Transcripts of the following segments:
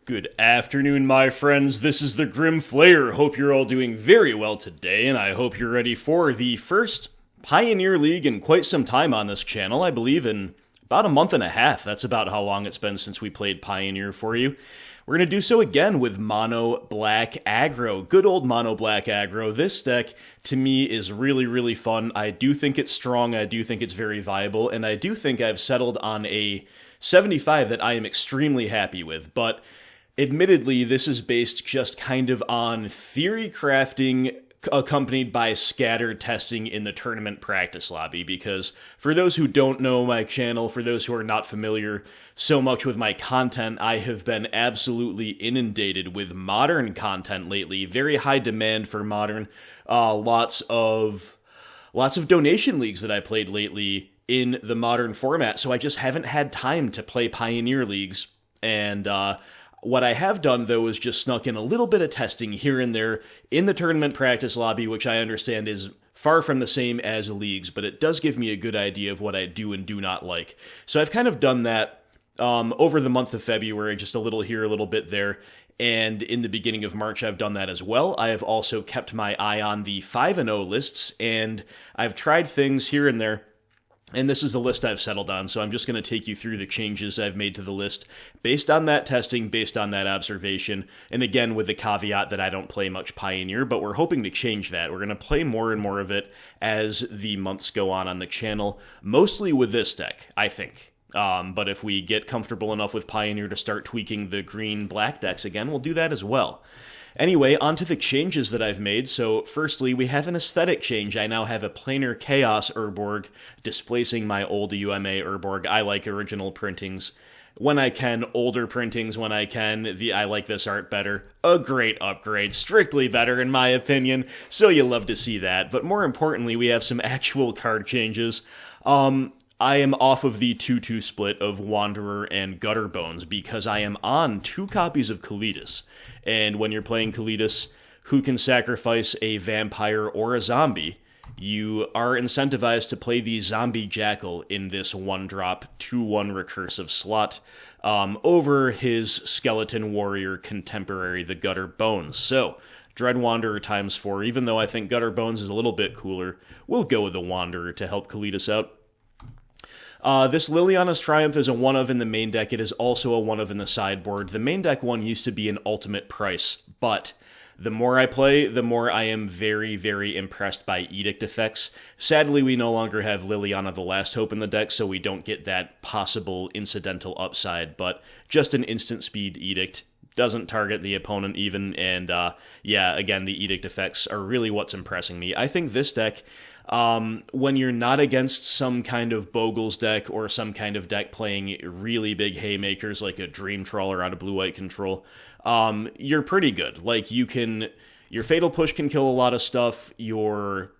Good afternoon, my friends. This is the Grim Flayer. Hope you're all doing very well today, and I hope you're ready for the first Pioneer League in quite some time on this channel. I believe in about a month and a half. That's about how long it's been since we played Pioneer for you. We're going to do so again with Mono Black Aggro. Good old Mono Black Aggro. This deck, to me, is really, really fun. I do think it's strong. I do think it's very viable, and I do think I've settled on a 75 that I am extremely happy with, but admittedly, this is based just kind of on theory crafting accompanied by scattered testing in the tournament practice lobby, because for those who don't know my channel, for those who are not familiar so much with my content, I have been absolutely inundated with modern content lately. Very high demand for modern. Lots of donation leagues that I played lately in the modern format, so I just haven't had time to play Pioneer leagues, and what I have done, though, is just snuck in a little bit of testing here and there in the tournament practice lobby, which I understand is far from the same as leagues, but it does give me a good idea of what I do and do not like. So I've kind of done that over the month of February, just a little here, a little bit there, and in the beginning of March I've done that as well. I have also kept my eye on the 5-0 lists, and I've tried things here and there. And this is the list I've settled on, so I'm just going to take you through the changes I've made to the list based on that testing, based on that observation, and again with the caveat that I don't play much Pioneer, but we're hoping to change that. We're going to play more and more of it as the months go on the channel, mostly with this deck, I think. But if we get comfortable enough with Pioneer to start tweaking the green-black decks again, we'll do that as well. Anyway, on to the changes that I've made. So firstly, we have an aesthetic change. I now have a planar Chaos Urborg, displacing my old UMA Urborg. I like original printings when I can, older printings when I can. I like this art better. A great upgrade, strictly better in my opinion, so you love to see that. But more importantly, we have some actual card changes. I am off of the 2-2 split of Wanderer and Gutterbones because I am on 2 copies of Kalidas. And when you're playing Kalidas, who can sacrifice a vampire or a zombie, you are incentivized to play the Zombie Jackal in this 1-drop 2-1 recursive slot over his Skeleton Warrior contemporary, the Gutterbones. So, Dread Wanderer times 4, even though I think Gutterbones is a little bit cooler, we'll go with the Wanderer to help Kalidas out. This Liliana's Triumph is a 1-of in the main deck. It is also a 1-of in the sideboard. The main deck one used to be an ultimate price, but the more I play, the more I am very, very impressed by Edict effects. Sadly, we no longer have Liliana the Last Hope in the deck, so we don't get that possible incidental upside, but just an instant speed Edict. Doesn't target the opponent even, and yeah, again, the Edict effects are really what's impressing me. I think this deck, when you're not against some kind of Bogles deck or some kind of deck playing really big haymakers like a Dream Trawler out of blue-white control, you're pretty good. Like, your Fatal Push can kill a lot of stuff, you're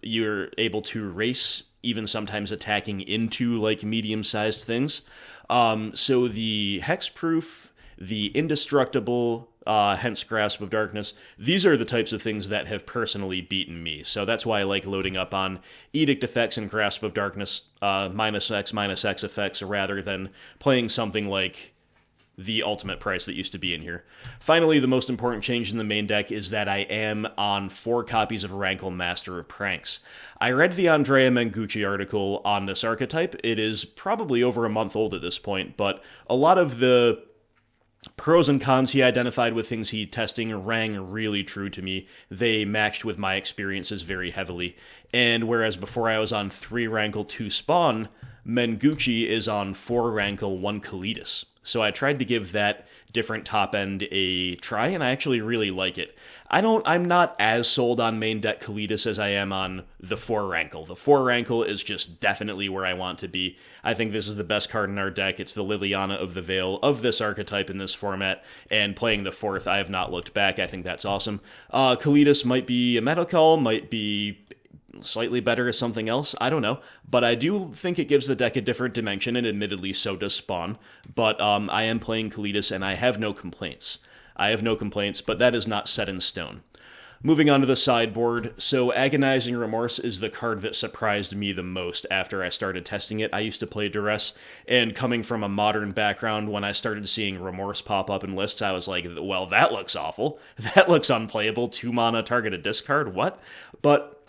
able to race, even sometimes attacking into, like, medium-sized things. So the Hexproof, the Indestructible, hence Grasp of Darkness, these are the types of things that have personally beaten me. So that's why I like loading up on Edict effects and Grasp of Darkness -X effects rather than playing something like the ultimate price that used to be in here. Finally, the most important change in the main deck is that I am on 4 copies of Rankle Master of Pranks. I read the Andrea Mengucci article on this archetype. It is probably over a month old at this point, but a lot of the pros and cons he identified with things he testing rang really true to me. They matched with my experiences very heavily. And whereas before I was on 3 Rankle 2 Spawn, Mengucci is on 4 Rankle 1 Kalidas. So I tried to give that different top end a try, and I actually really like it. I'm not as sold on main deck Kalidas as I am on the 4 Rankle. The 4 Rankle is just definitely where I want to be. I think this is the best card in our deck. It's the Liliana of the Veil of this archetype in this format, and playing the 4th, I have not looked back. I think that's awesome. Kalidas might be a Metal Call, might be slightly better as something else, I don't know, but I do think it gives the deck a different dimension, and admittedly so does Spawn, but I am playing Kalidas, and I have no complaints. But that is not set in stone. Moving on to the sideboard, so Agonizing Remorse is the card that surprised me the most after I started testing it. I used to play Duress, and coming from a modern background, when I started seeing Remorse pop up in lists, I was like, well, that looks awful. That looks unplayable. 2 mana, target a discard, what? But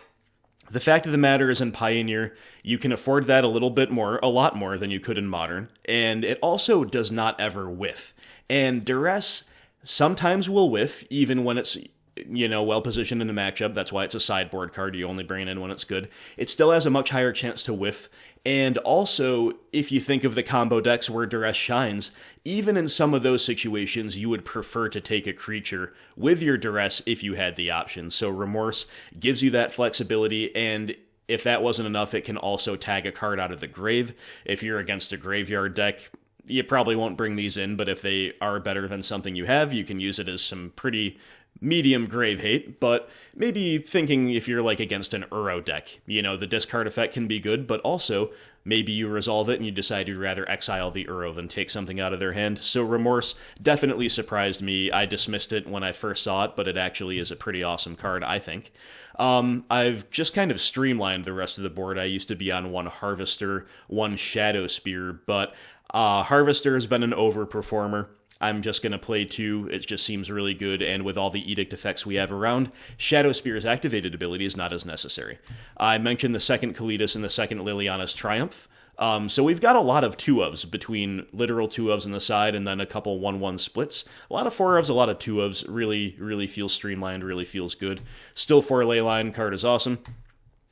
the fact of the matter is, in Pioneer, you can afford that a lot more than you could in Modern, and it also does not ever whiff. And Duress sometimes will whiff, even when it's well positioned in a matchup. That's why it's a sideboard card. You only bring it in when it's good. It still has a much higher chance to whiff. And also, if you think of the combo decks where Duress shines, even in some of those situations, you would prefer to take a creature with your Duress if you had the option. So Remorse gives you that flexibility, and if that wasn't enough, it can also tag a card out of the grave. If you're against a graveyard deck, you probably won't bring these in, but if they are better than something you have, you can use it as some pretty medium grave hate. But maybe thinking if you're like against an Uro deck, the discard effect can be good, but also maybe you resolve it and you decide you'd rather exile the Uro than take something out of their hand. So Remorse definitely surprised me. I dismissed it when I first saw it, but it actually is a pretty awesome card, I think. I've just kind of streamlined the rest of the board. I used to be on 1 Harvester, 1 Shadow Spear, but Harvester has been an overperformer. I'm just going to play 2. It just seems really good, and with all the Edict effects we have around, Shadow Spear's activated ability is not as necessary. I mentioned the second Kalidas and the second Liliana's Triumph. So we've got a lot of 2-ofs, between literal 2-ofs on the side and then a couple 1-1 splits. A lot of 4-ofs, a lot of 2-ofs. Really, really feels streamlined, really feels good. Still 4 Leyline card is awesome.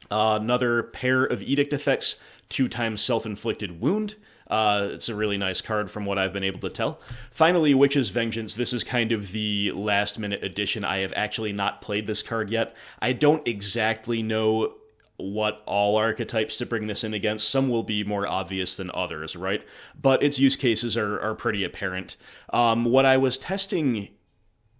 Another pair of Edict effects, 2 times Self-Inflicted Wound. It's a really nice card from what I've been able to tell. Finally, Witch's Vengeance. This is kind of the last-minute addition. I have actually not played this card yet. I don't exactly know what all archetypes to bring this in against. Some will be more obvious than others, right? But its use cases are pretty apparent. What I was testing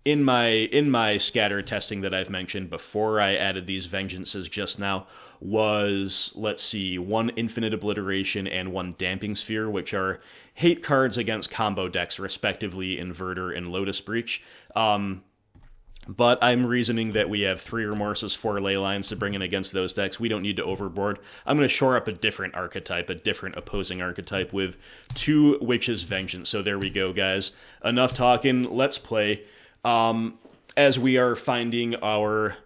in my scatter testing that I've mentioned before I added these Vengeances just now was, 1 Infinite Obliteration and 1 Damping Sphere, which are hate cards against combo decks, respectively, Inverter and Lotus Breach. But I'm reasoning that we have 3 Remorses, 4 Leylines to bring in against those decks. We don't need to overboard. I'm going to shore up a different archetype, a different opposing archetype with 2 Witch's Vengeance. So there we go, guys. Enough talking. Let's play. As we are finding our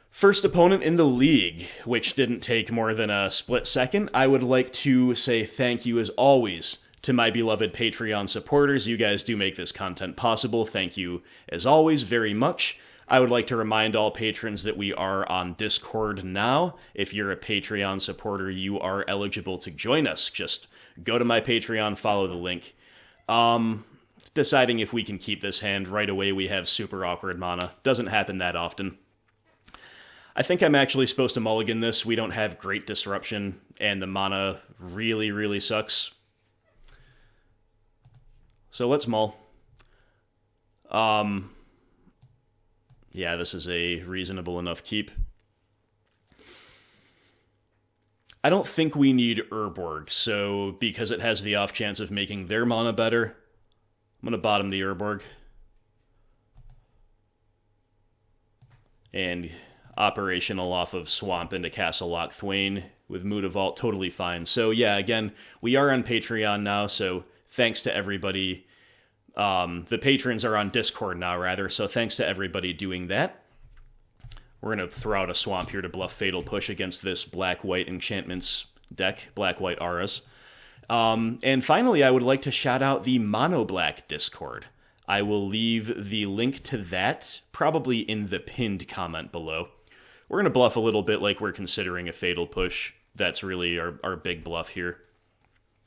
first opponent in the league, which didn't take more than a split second, I would like to say thank you, as always, to my beloved Patreon supporters. You guys do make this content possible. Thank you, as always, very much. I would like to remind all patrons that we are on Discord now. If you're a Patreon supporter, you are eligible to join us. Just go to my Patreon, follow the link. Deciding if we can keep this hand. Right away we have super awkward mana. Doesn't happen that often. I think I'm actually supposed to mulligan this. We don't have great disruption, and the mana really, really sucks. So let's mull. Yeah, this is a reasonable enough keep. I don't think we need Urborg, so because it has the off chance of making their mana better, I'm going to bottom the Urborg. And operational off of Swamp into Castle Loch Thwain with Mutavault, totally fine. So yeah, again, we are on Patreon now, so thanks to everybody. The patrons are on Discord now, rather, so thanks to everybody doing that. We're going to throw out a Swamp here to bluff Fatal Push against this Black-White Enchantments deck, Black-White Auras. And finally, I would like to shout out the Mono Black Discord. I will leave the link to that probably in the pinned comment below. We're going to bluff a little bit like we're considering a Fatal Push. That's really our big bluff here.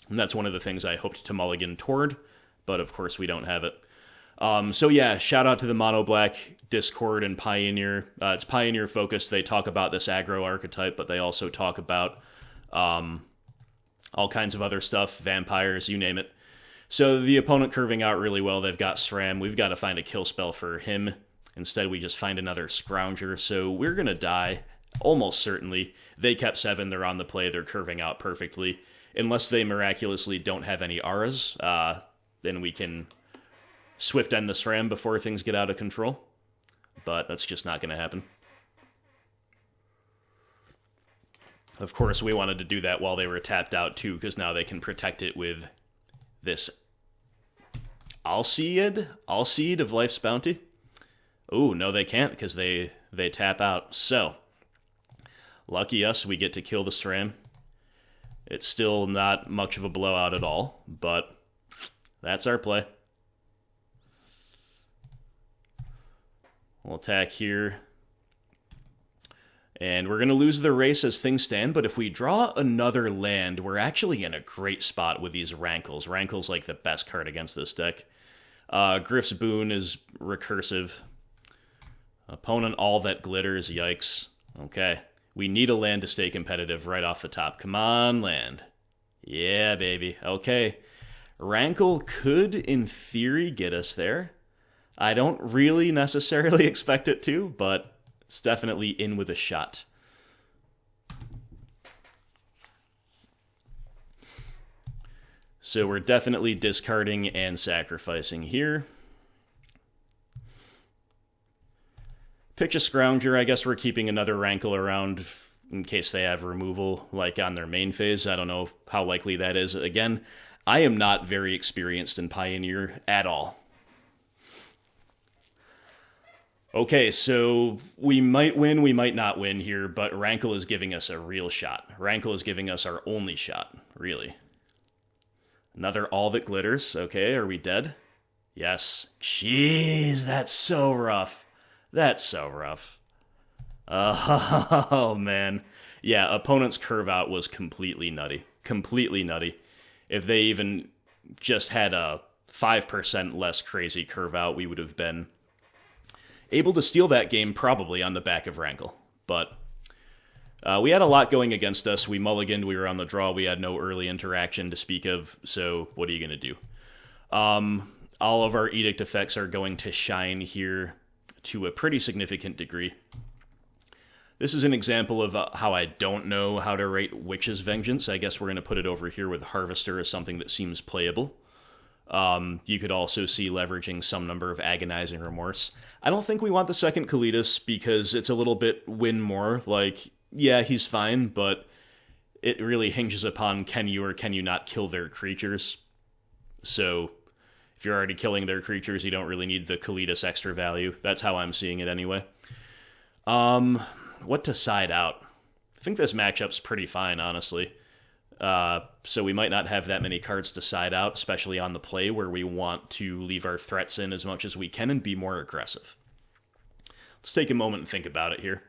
And that's one of the things I hoped to mulligan toward, but of course we don't have it. So yeah, shout out to the Mono Black Discord and Pioneer. It's Pioneer focused. They talk about this aggro archetype, but they also talk about all kinds of other stuff, vampires, you name it. So the opponent curving out really well. They've got Sram. We've got to find a kill spell for him. Instead, we just find another Scrounger. So we're going to die, almost certainly. They kept 7. They're on the play. They're curving out perfectly. Unless they miraculously don't have any auras, then we can swift end the Sram before things get out of control. but that's just not going to happen. Of course, we wanted to do that while they were tapped out, too, because now they can protect it with this Alseed of Life's Bounty. Oh, no, they can't, because they tap out. So, lucky us, we get to kill the Stram. It's still not much of a blowout at all, but that's our play. We'll attack here. And we're going to lose the race as things stand, but if we draw another land, we're actually in a great spot with these Rankles. Rankle's like the best card against this deck. Griff's Boon is recursive. Opponent All That Glitters, yikes. Okay, we need a land to stay competitive right off the top. Come on, land. Yeah, baby. Okay, Rankle could, in theory, get us there. I don't really necessarily expect it to, but it's definitely in with a shot. So we're definitely discarding and sacrificing here. Pitch a Scrounger. I guess we're keeping another Rankle around in case they have removal, like on their main phase. I don't know how likely that is. Again, I am not very experienced in Pioneer at all. Okay, so we might win, we might not win here, but Rankle is giving us a real shot. Rankle is giving us our only shot, really. Another All That Glitters. Okay, are we dead? Yes. Jeez, that's so rough. That's so rough. Oh, man. Yeah, opponent's curve out was completely nutty. Completely nutty. If they even just had a 5% less crazy curve out, we would have been able to steal that game probably on the back of Rankle. But we had a lot going against us. We mulliganed, we were on the draw, we had no early interaction to speak of, so what are you going to do? All of our Edict effects are going to shine here to a pretty significant degree. This is an example of how I don't know how to rate Witch's Vengeance. I guess we're going to put it over here with Harvester as something that seems playable. You could also see leveraging some number of Agonizing Remorse. I don't think we want the second Kalidas because it's a little bit win more. Like, yeah, he's fine, but it really hinges upon can you or can you not kill their creatures. So if you're already killing their creatures, you don't really need the Kalidas extra value. That's how I'm seeing it anyway. What to side out? I think this matchup's pretty fine, honestly. So we might not have that many cards to side out, especially on the play where we want to leave our threats in as much as we can and be more aggressive. Let's take a moment and think about it here.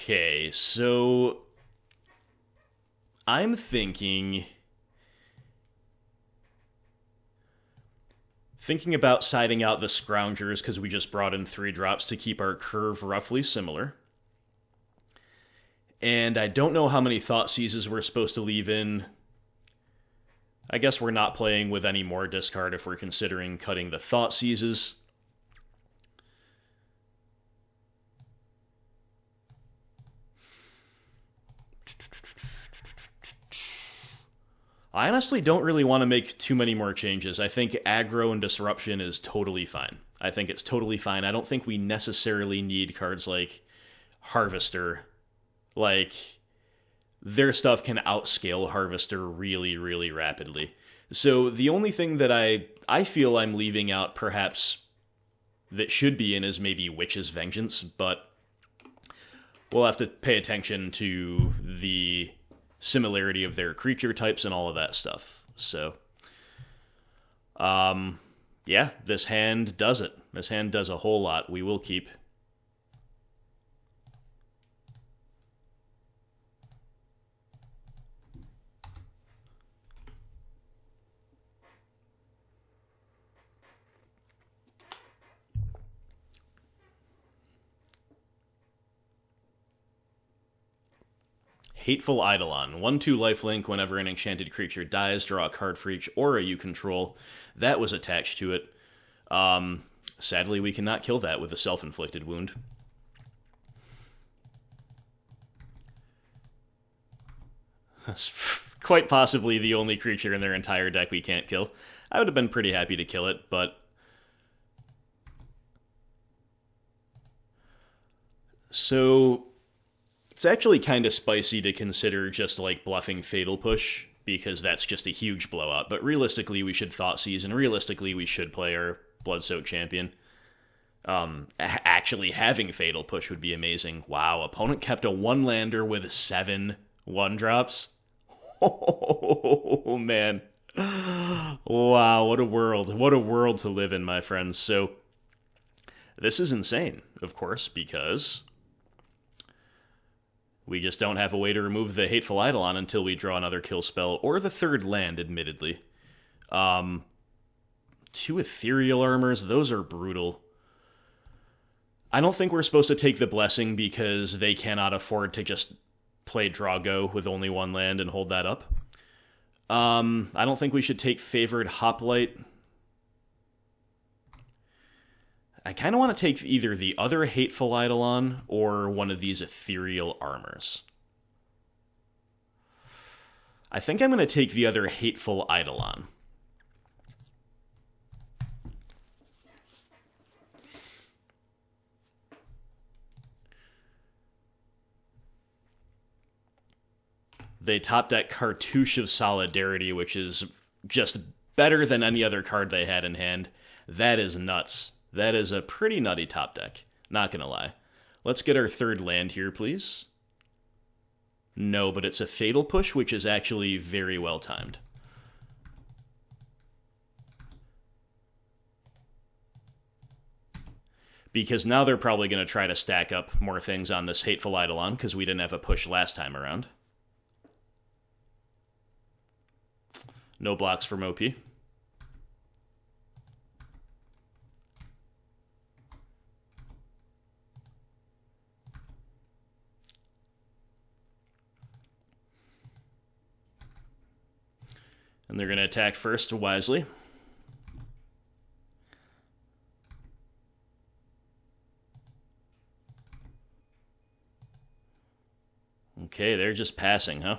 Okay, so I'm thinking about siding out the Scroungers because we just brought in 3 drops to keep our curve roughly similar. And I don't know how many Thought Seizes we're supposed to leave in. I guess we're not playing with any more discard if we're considering cutting the Thought Seizes. I honestly don't really want to make too many more changes. I think Aggro and Disruption is totally fine. I think it's totally fine. I don't think we necessarily need cards like Harvester. Like, their stuff can outscale Harvester really, really rapidly. So the only thing that I feel I'm leaving out perhaps that should be in is maybe Witch's Vengeance, but we'll have to pay attention to the similarity of their creature types and all of that stuff. So, yeah, this hand does it. This hand does a whole lot. We will keep. Hateful Eidolon. 1/2 lifelink. Whenever an enchanted creature dies, draw a card for each aura you control that was attached to it. Sadly, we cannot kill that with a self-inflicted wound. That's quite possibly the only creature in their entire deck we can't kill. I would have been pretty happy to kill it, but... So, it's actually kind of spicy to consider just, like, bluffing Fatal Push, because that's just a huge blowout. But realistically, we should Thoughtseize, and realistically, we should play our Bloodsoaked Champion. Actually having Fatal Push would be amazing. Wow, opponent kept a 1-lander with 7 1-drops. Oh, man. Wow, what a world. What a world to live in, my friends. So, this is insane, of course, because we just don't have a way to remove the Hateful Eidolon until we draw another kill spell, or the 3rd land, admittedly. 2 Ethereal Armors, those are brutal. I don't think we're supposed to take the Blessing because they cannot afford to just play Draw Go with only 1 land and hold that up. I don't think we should take Favored Hoplite. I kind of want to take either the other Hateful Eidolon or one of these Ethereal Armors. I think I'm going to take the other Hateful Eidolon. They top deck Cartouche of Solidarity, which is just better than any other card they had in hand. That is nuts. That is a pretty nutty top deck. Not gonna lie. Let's get our 3rd land here, please. No, but it's a Fatal Push, which is actually very well timed. Because now they're probably going to try to stack up more things on this Hateful Eidolon, because we didn't have a push last time around. No blocks from OP. And they're going to attack first wisely. Okay, they're just passing, huh?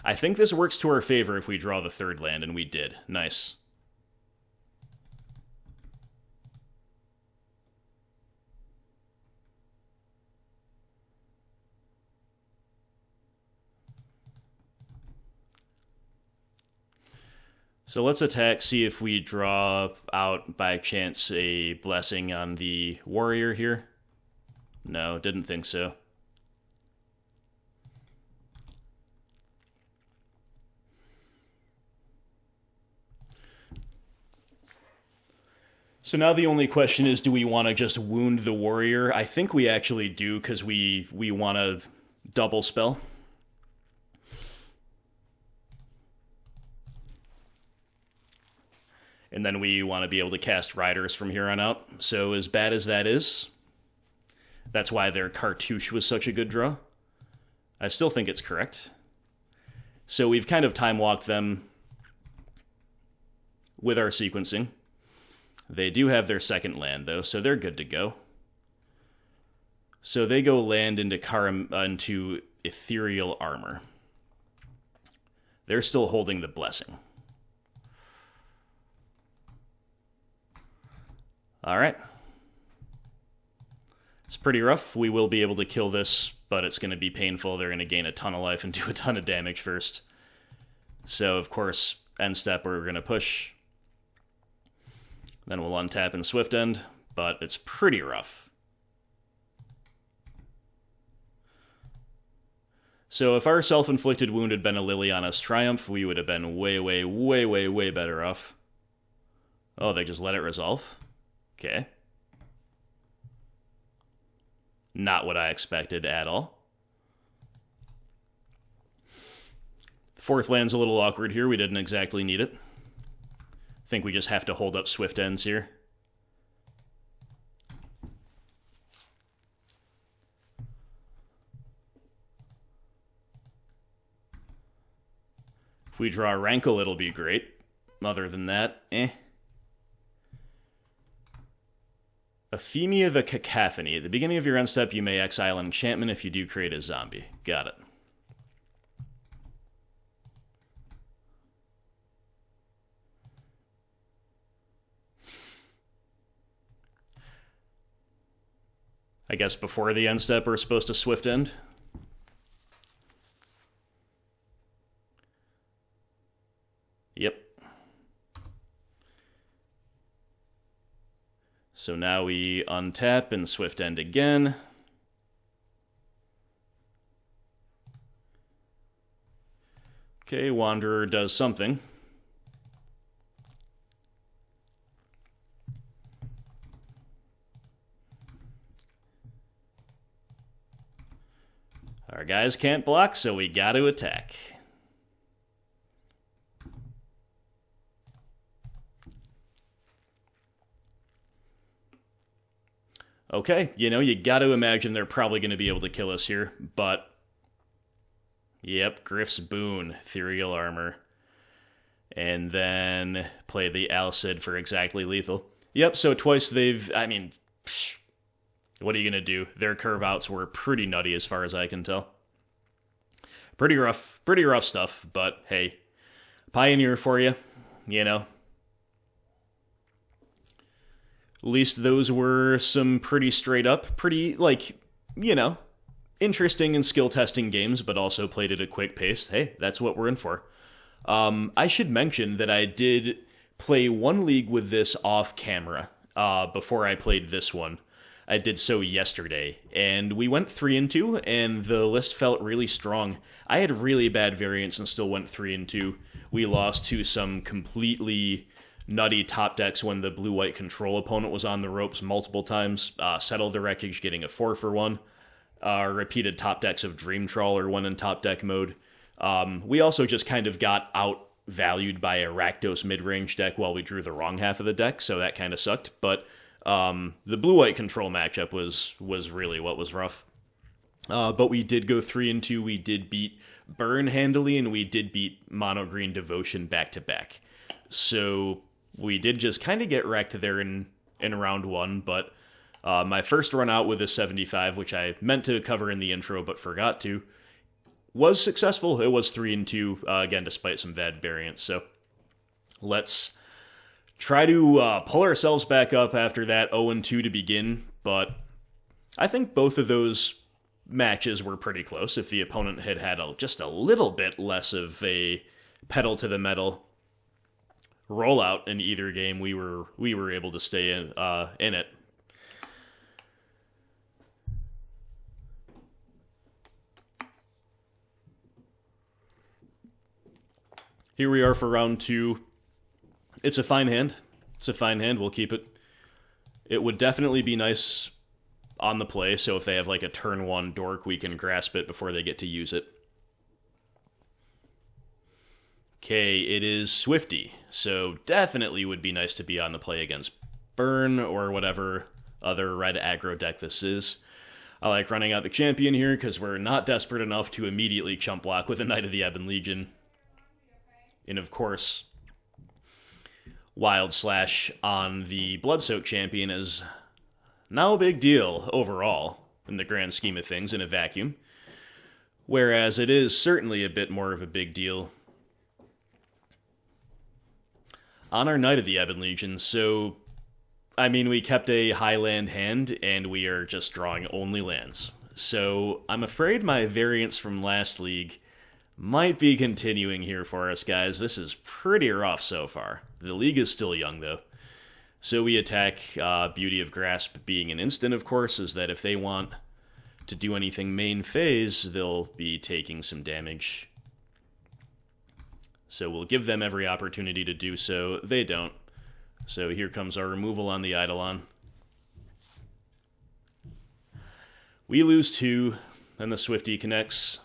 I think this works to our favor if we draw the 3rd land, and we did. Nice. So let's attack, see if we draw out, by chance, a Blessing on the Warrior here. No, didn't think so. So now the only question is, do we want to just wound the Warrior? I think we actually do, because we want to double spell. And then we want to be able to cast Riders from here on out. So as bad as that is, that's why their Cartouche was such a good draw. I still think it's correct. So we've kind of time-walked them with our sequencing. They do have their 2nd land, though, so they're good to go. So they go land into Ethereal Armor. They're still holding the Blessing. Alright. It's pretty rough. We will be able to kill this, but it's going to be painful. They're going to gain a ton of life and do a ton of damage first. So, of course, end step, we're going to push. Then we'll untap and Swift End, but it's pretty rough. So if our self-inflicted wound had been a Liliana's Triumph, we would have been way, way, way, way, way better off. Oh, they just let it resolve? Okay. Not what I expected at all. The 4th land's a little awkward here. We didn't exactly need it. I think we just have to hold up Swift Ends here. If we draw Rankle, it'll be great. Other than that, Euphemia the Cacophony. At the beginning of your end step, you may exile an enchantment. If you do, create a zombie. Got it. I guess before the end step, we're supposed to swift end. Yep. So now we untap and swift end again. Okay, Wanderer does something. Our guys can't block, so we got to attack. Okay, you got to imagine they're probably going to be able to kill us here, but... Yep, Griff's Boon, Ethereal Armor. And then play the Alcid for exactly lethal. Yep, so twice they've... what are you going to do? Their curve outs were pretty nutty as far as I can tell. Pretty rough stuff, but hey, Pioneer for you, At least those were some pretty straight up, pretty, interesting and skill testing games, but also played at a quick pace. Hey, that's what we're in for. I should mention that I did play one league with this off camera before I played this one. I did so yesterday, and we went 3-2, and the list felt really strong. I had really bad variance and still went 3-2. We lost to some completely nutty top decks when the blue-white control opponent was on the ropes multiple times. Settled the Wreckage, getting a 4-for-1. Repeated top decks of Dream Trawler, one in top deck mode. We also just kind of got outvalued by a Rakdos mid-range deck while we drew the wrong half of the deck, so that kind of sucked, but... the blue-white control matchup was really what was rough. But we did go 3-2. We did beat Burn handily, and we did beat Mono-Green Devotion back-to-back. So we did just kind of get wrecked there in round one, but my first run out with a 75, which I meant to cover in the intro but forgot to, was successful. It was 3-2, again, despite some bad variance. So let's... try to pull ourselves back up after that 0-2 to begin, but I think both of those matches were pretty close. If the opponent had just a little bit less of a pedal to the metal rollout in either game, we were able to stay in it. Here we are for round two. It's a fine hand. We'll keep it. It would definitely be nice on the play, so if they have like a turn one dork, we can grasp it before they get to use it. Okay, it is Swifty, so definitely would be nice to be on the play against Burn or whatever other red aggro deck this is. I like running out the champion here because we're not desperate enough to immediately chump block with a Knight of the Ebon Legion. And of course... Wild Slash on the Bloodsoaked champion is now a big deal overall in the grand scheme of things in a vacuum, whereas it is certainly a bit more of a big deal on our Knight of the Ebon Legion. So, we kept a high land hand, and we are just drawing only lands. So, I'm afraid my variance from last league might be continuing here for us, guys. This is pretty rough so far. The league is still young, though. So we attack. Beauty of Grasp being an instant, of course, is that if they want to do anything main phase, they'll be taking some damage. So we'll give them every opportunity to do so. They don't. So here comes our removal on the Eidolon. We lose 2, then the Swifty connects.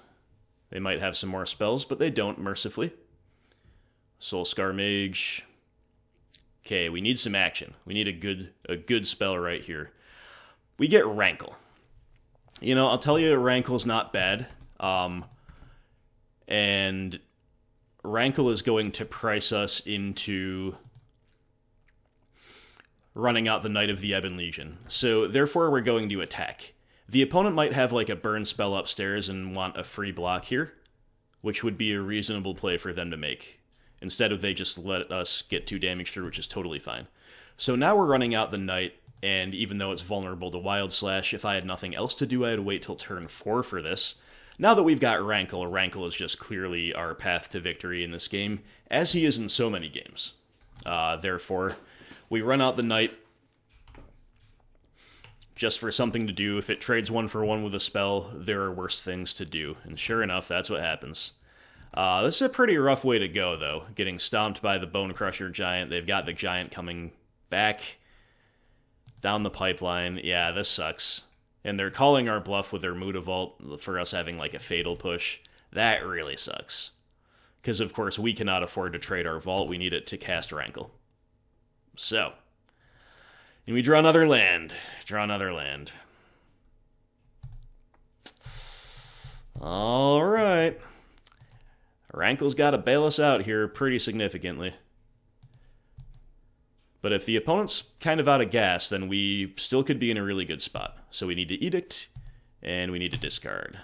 They might have some more spells, but they don't, mercifully. Soulscar Mage. Okay, we need some action. We need a good spell right here. We get Rankle. I'll tell you, Rankle's not bad. And Rankle is going to price us into running out the Knight of the Ebon Legion. So therefore we're going to attack. The opponent might have like a burn spell upstairs and want a free block here, which would be a reasonable play for them to make. Instead of they just let us get 2 damage through, which is totally fine. So now we're running out the Knight, and even though it's vulnerable to Wild Slash, if I had nothing else to do, I had to wait till turn 4 for this. Now that we've got Rankle, Rankle is just clearly our path to victory in this game, as he is in so many games. Therefore, we run out the Knight just for something to do. If it trades 1-for-1 with a spell, there are worse things to do. And sure enough, that's what happens. This is a pretty rough way to go, though. Getting stomped by the Bone Crusher Giant. They've got the Giant coming back down the pipeline. Yeah, this sucks. And they're calling our bluff with their Mutavault for us having like a Fatal Push. That really sucks. Because, of course, we cannot afford to trade our Vault. We need it to cast Rankle. So, and we draw another land. Alright. Rankle's got to bail us out here pretty significantly. But if the opponent's kind of out of gas, then we still could be in a really good spot. So we need to Edict, and we need to discard.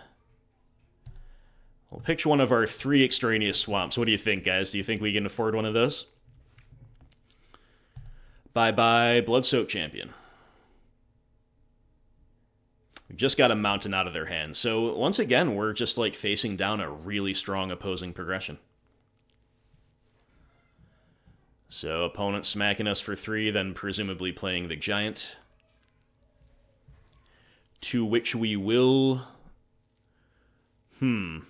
We'll pick one of our 3 extraneous swamps. What do you think, guys? Do you think we can afford one of those? Bye-bye, Bloodsoaked Champion. We just got a mountain out of their hand. So once again, we're just like facing down a really strong opposing progression. So opponent smacking us for 3, then presumably playing the Giant. To which we will... To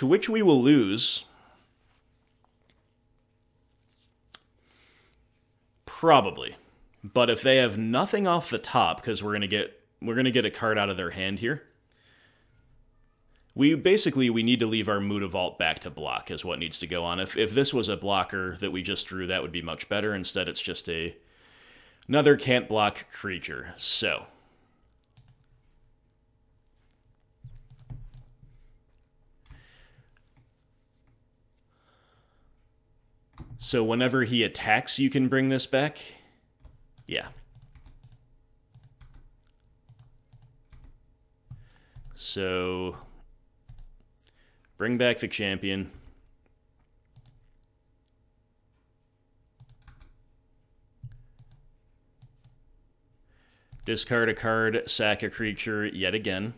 which we will lose... Probably. But if they have nothing off the top, because we're gonna get a card out of their hand here. We need to leave our Mutavault back to block is what needs to go on. If this was a blocker that we just drew, that would be much better. Instead, it's just another can't block creature. So whenever he attacks, you can bring this back? Yeah. So bring back the champion. Discard a card, sack a creature yet again.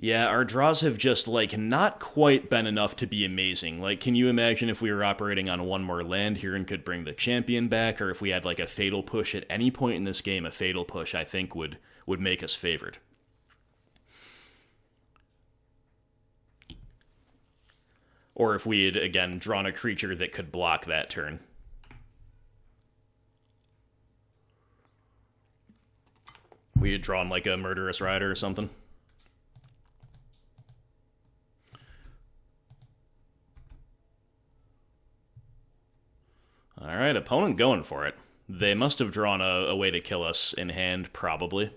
Yeah, our draws have just, like, not quite been enough to be amazing. Like, can you imagine if we were operating on 1 more land here and could bring the champion back, or if we had, like, a Fatal Push at any point in this game? A Fatal Push, I think, would make us favored. Or if we had, again, drawn a creature that could block that turn. We had drawn, like, a Murderous Rider or something. Alright, opponent going for it. They must have drawn a way to kill us in hand, probably.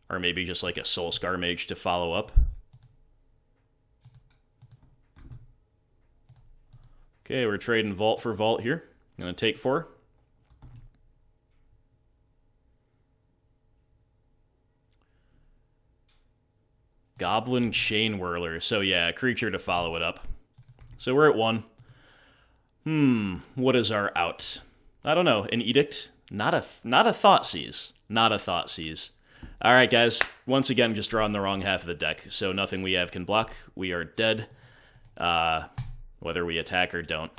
Or maybe just like a Soul Scar Mage to follow up. Okay, we're trading Vault for Vault here. Gonna take 4. Goblin Chain Whirler. So yeah, a creature to follow it up. So we're at 1. What is our out? I don't know. An Edict? Not a Thoughtseize. Not a Thoughtseize. Alright, guys. Once again, just drawing the wrong half of the deck. So nothing we have can block. We are dead. Whether we attack or don't.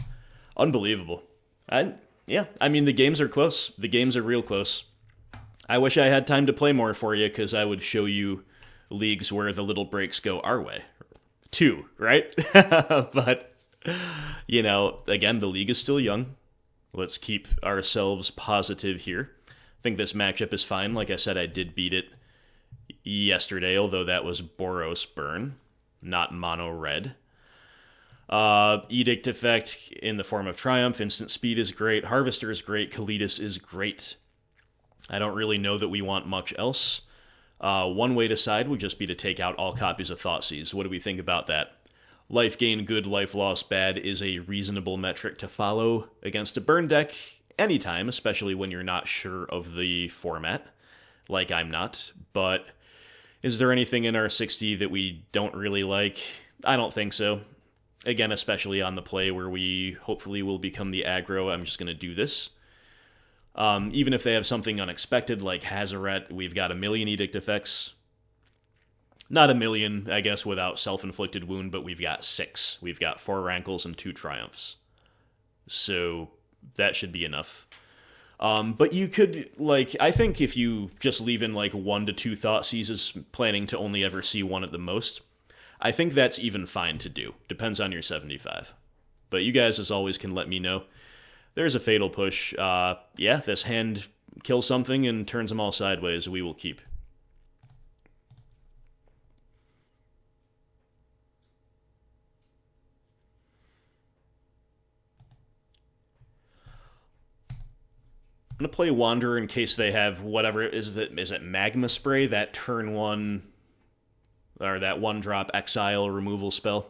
Unbelievable. Yeah, I mean, the games are close. The games are real close. I wish I had time to play more for you, because I would show you leagues where the little breaks go our way. 2, right? But... you know, again, the league is still young. Let's keep ourselves positive here. I think this matchup is fine. Like I said, I did beat it yesterday, although that was Boros Burn, not Mono Red. Edict effect in the form of Triumph. Instant Speed is great. Harvester is great. Kalidas is great. I don't really know that we want much else. One way to side would just be to take out all copies of Thoughtseize. What do we think about that? Life gain good, life loss bad is a reasonable metric to follow against a burn deck anytime, especially when you're not sure of the format, like I'm not. But is there anything in our 60 that we don't really like? I don't think so. Again, especially on the play where we hopefully will become the aggro, I'm just going to do this. Even if they have something unexpected like Hazaret, we've got a million Edict effects. Not a million, I guess, without Self-Inflicted Wound, but we've got 6. We've got 4 Rankles and 2 Triumphs. So that should be enough. But you could, I think if you just leave in, 1 to 2 Thoughtseizes, planning to only ever see 1 at the most, I think that's even fine to do. Depends on your 75. But you guys, as always, can let me know. There's a Fatal Push. Yeah, this hand kills something and turns them all sideways. We will keep. I'm going to play Wanderer in case they have whatever, is it Magma Spray, that turn 1, or that 1-drop exile removal spell?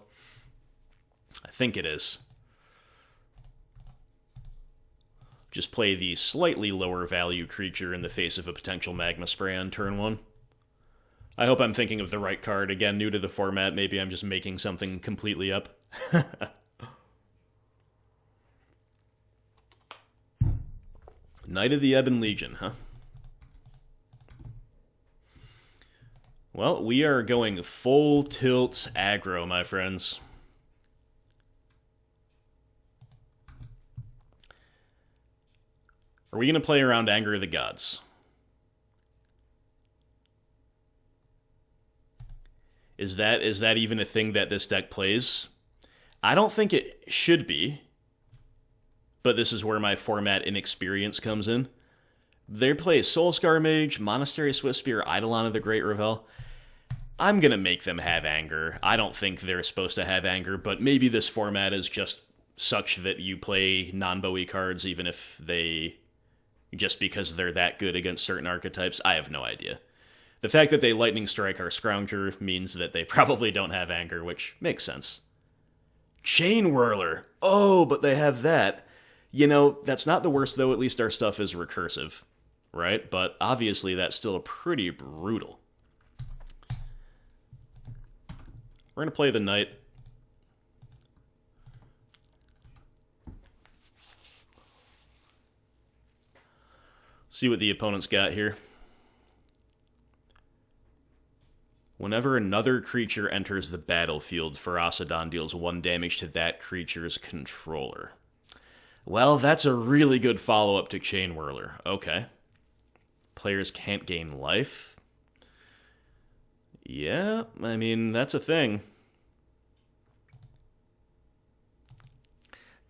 I think it is. Just play the slightly lower value creature in the face of a potential Magma Spray on turn 1. I hope I'm thinking of the right card. Again, new to the format, maybe I'm just making something completely up. Knight of the Ebon Legion, huh? Well, we are going full tilt aggro, my friends. Are we going to play around Anger of the Gods? Is that even a thing that this deck plays? I don't think it should be. But this is where my format inexperience comes in. They play Soulscar Mage, Monastery Swiftspear, Eidolon of the Great Revel. I'm going to make them have Anger. I don't think they're supposed to have Anger, but maybe this format is just such that you play non-Bowie cards even if they... just because they're that good against certain archetypes. I have no idea. The fact that they Lightning Strike our Scrounger means that they probably don't have Anger, which makes sense. Chain Whirler! Oh, but they have that. You know, that's not the worst, though. At least our stuff is recursive, right? But obviously, that's still pretty brutal. We're going to play the Knight. See what the opponent's got here. Whenever another creature enters the battlefield, Ferocidon deals 1 damage to that creature's controller. Well, that's a really good follow-up to Chain Whirler. Okay. Players can't gain life. Yeah, I mean, that's a thing.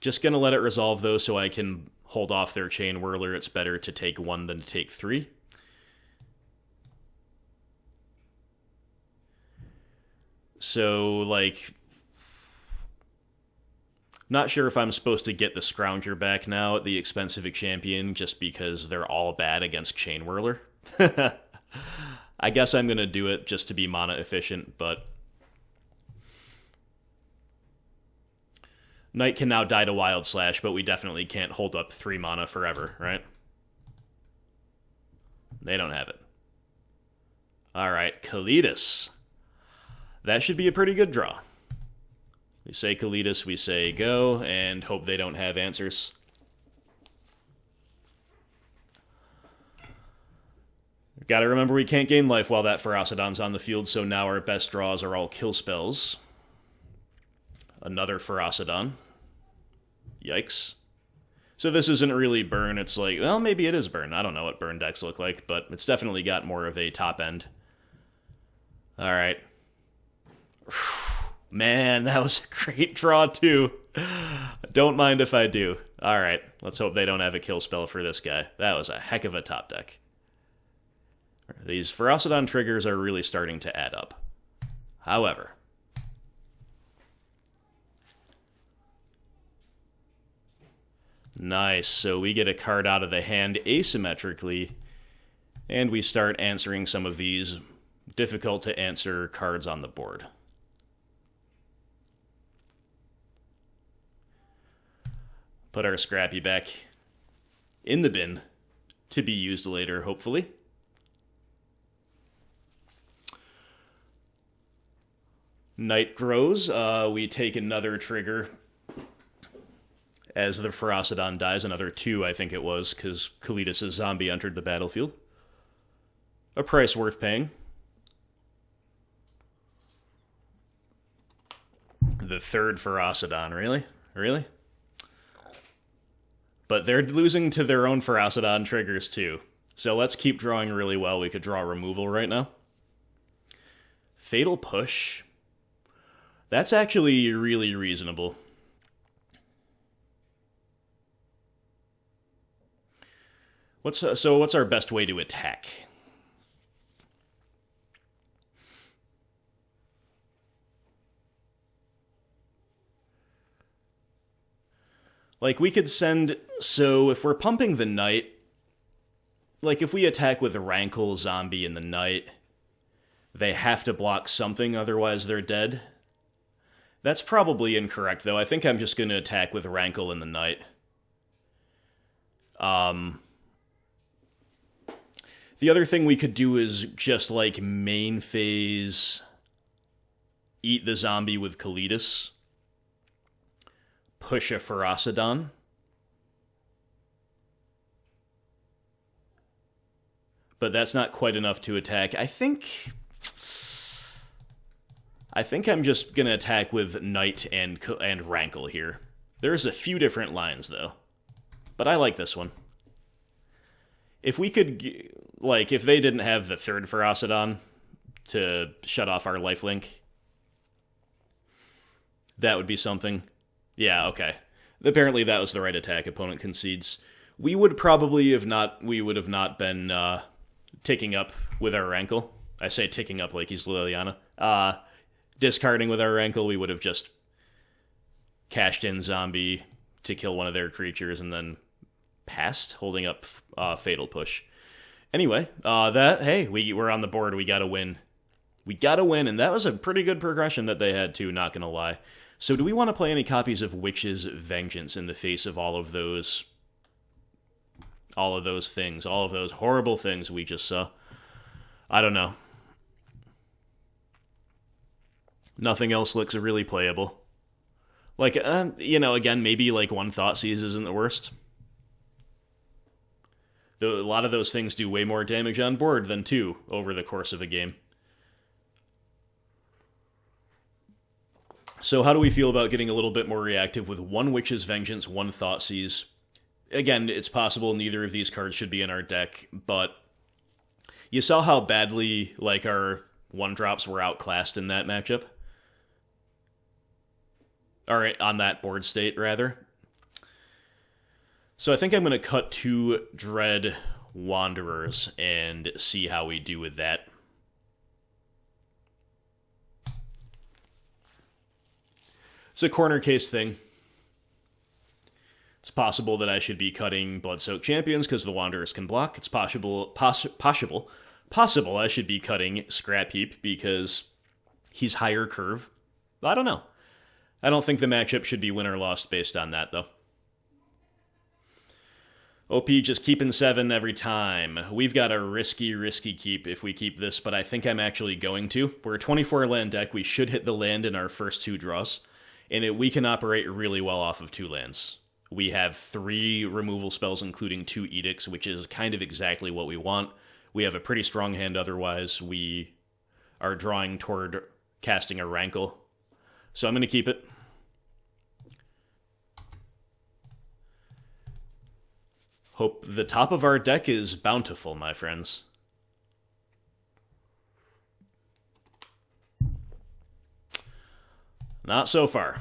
Just gonna let it resolve, though, so I can hold off their Chain Whirler. It's better to take 1 than to take 3. So, not sure if I'm supposed to get the Scrounger back now at the expense of a champion just because they're all bad against Chain Whirler. I guess I'm going to do it just to be mana efficient, but... Knight can now die to Wild Slash, but we definitely can't hold up 3 mana forever, right? They don't have it. Alright, Kalidas. That should be a pretty good draw. We say Kalidas, we say go, and hope they don't have answers. Gotta remember we can't gain life while that Ferocidon's on the field, so now our best draws are all kill spells. Another Ferocidon. Yikes. So this isn't really burn, it's like, well, maybe it is burn. I don't know what burn decks look like, but it's definitely got more of a top end. Alright. Man, that was a great draw, too. Don't mind if I do. Alright, let's hope they don't have a kill spell for this guy. That was a heck of a top deck. These Ferocidon triggers are really starting to add up. However, Nice. So we get a card out of the hand asymmetrically, and we start answering some of these difficult to answer cards on the board. Put our Scrappy back in the bin to be used later, hopefully. Night grows. We take another trigger as the Ferocidon dies. Another 2, I think it was, because Kalidas' zombie entered the battlefield. A price worth paying. The third Ferocidon, really? Really? But they're losing to their own Ferocidon triggers, too. So let's keep drawing really well. We could draw removal right now. Fatal Push. That's actually really reasonable. What's our best way to attack? Like, we could send... So, if we're pumping the Knight... Like, if we attack with Rankle, Zombie, in the Knight, they have to block something, otherwise they're dead. That's probably incorrect, though. I think I'm just going to attack with Rankle in the Knight. The other thing we could do is just, like, main phase... Eat the Zombie with Kalidas. Push a Ferocidon. But that's not quite enough to attack. I think I'm just going to attack with Knight and Rankle here. There's a few different lines, though. But I like this one. If we could, like, if they didn't have the third Ferocidon to shut off our lifelink, that would be something. Yeah, okay. Apparently that was the right attack. Opponent concedes. We would have not been ticking up with our Rankle. I say ticking up like he's Liliana. Discarding with our Rankle, we would have just cashed in Zombie to kill one of their creatures and then passed, holding up Fatal Push. Anyway, we're on the board. We gotta win. We gotta win, and that was a pretty good progression that they had too, not gonna lie. So do we want to play any copies of Witch's Vengeance in the face of all of those things, all of those horrible things we just saw? I don't know. Nothing else looks really playable. Like, again, maybe like one Thoughtseize isn't the worst. Though a lot of those things do way more damage on board than 2 over the course of a game. So how do we feel about getting a little bit more reactive with 1 Witch's Vengeance, 1 Thoughtseize? Again, it's possible neither of these cards should be in our deck, but you saw how badly, like, our 1-drops were outclassed in that matchup? Or on that board state, rather. So I think I'm going to cut 2 Dread Wanderers and see how we do with that. It's a corner case thing. It's possible that I should be cutting Bloodsoaked Champions because the Wanderers can block. It's possible I should be cutting Scrap Heap because he's higher curve. I don't know. I don't think the matchup should be win or lost based on that, though. OP just keeping 7 every time. We've got a risky keep if we keep this, but I think I'm actually going to. We're a 24 land deck. We should hit the land in our first 2 draws. And we can operate really well off of 2 lands. We have 3 removal spells, including 2 edicts, which is kind of exactly what we want. We have a pretty strong hand otherwise. We are drawing toward casting a Rankle. So I'm going to keep it. Hope the top of our deck is bountiful, my friends. Not so far.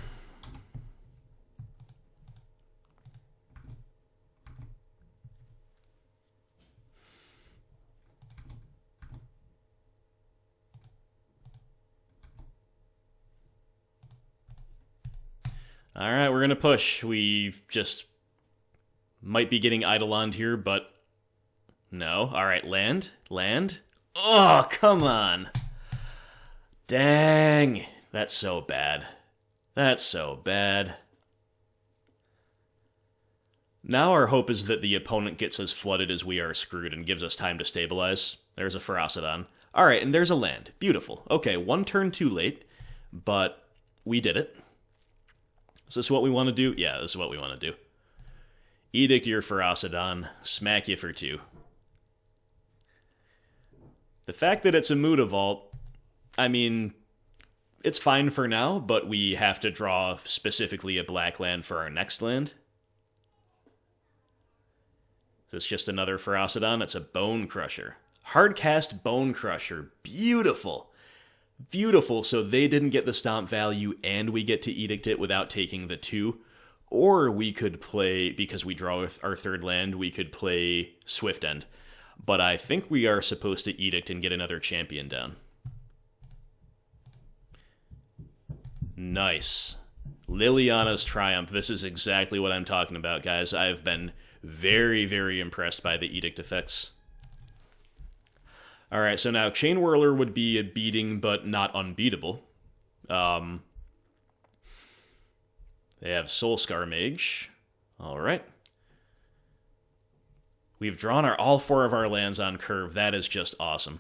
All right, we're going to push. We just Might be getting Eidolon here, but no. Alright, land. Land. Oh, come on. Dang. That's so bad. That's so bad. Now our hope is that the opponent gets as flooded as we are screwed and gives us time to stabilize. There's a Ferocidon. Alright, and there's a land. Beautiful. Okay, one turn too late, but we did it. Is this what we want to do? Yeah, this is what we want to do. Edict your Ferocidon. Smack you for 2. The fact that it's a Mutavault, I mean, it's fine for now, but we have to draw specifically a black land for our next land. Is this just another Ferocidon? It's a Bone Crusher. Hardcast Bone Crusher. Beautiful. Beautiful, so they didn't get the stomp value and we get to edict it without taking the 2. Or we could play, because we draw our third land, we could play Swift End. But I think we are supposed to edict and get another champion down. Nice. Liliana's Triumph. This is exactly what I'm talking about, guys. I've been very, very impressed by the edict effects. Alright, so now Chain Whirler would be a beating, but not unbeatable. They have Soulscar Mage. Alright. We've drawn all 4 of our lands on curve. That is just awesome.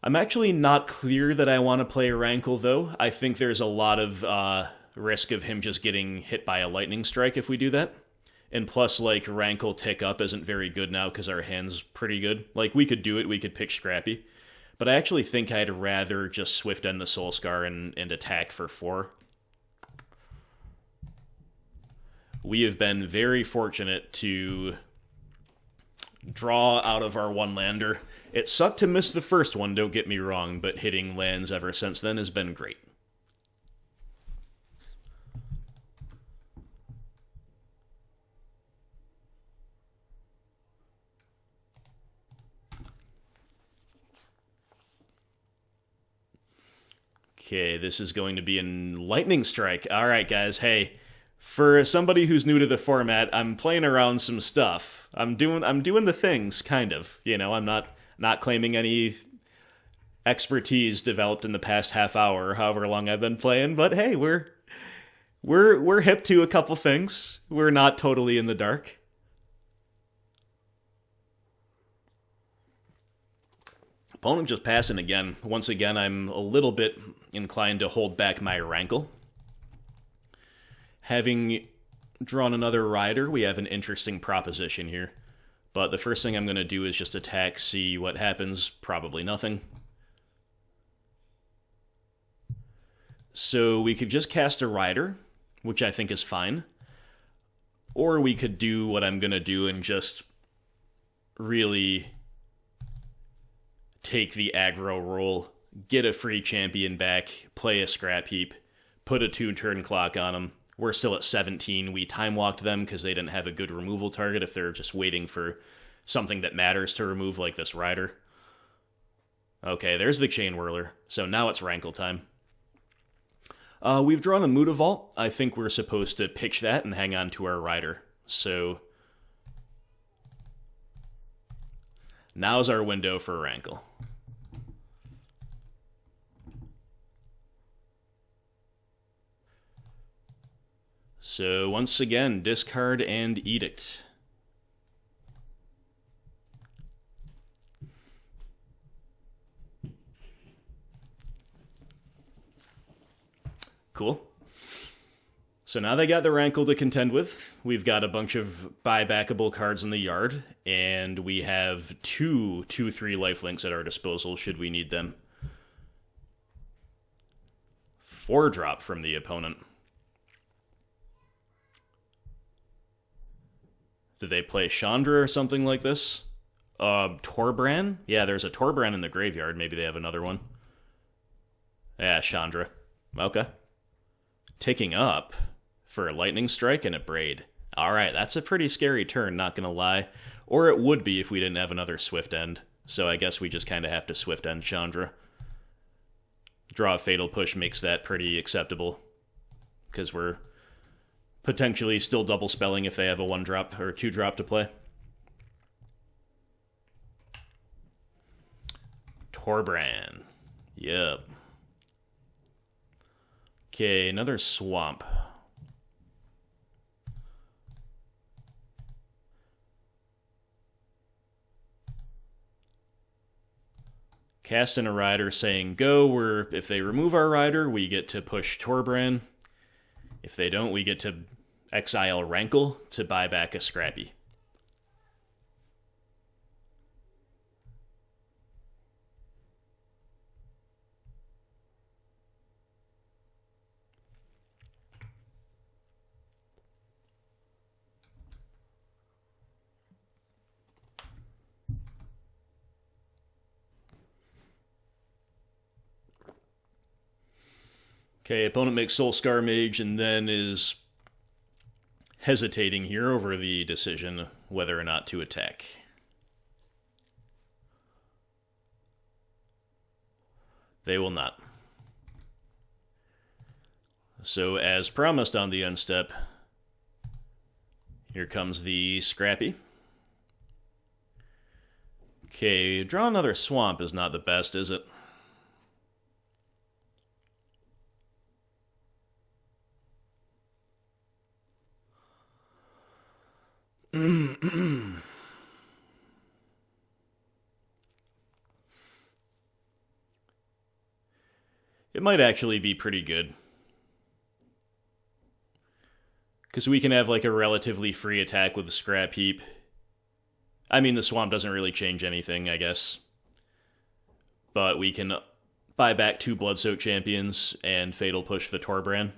I'm actually not clear that I want to play Rankle, though. I think there's a lot of risk of him just getting hit by a lightning strike if we do that. And plus, like, Rankle Tick Up isn't very good now because our hand's pretty good. Like, we could do it, we could pick Scrappy. But I actually think I'd rather just Swift End the Soulscar and attack for 4. We have been very fortunate to draw out of our one-lander. It sucked to miss the first one, don't get me wrong, but hitting lands ever since then has been great. Okay, this is going to be a lightning strike. Alright, guys, hey, for somebody who's new to the format, I'm playing around some stuff. I'm doing the things, kind of. You know, I'm not claiming any expertise developed in the past half hour, or however long I've been playing, but hey, we're hip to a couple things. We're not totally in the dark. Opponent just passing again. Once again, I'm a little bit inclined to hold back my Rankle. Having drawn another Rider, we have an interesting proposition here. But the first thing I'm going to do is just attack, see what happens. Probably nothing. So we could just cast a Rider, which I think is fine. Or we could do what I'm going to do and just really take the aggro role, get a free champion back, play a scrap heap, put a 2-turn clock on them. We're still at 17. We time-walked them because they didn't have a good removal target if they're just waiting for something that matters to remove, like this Rider. Okay, there's the Chain Whirler. So now it's Rankle time. We've drawn a Mutavault. I think we're supposed to pitch that and hang on to our Rider. So now's our window for Rankle. So once again, discard and edict. Cool. So now they got the Rankle to contend with. We've got a bunch of buybackable cards in the yard, and we have 2 2/3 lifelinks at our disposal should we need them. 4-drop from the opponent. Did they play Chandra or something like this? Torbran? Yeah, there's a Torbran in the graveyard. Maybe they have another one. Yeah, Chandra. Okay. Ticking up for a lightning strike and a braid. Alright, that's a pretty scary turn, not gonna lie. Or it would be if we didn't have another Swift End. So I guess we just kind of have to Swift End Chandra. Draw a Fatal Push makes that pretty acceptable. Because we're Potentially still double spelling if they have a 1-drop or 2-drop to play. Torbran. Yep. Okay, another swamp. Casting a rider saying go, where if they remove our rider, we get to push Torbran. If they don't, we get to exile Rankle to buy back a Scrappy. Okay, opponent makes Soulscar Mage and then is hesitating here over the decision whether or not to attack. They will not. So as promised on the end step, here comes the Scrappy. Okay, draw another swamp is not the best, is it? It might actually be pretty good. Because we can have like a relatively free attack with the Scrap Heap. I mean, the swamp doesn't really change anything, I guess. But we can buy back 2 Bloodsoaked Champions and Fatal Push the Torbran.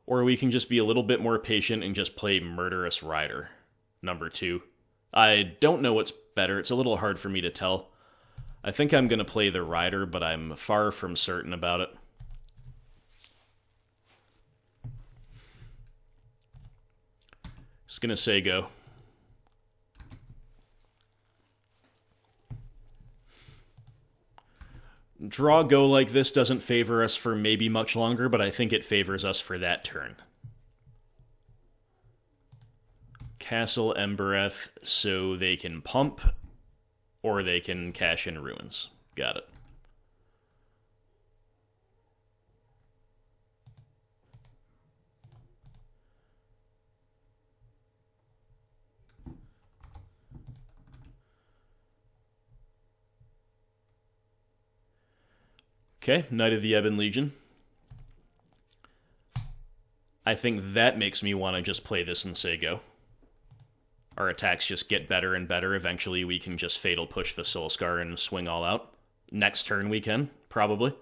Or we can just be a little bit more patient and just play Murderous Rider, number 2. I don't know what's better. It's a little hard for me to tell. I think I'm going to play the Rider, but I'm far from certain about it. Just going to say go. Draw go like this doesn't favor us for maybe much longer, but I think it favors us for that turn. Castle Embereth so they can pump, or they can cash in Ruins. Got it. Okay, Knight of the Ebon Legion. I think that makes me want to just play this and say go. Our attacks just get better and better. Eventually we can just Fatal Push the Soulscar and swing all out. Next turn we can, probably.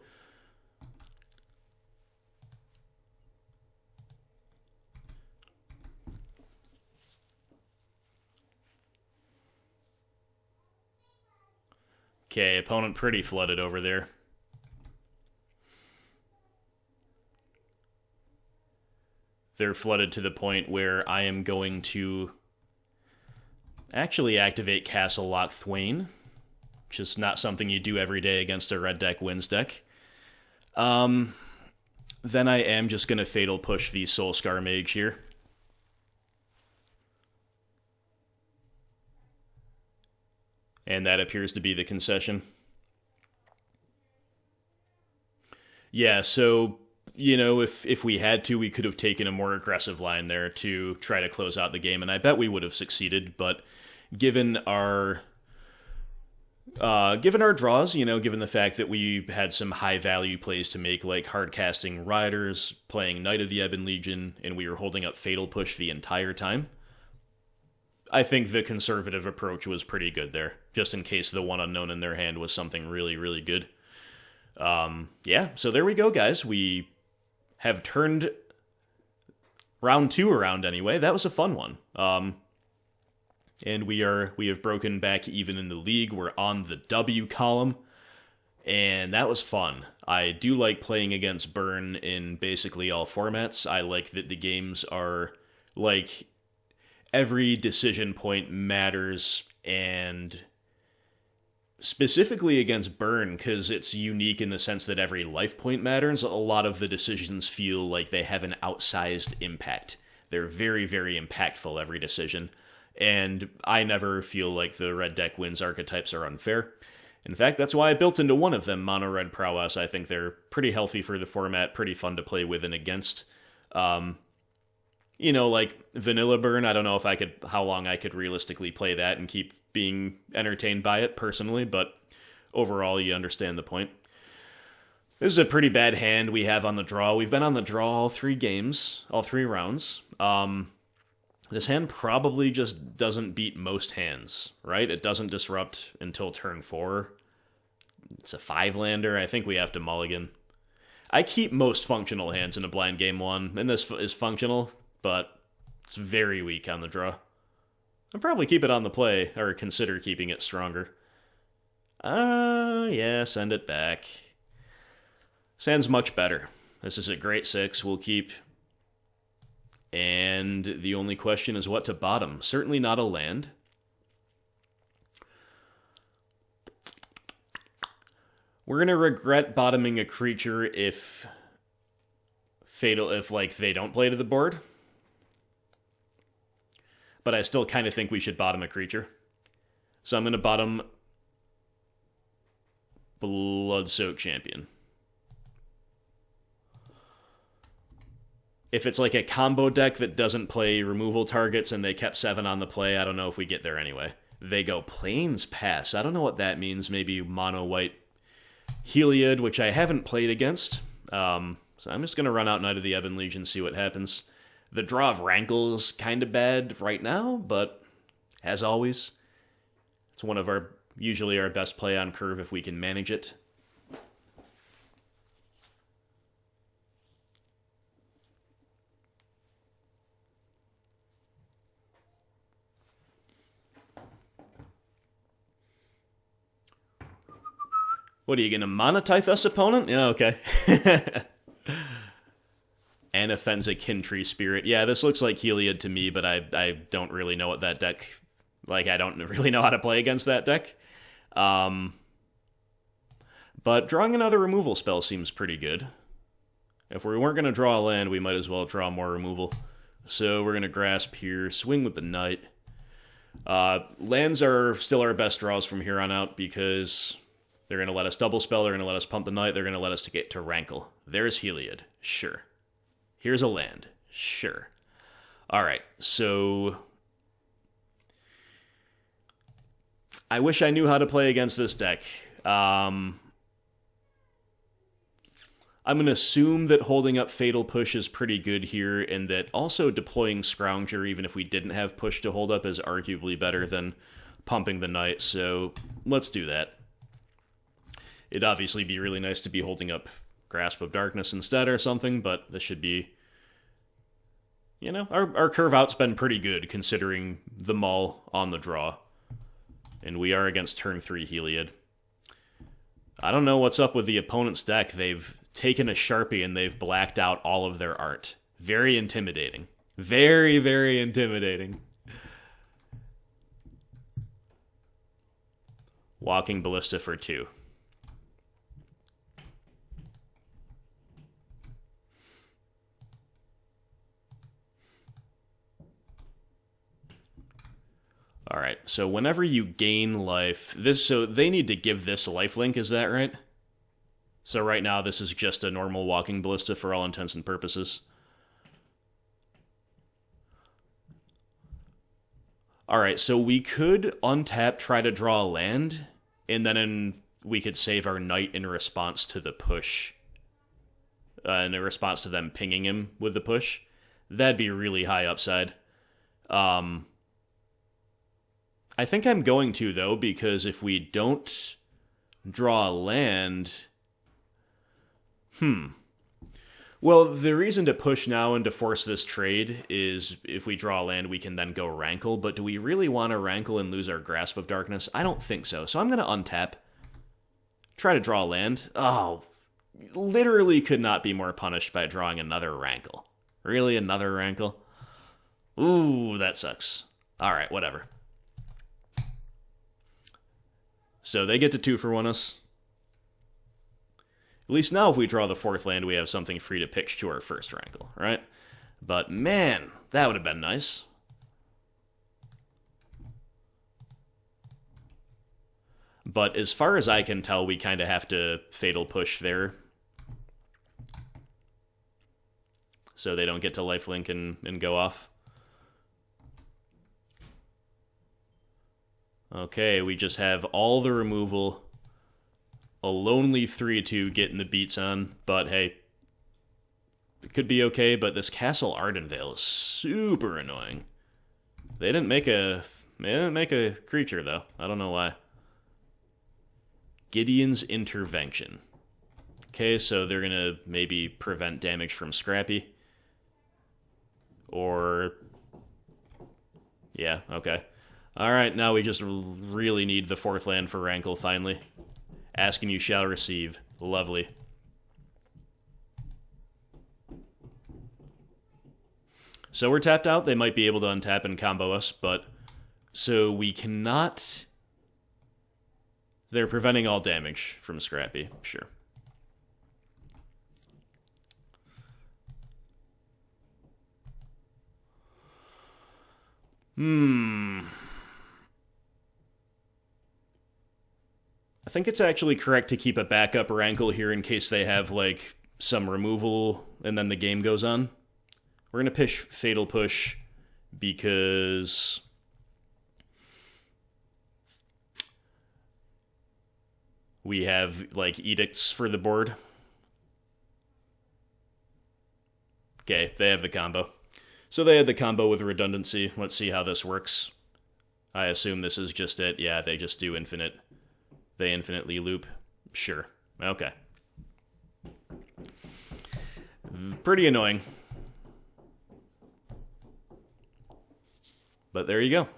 Okay, opponent pretty flooded over there. They're flooded to the point where I am going to actually activate Castle Lock Thwain, which is not something you do every day against a red deck wins deck. Then I am just going to Fatal Push the Soulscar Mage here. And that appears to be the concession. Yeah, so, you know, if we had to, we could have taken a more aggressive line there to try to close out the game, and I bet we would have succeeded, but given our draws, you know, given the fact that we had some high-value plays to make, like hard-casting Riders, playing Knight of the Ebon Legion, and we were holding up Fatal Push the entire time, I think the conservative approach was pretty good there, just in case the one unknown in their hand was something really, really good. Yeah, so there we go, guys. We have turned round 2 around anyway. That was a fun one. And we have broken back even in the league. We're on the W column, and that was fun. I do like playing against Burn in basically all formats. I like that the games are, like, every decision point matters, and specifically against Burn, because it's unique in the sense that every life point matters, a lot of the decisions feel like they have an outsized impact. They're very, very impactful, every decision. And I never feel like the red deck wins archetypes are unfair. In fact, that's why I built into one of them, Mono Red Prowess. I think they're pretty healthy for the format, pretty fun to play with and against. Like Vanilla Burn, I don't know how long I could realistically play that and keep being entertained by it personally, but overall, you understand the point. This is a pretty bad hand we have on the draw. We've been on the draw all 3 rounds. This hand probably just doesn't beat most hands, right? It doesn't disrupt until turn 4. It's a 5-lander. I think we have to mulligan. I keep most functional hands in a blind game 1, and this is functional, but it's very weak on the draw. I'll probably keep it on the play, or consider keeping it stronger. Yeah, send it back. This much better. This is a great 6, we'll keep. And the only question is what to bottom. Certainly not a land. We're going to regret bottoming a creature if they don't play to the board. But I still kind of think we should bottom a creature. So I'm going to bottom Bloodsoaked Champion. If it's like a combo deck that doesn't play removal targets and they kept 7 on the play, I don't know if we get there anyway. They go Plains Pass. I don't know what that means. Maybe mono white Heliod, which I haven't played against. So I'm just going to run out Knight of the Ebon Legion, see what happens. The draw of Rankle's kind of bad right now, but as always, it's one of usually our best play on curve if we can manage it. What are you going to monetize us, opponent? Yeah, okay. Anafenza Kintree Spirit. Yeah, this looks like Heliod to me, but I don't really know what that deck... I don't really know how to play against that deck. But drawing another removal spell seems pretty good. If we weren't going to draw a land, we might as well draw more removal. So we're going to Grasp here, swing with the Knight. Lands are still our best draws from here on out because... they're going to let us double spell, they're going to let us pump the Knight, they're going to let us to get to Rankle. There's Heliod. Sure. Here's a land. Sure. Alright, so... I wish I knew how to play against this deck. I'm going to assume that holding up Fatal Push is pretty good here, and that also deploying Scrounger, even if we didn't have Push to hold up, is arguably better than pumping the Knight, so let's do that. It'd obviously be really nice to be holding up Grasp of Darkness instead or something, but this should be... our curve out's been pretty good considering the mull on the draw. And we are against turn 3 Heliod. I don't know what's up with the opponent's deck. They've taken a Sharpie and they've blacked out all of their art. Very intimidating. Very, very intimidating. Walking Ballista for 2. Alright, so whenever you gain life, so they need to give this lifelink, is that right? So right now this is just a normal Walking Ballista for all intents and purposes. Alright, so we could untap, try to draw a land, and then we could save our Knight in response to the push. In response to them pinging him with the push. That'd be really high upside. I think I'm going to, though, because if we don't draw a land... Well, the reason to push now and to force this trade is if we draw a land, we can then go Rankle, but do we really want to Rankle and lose our Grasp of Darkness? I don't think so, so I'm going to untap. Try to draw a land. Oh, literally could not be more punished by drawing another Rankle. Really, another Rankle? Ooh, that sucks. Alright, whatever. So they get to 2-for-1 us. At least now if we draw the 4th land, we have something free to pitch to our first Rankle, right? But man, that would have been nice. But as far as I can tell, we kind of have to Fatal Push there. So they don't get to lifelink and go off. Okay, we just have all the removal. A lonely 3-2 getting the beats on. But hey, it could be okay, but this Castle Ardenvale is super annoying. They didn't make a creature, though. I don't know why. Gideon's Intervention. Okay, so they're going to maybe prevent damage from Scrappy. Or... yeah, okay. Alright, now we just really need the 4th land for Rankle, finally. Ask and you shall receive. Lovely. So we're tapped out. They might be able to untap and combo us, but... so we cannot... they're preventing all damage from Scrappy. Sure. I think it's actually correct to keep a backup Rankle here in case they have, like, some removal and then the game goes on. We're going to pitch Fatal Push because... we have, like, edicts for the board. Okay, they have the combo. So they had the combo with redundancy. Let's see how this works. I assume this is just it. Yeah, they just do infinite. They infinitely loop. Sure. Okay. Pretty annoying. But there you go.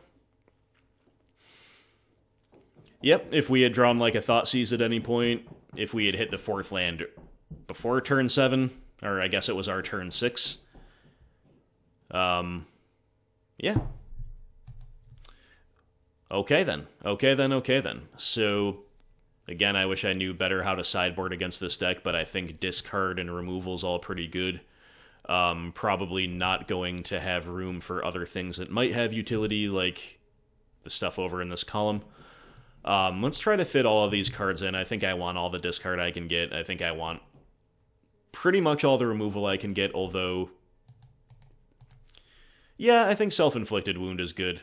Yep, if we had drawn like a Thoughtseize at any point, if we had hit the 4th land before turn 7, or I guess it was our turn 6. Yeah. Okay then. So, again, I wish I knew better how to sideboard against this deck, but I think discard and removal's all pretty good. Probably not going to have room for other things that might have utility, like the stuff over in this column. Let's try to fit all of these cards in. I think I want all the discard I can get. I think I want pretty much all the removal I can get, although... yeah, I think Self-Inflicted Wound is good.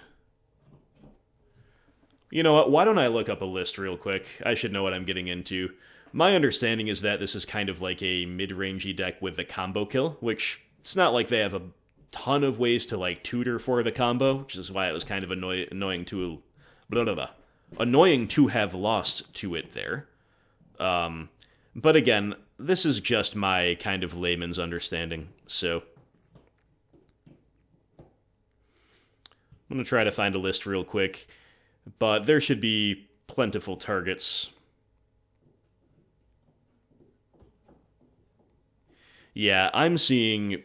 You know what, why don't I look up a list real quick? I should know what I'm getting into. My understanding is that this is kind of like a mid-rangey deck with the combo kill, which it's not like they have a ton of ways to like tutor for the combo, which is why it was kind of annoying to... annoying to have lost to it there. But again, this is just my kind of layman's understanding, so... I'm going to try to find a list real quick, but there should be plentiful targets. Yeah, I'm seeing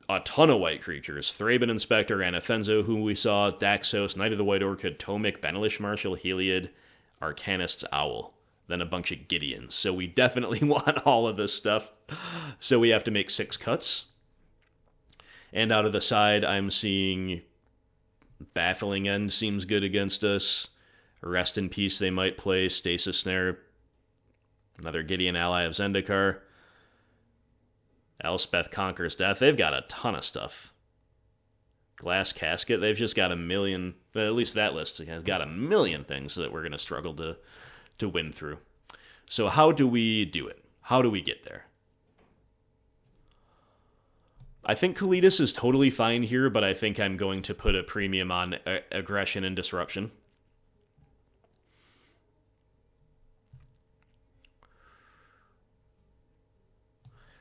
a ton of white creatures. Thraben Inspector, Anafenzo, who we saw, Daxos, Knight of the White Orchid, Tomic, Benelish Marshal, Heliod, Arcanist's Owl, then a bunch of Gideons. So we definitely want all of this stuff. So we have to make 6 cuts. And out of the side, I'm seeing Baffling End seems good against us. Rest in Peace they might play. Stasis Snare. Another Gideon ally of Zendikar. Elspeth Conquers Death. They've got a ton of stuff. Glass Casket. They've just got a million... at least that list has got a million things that we're going to struggle to win through. So how do we do it? How do we get there? I think Kalidas is totally fine here, but I think I'm going to put a premium on aggression and disruption.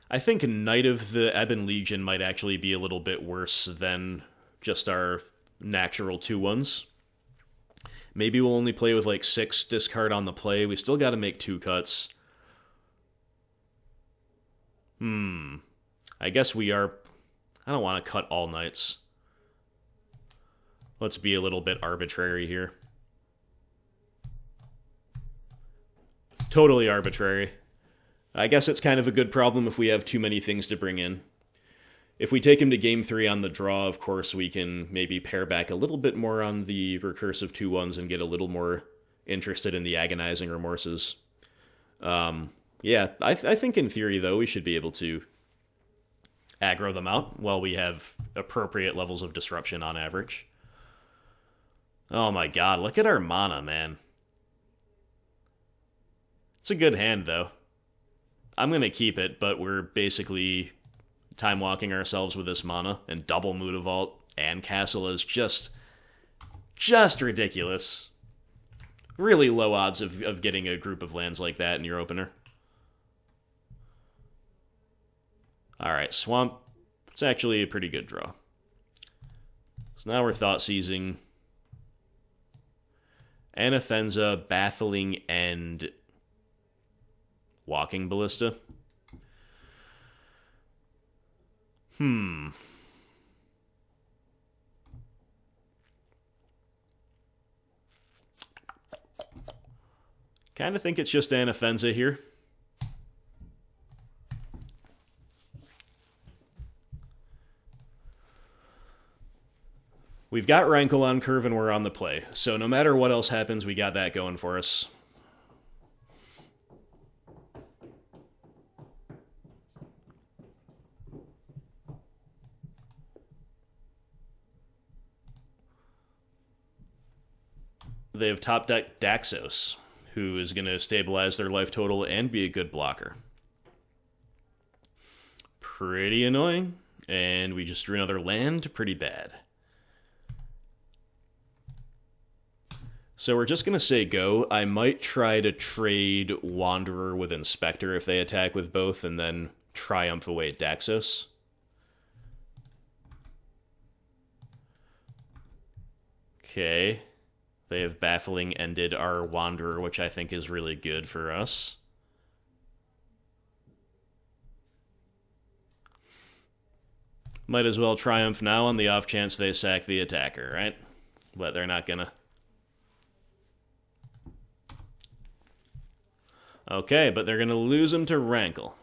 I think Knight of the Ebon Legion might actually be a little bit worse than just our natural 2/1s. Maybe we'll only play with like 6 discard on the play. We still got to make 2 cuts. I guess we are... I don't want to cut all Knights. Let's be a little bit arbitrary here. totally arbitrary. I guess it's kind of a good problem if we have too many things to bring in. If we take him to game 3 on the draw, of course, we can maybe pare back a little bit more on the recursive 2-1s and get a little more interested in the agonizing remorses. Yeah, I think in theory, though, we should be able to aggro them out while we have appropriate levels of disruption on average. Oh my god, look at our mana, man. It's a good hand, though. I'm going to keep it, but we're basically time-walking ourselves with this mana, and double Mutavault and Castle is just ridiculous. Really low odds of getting a group of lands like that in your opener. Alright, Swamp. It's actually a pretty good draw. So now we're Thought Seizing. Anafenza, Baffling, and Walking Ballista. Kind of think it's just Anafenza here. We've got Rankle on curve and we're on the play, so no matter what else happens, we got that going for us. They have top deck Daxos, who is going to stabilize their life total and be a good blocker. Pretty annoying, and we just drew another land. Pretty bad. So we're just going to say go. I might try to trade Wanderer with Inspector if they attack with both, and then Triumph away Daxos. Okay. They have Baffling ended our Wanderer, which I think is really good for us. Might as well Triumph now on the off chance they sack the attacker, right? But they're not gonna. Okay, but they're gonna lose him to Rankle.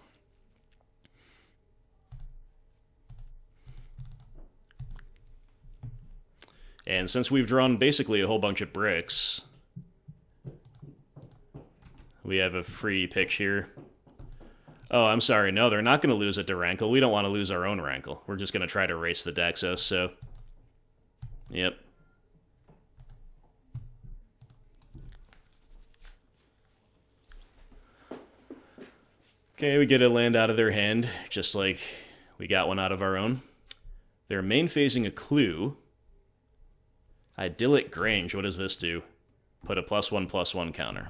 And since we've drawn basically a whole bunch of bricks, we have a free pitch here. Oh, I'm sorry. No, they're not going to lose it to Rankle. We don't want to lose our own Rankle. We're just going to try to race the Daxos, so... Yep. Okay, we get a land out of their hand, just like we got one out of our own. They're main phasing a Clue. Idyllic Grange, what does this do? Put a +1/+1 counter.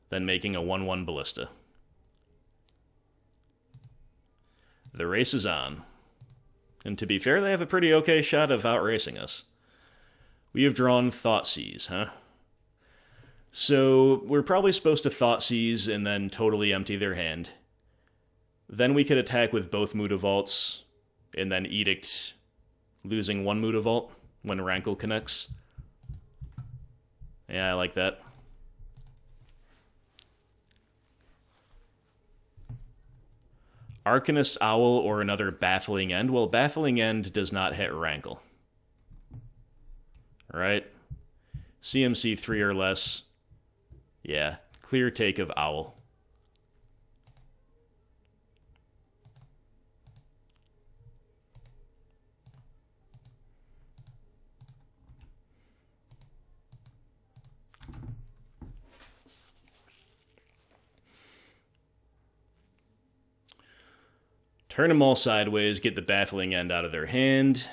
Then making a 1/1 Ballista. The race is on. And to be fair, they have a pretty okay shot of outracing us. We have drawn Thoughtseize, huh? So we're probably supposed to Thoughtseize and then totally empty their hand. Then we could attack with both Mutavaults and then Edict, losing one Mutavault when Rankle connects. Yeah, I like that. Arcanist Owl or another Baffling End. Well, Baffling End does not hit Rankle. Right? CMC 3 or less. Yeah, clear take of Owl. Turn them all sideways, get the Baffling End out of their hand.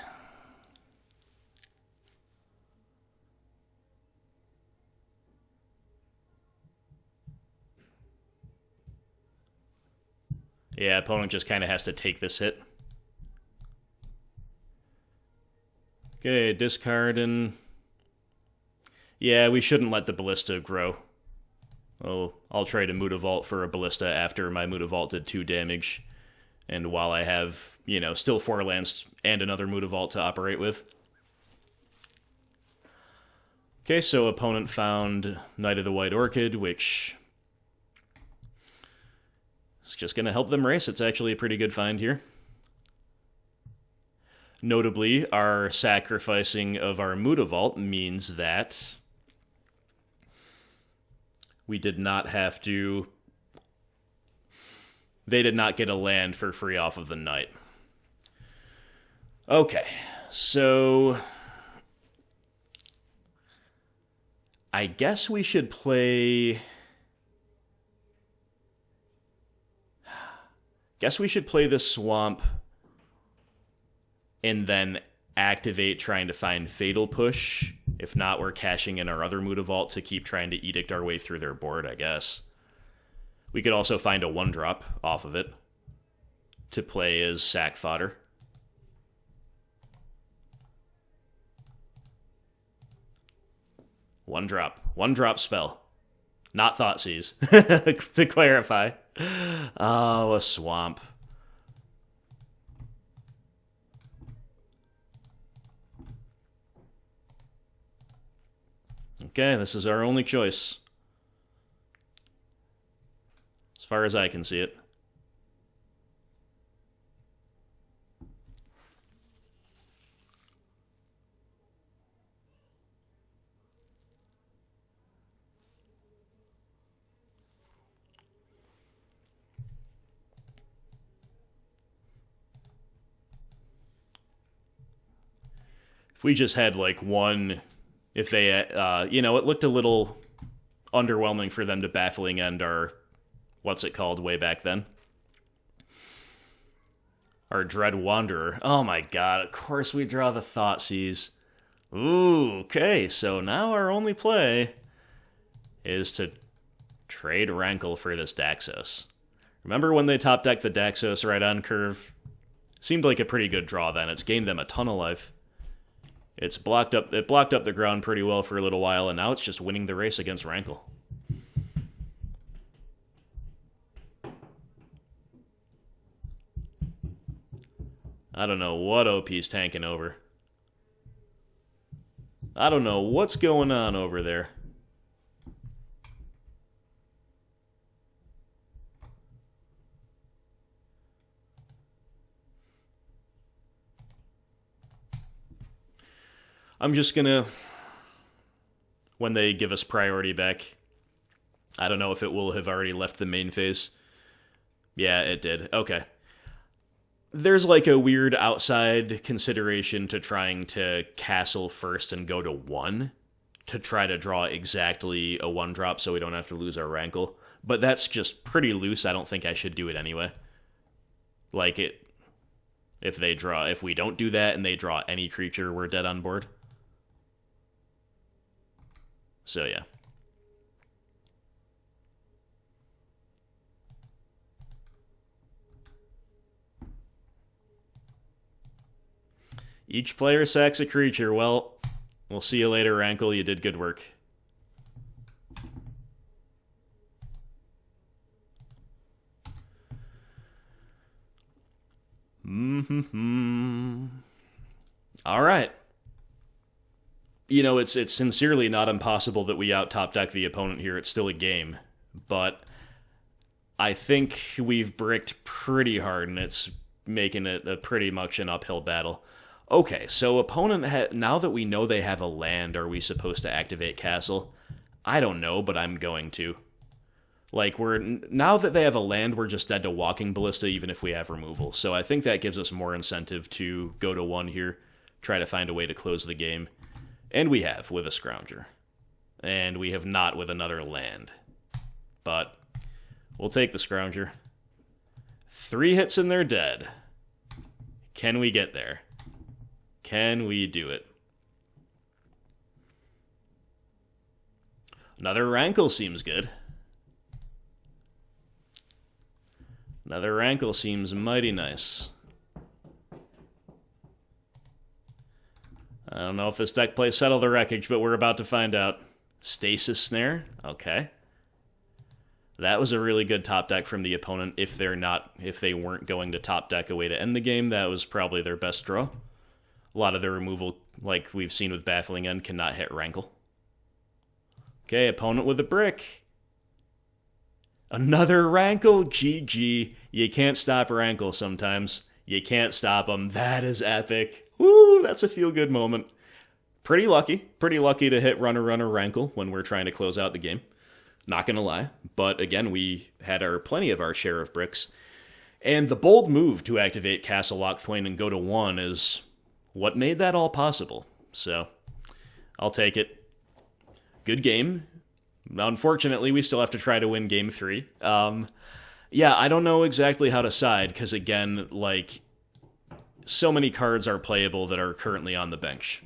Yeah, opponent just kind of has to take this hit. Okay, discard and... Yeah, we shouldn't let the Ballista grow. Oh, I'll trade a Mutavault for a Ballista after my Mutavault did 2 damage. And while I have, you know, still 4 lands and another Mutavault to operate with. Okay, so opponent found Knight of the White Orchid, which is just going to help them race. It's actually a pretty good find here. Notably, our sacrificing of our Mutavault means that we did not have to... They did not get a land for free off of the Knight. Okay, so I guess we should play... this Swamp and then activate trying to find Fatal Push. If not, we're cashing in our other Mutavault to keep trying to Edict our way through their board, I guess. We could also find a 1-drop off of it to play as sack fodder. One drop spell. Not Thoughtseize, to clarify. Oh, a Swamp. Okay, this is our only choice. As far as I can see it. If we just had like one... If they, it looked a little underwhelming for them to baffling end our, what's it called, way back then? Our Dread Wanderer. Oh my god, of course we draw the Thoughtseize. Ooh, okay, so now our only play is to trade Rankle for this Daxos. Remember when they top decked the Daxos right on curve? Seemed like a pretty good draw then. It's gained them a ton of life. It blocked up the ground pretty well for a little while, and now it's just winning the race against Rankle. I don't know what OP's tanking over. I don't know what's going on over there. I'm just gonna, when they give us priority back, I don't know if it will have already left the main phase. Yeah, it did. Okay. There's like a weird outside consideration to trying to castle first and go to 1 to try to draw exactly a 1-drop so we don't have to lose our Rankle. But that's just pretty loose. I don't think I should do it anyway. Like it, if we don't do that and they draw any creature, we're dead on board. So, yeah. Each player sacks a creature. Well, we'll see you later, Rankle. You did good work. All right. You know, it's sincerely not impossible that we out-top deck the opponent here. It's still a game. But I think we've bricked pretty hard, and it's making it a pretty much an uphill battle. Okay, so opponent, now that we know they have a land, are we supposed to activate Castle? I don't know, but I'm going to. Like, now that they have a land, we're just dead to Walking Ballista, even if we have removal. So I think that gives us more incentive to go to 1 here, try to find a way to close the game. And we have, with a Scrounger. And we have not with another land. But we'll take the Scrounger. 3 hits and they're dead. Can we get there? Can we do it? Another Rankle seems good. Another Rankle seems mighty nice. I don't know if this deck plays Settle the Wreckage, but we're about to find out. Stasis Snare? Okay. That was a really good top deck from the opponent. If they weren't going to top deck a way to end the game, that was probably their best draw. A lot of their removal, like we've seen with Baffling End, cannot hit Rankle. Okay, opponent with a brick. Another Rankle. GG. You can't stop Rankle sometimes. You can't stop them. That is epic. Woo, that's a feel-good moment. Pretty lucky to hit runner Rankle when we're trying to close out the game. Not gonna lie. But again, we had plenty of our share of bricks. And the bold move to activate Castle Lochthwain and go to 1 is what made that all possible. So, I'll take it. Good game. Unfortunately, we still have to try to win game 3. Yeah, I don't know exactly how to side, because again, like, so many cards are playable that are currently on the bench.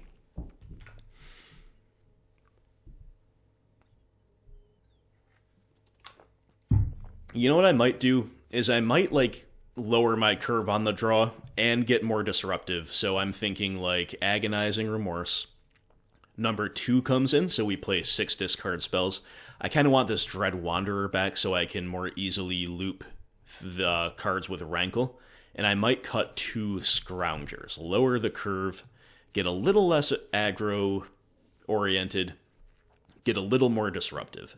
You know what I might do? Is I might, like, lower my curve on the draw and get more disruptive. So I'm thinking, like, Agonizing Remorse. Number 2 comes in, so we play 6 discard spells. I kind of want this Dread Wanderer back so I can more easily loop the cards with Rankle. And I might cut 2 Scroungers. Lower the curve, get a little less aggro-oriented, get a little more disruptive.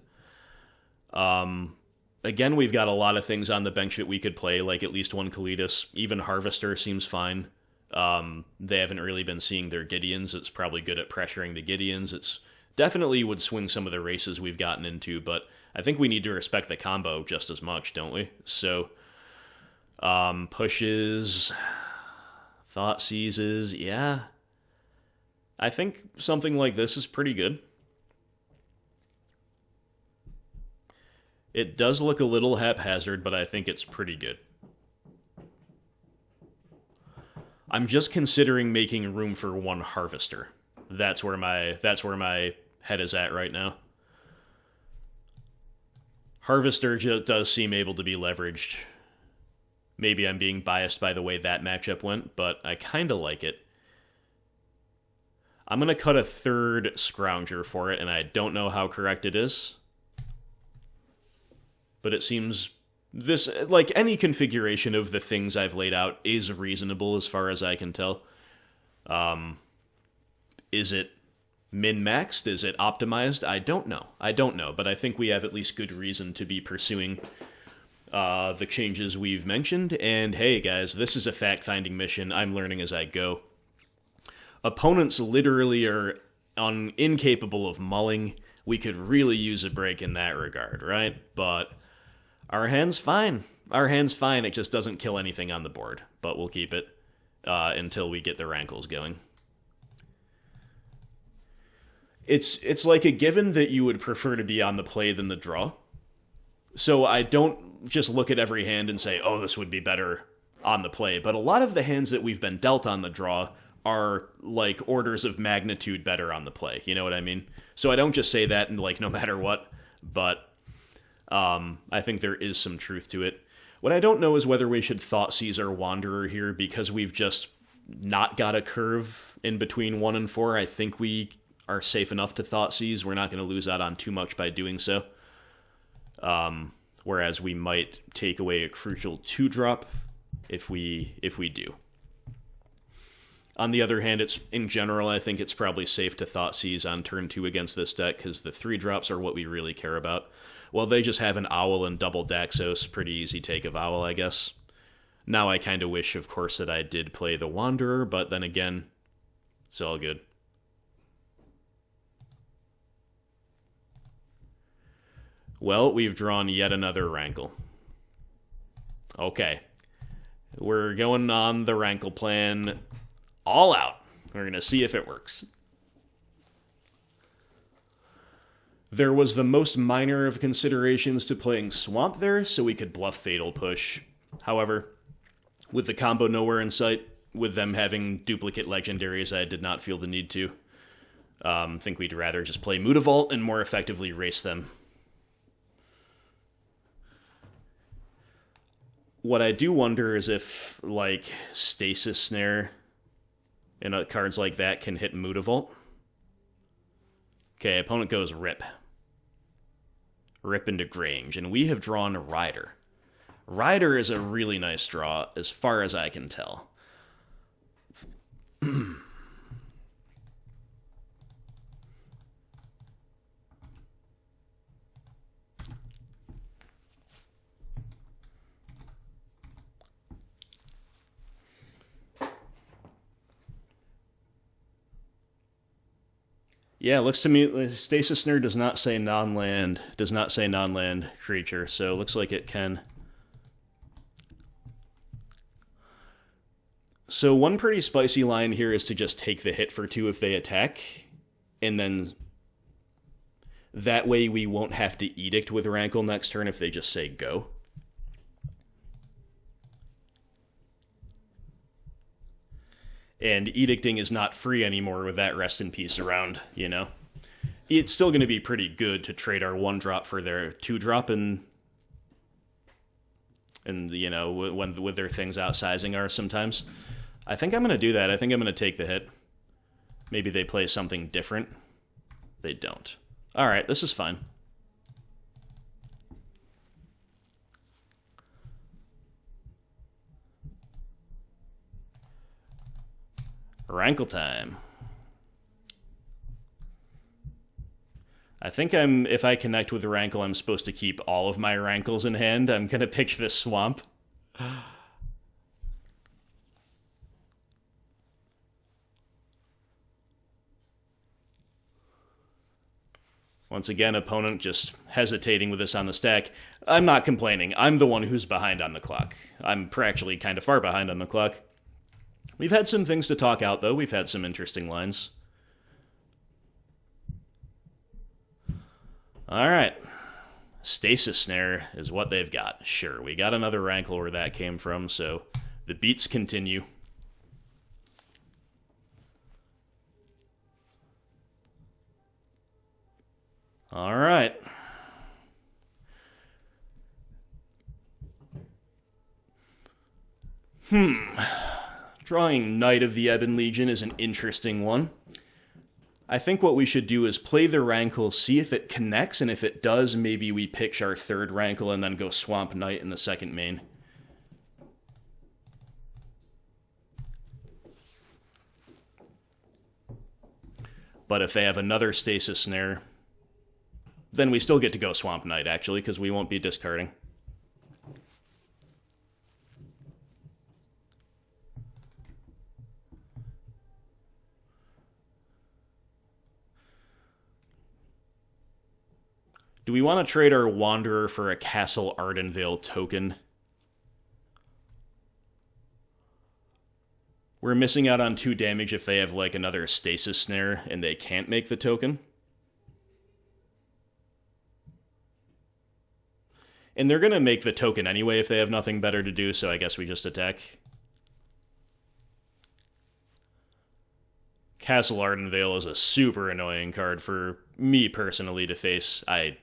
Again, we've got a lot of things on the bench that we could play, like at least one Kalidas. Even Harvester seems fine. They haven't really been seeing their Gideons. It's probably good at pressuring the Gideons. It's definitely would swing some of the races we've gotten into, but I think we need to respect the combo just as much, don't we? So, pushes, Thought Seizes, yeah. I think something like this is pretty good. It does look a little haphazard, but I think it's pretty good. I'm just considering making room for 1 Harvester. That's where my head is at right now. Harvester just does seem able to be leveraged. Maybe I'm being biased by the way that matchup went, but I kind of like it. I'm going to cut a 3rd Scrounger for it, and I don't know how correct it is. But it seems this, like any configuration of the things I've laid out, is reasonable as far as I can tell. Is it min-maxed? Is it optimized? I don't know, but I think we have at least good reason to be pursuing the changes we've mentioned. And hey, guys, this is a fact-finding mission. I'm learning as I go. Opponents literally are incapable of mulling. We could really use a break in that regard, right? But our hand's fine. It just doesn't kill anything on the board. But we'll keep it until we get the Rankles going. It's like a given that you would prefer to be on the play than the draw. So I don't just look at every hand and say, oh, this would be better on the play. But a lot of the hands that we've been dealt on the draw are like orders of magnitude better on the play. You know what I mean? So I don't just say that and like no matter what, but I think there is some truth to it. What I don't know is whether we should Thought Seize our Wanderer here because we've just not got a curve in between 1 and 4. I think we are safe enough to Thought Seize. We're not going to lose out on too much by doing so. Whereas we might take away a crucial 2-drop if we do. On the other hand, in general, I think it's probably safe to Thought Seize on turn 2 against this deck, because the 3-drops are what we really care about. Well, they just have an Owl and double Daxos, pretty easy take of Owl, I guess. Now I kind of wish, of course, that I did play the Wanderer, but then again, it's all good. Well, we've drawn yet another Rankle. Okay. We're going on the Rankle plan all out. We're going to see if it works. There was the most minor of considerations to playing Swamp there, so we could bluff Fatal Push. However, with the combo nowhere in sight, with them having duplicate legendaries, I did not feel the need to. Think we'd rather just play Mutavault and more effectively race them. What I do wonder is if, like, Stasis Snare and cards like that can hit Mutavault. Okay, opponent goes Rip. Rip into Grange, and we have drawn a Rider. Rider is a really nice draw, as far as I can tell. Yeah, looks to me Stasis Snare does not say non-land creature, so it looks like it can. So one pretty spicy line here is to just take the hit for 2 if they attack, and then that way we won't have to Edict with Rankle next turn if they just say go. And Edicting is not free anymore with that Rest in Peace around, you know? It's still going to be pretty good to trade our 1-drop for their 2-drop and you know, when with their things outsizing ours sometimes. I think I'm going to do that. I think I'm going to take the hit. Maybe they play something different. They don't. All right, this is fine. Rankle time. I think if I connect with Rankle, I'm supposed to keep all of my Rankles in hand. I'm going to pitch this Swamp. Once again, opponent just hesitating with this on the stack. I'm not complaining. I'm the one who's behind on the clock. I'm actually kind of far behind on the clock. We've had some things to talk out, though. We've had some interesting lines. All right. Stasis Snare is what they've got. Sure, we got another Rankle where that came from, so the beats continue. All right. Drawing Knight of the Ebon Legion is an interesting one. I think what we should do is play the Rankle, see if it connects, and if it does, maybe we pitch our 3rd Rankle and then go Swamp Knight in the 2nd main. But if they have another Stasis Snare, then we still get to go Swamp Knight, actually, because we won't be discarding. Do we want to trade our Wanderer for a Castle Ardenvale token? We're missing out on 2 damage if they have, like, another Stasis Snare and they can't make the token. And they're going to make the token anyway if they have nothing better to do, so I guess we just attack. Castle Ardenvale is a super annoying card for me personally to face. I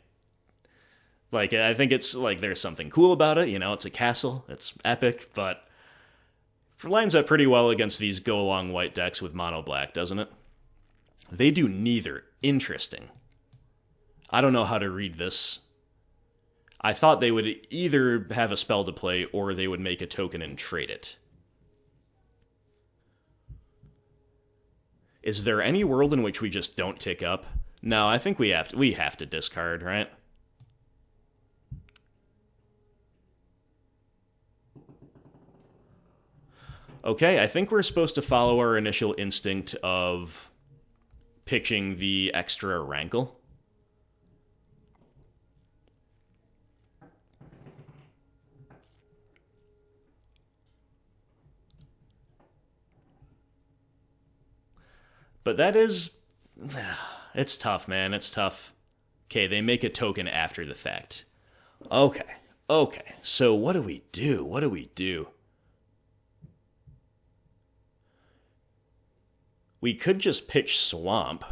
think it's, like, there's something cool about it, you know, it's a castle, it's epic, but it lines up pretty well against these go-along white decks with mono-black, doesn't it? They do neither. Interesting. I don't know how to read this. I thought they would either have a spell to play or they would make a token and trade it. Is there any world in which we just don't tick up? No, I think we have to discard, right? Okay, I think we're supposed to follow our initial instinct of pitching the extra Rankle. But that is... It's tough, man. It's tough. Okay, they make a token after the fact. Okay. So what do we do? We could just pitch Swamp.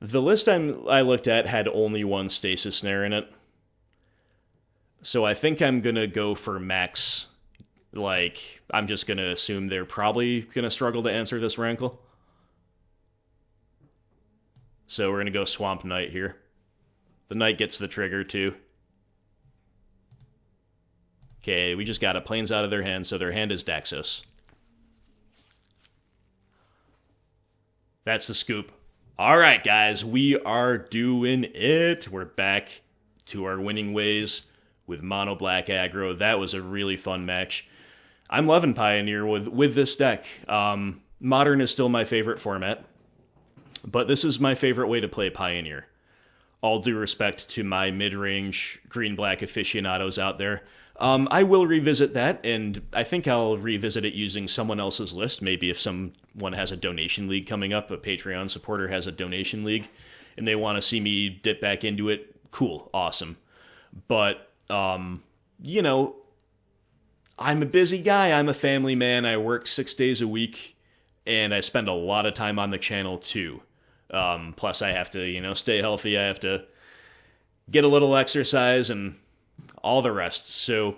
The list I looked at had only 1 Stasis Snare in it. So I think I'm going to go for max. Like, I'm just going to assume they're probably going to struggle to answer this Rankle. So we're going to go Swamp Knight here. The Knight gets the trigger, too. Okay, we just got a Plains out of their hand, so their hand is Daxos. That's the scoop. All right, guys, we are doing it. We're back to our winning ways with mono black aggro. That was a really fun match. I'm loving Pioneer with this deck. Modern is still my favorite format, but this is my favorite way to play Pioneer. All due respect to my mid-range green-black aficionados out there. I will revisit that, and I think I'll revisit it using someone else's list. Maybe if someone has a donation league coming up, a Patreon supporter has a donation league, and they want to see me dip back into it, cool, awesome. But, you know, I'm a busy guy. I'm a family man. I work 6 days a week, and I spend a lot of time on the channel, too. Plus, I have to, stay healthy. I have to get a little exercise and all the rest. So,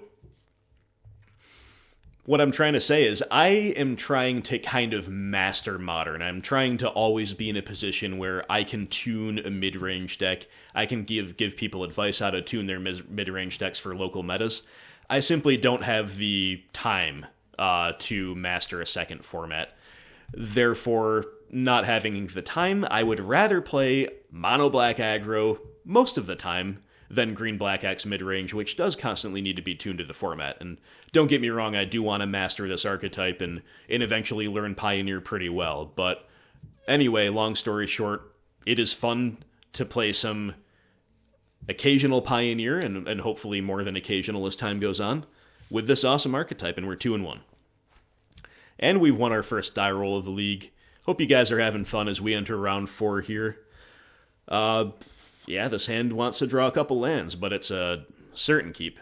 what I'm trying to say is I am trying to kind of master Modern. I'm trying to always be in a position where I can tune a mid-range deck. I can give people advice how to tune their mid-range decks for local metas. I simply don't have the time to master a second format. Therefore, not having the time, I would rather play mono-black aggro most of the time than green-black X mid-range, which does constantly need to be tuned to the format. And don't get me wrong, I do want to master this archetype and eventually learn Pioneer pretty well. But anyway, long story short, it is fun to play some occasional Pioneer, and hopefully more than occasional as time goes on, with this awesome archetype, and we're 2-1. And we've won our first die roll of the league. Hope you guys are having fun as we enter round 4 here. Yeah, this hand wants to draw a couple lands, but it's a certain keep.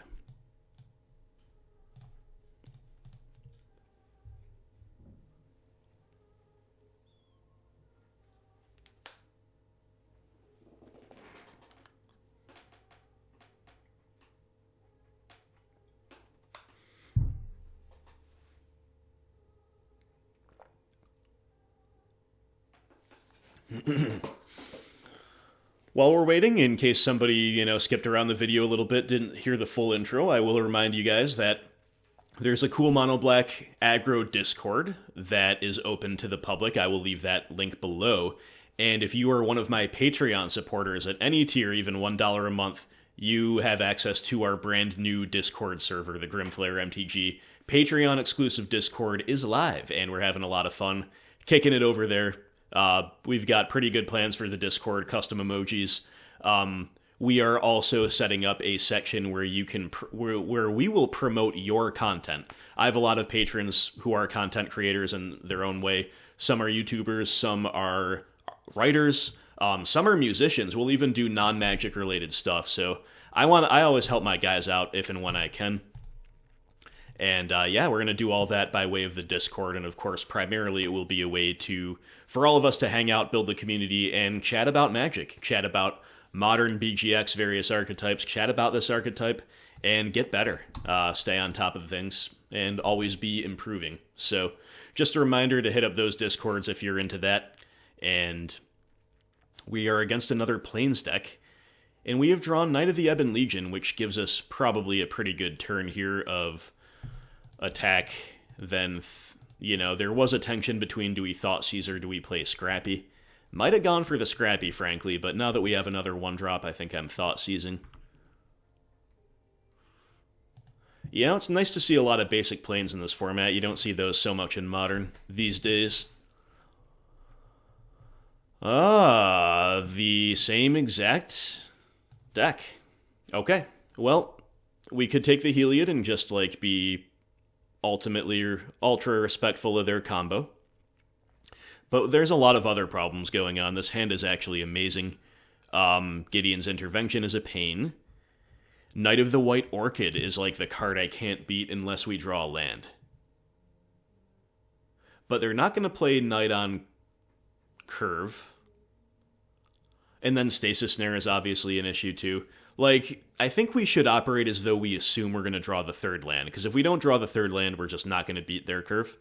While we're waiting, in case somebody, skipped around the video a little bit, didn't hear the full intro, I will remind you guys that there's a cool mono-black aggro Discord that is open to the public. I will leave that link below. And if you are one of my Patreon supporters at any tier, even $1 a month, you have access to our brand new Discord server, the Grimflayer MTG. Patreon exclusive Discord is live, and we're having a lot of fun kicking it over there. We've got pretty good plans for the Discord, custom emojis. We are also setting up a section where you can where we will promote your content. I have a lot of patrons who are content creators in their own way. Some are YouTubers, some are writers, some are musicians. We'll even do non-Magic related stuff. So I always help my guys out if and when I can. And yeah, we're going to do all that by way of the Discord, and of course, primarily it will be a way for all of us to hang out, build the community, and chat about Magic, chat about Modern, BGX, various archetypes, chat about this archetype, and get better, stay on top of things, and always be improving. So just a reminder to hit up those Discords if you're into that. And we are against another Plains deck, and we have drawn Knight of the Ebon Legion, which gives us probably a pretty good turn here of attack. Then, there was a tension between, do we Thoughtseize or do we play Scrappy? Might have gone for the Scrappy, frankly, but now that we have another 1-drop, I think I'm Thoughtseizing. It's nice to see a lot of basic planes in this format. You don't see those so much in Modern these days. The same exact deck. Okay, well, we could take the Heliod and just, be ultimately ultra respectful of their combo. But there's a lot of other problems going on. This hand is actually amazing. Gideon's Intervention is a pain. Knight of the White Orchid is like the card I can't beat unless we draw a land. But they're not going to play Knight on curve. And then Stasis Snare is obviously an issue too. I think we should operate as though we assume we're going to draw the third land, because if we don't draw the third land, we're just not going to beat their curve.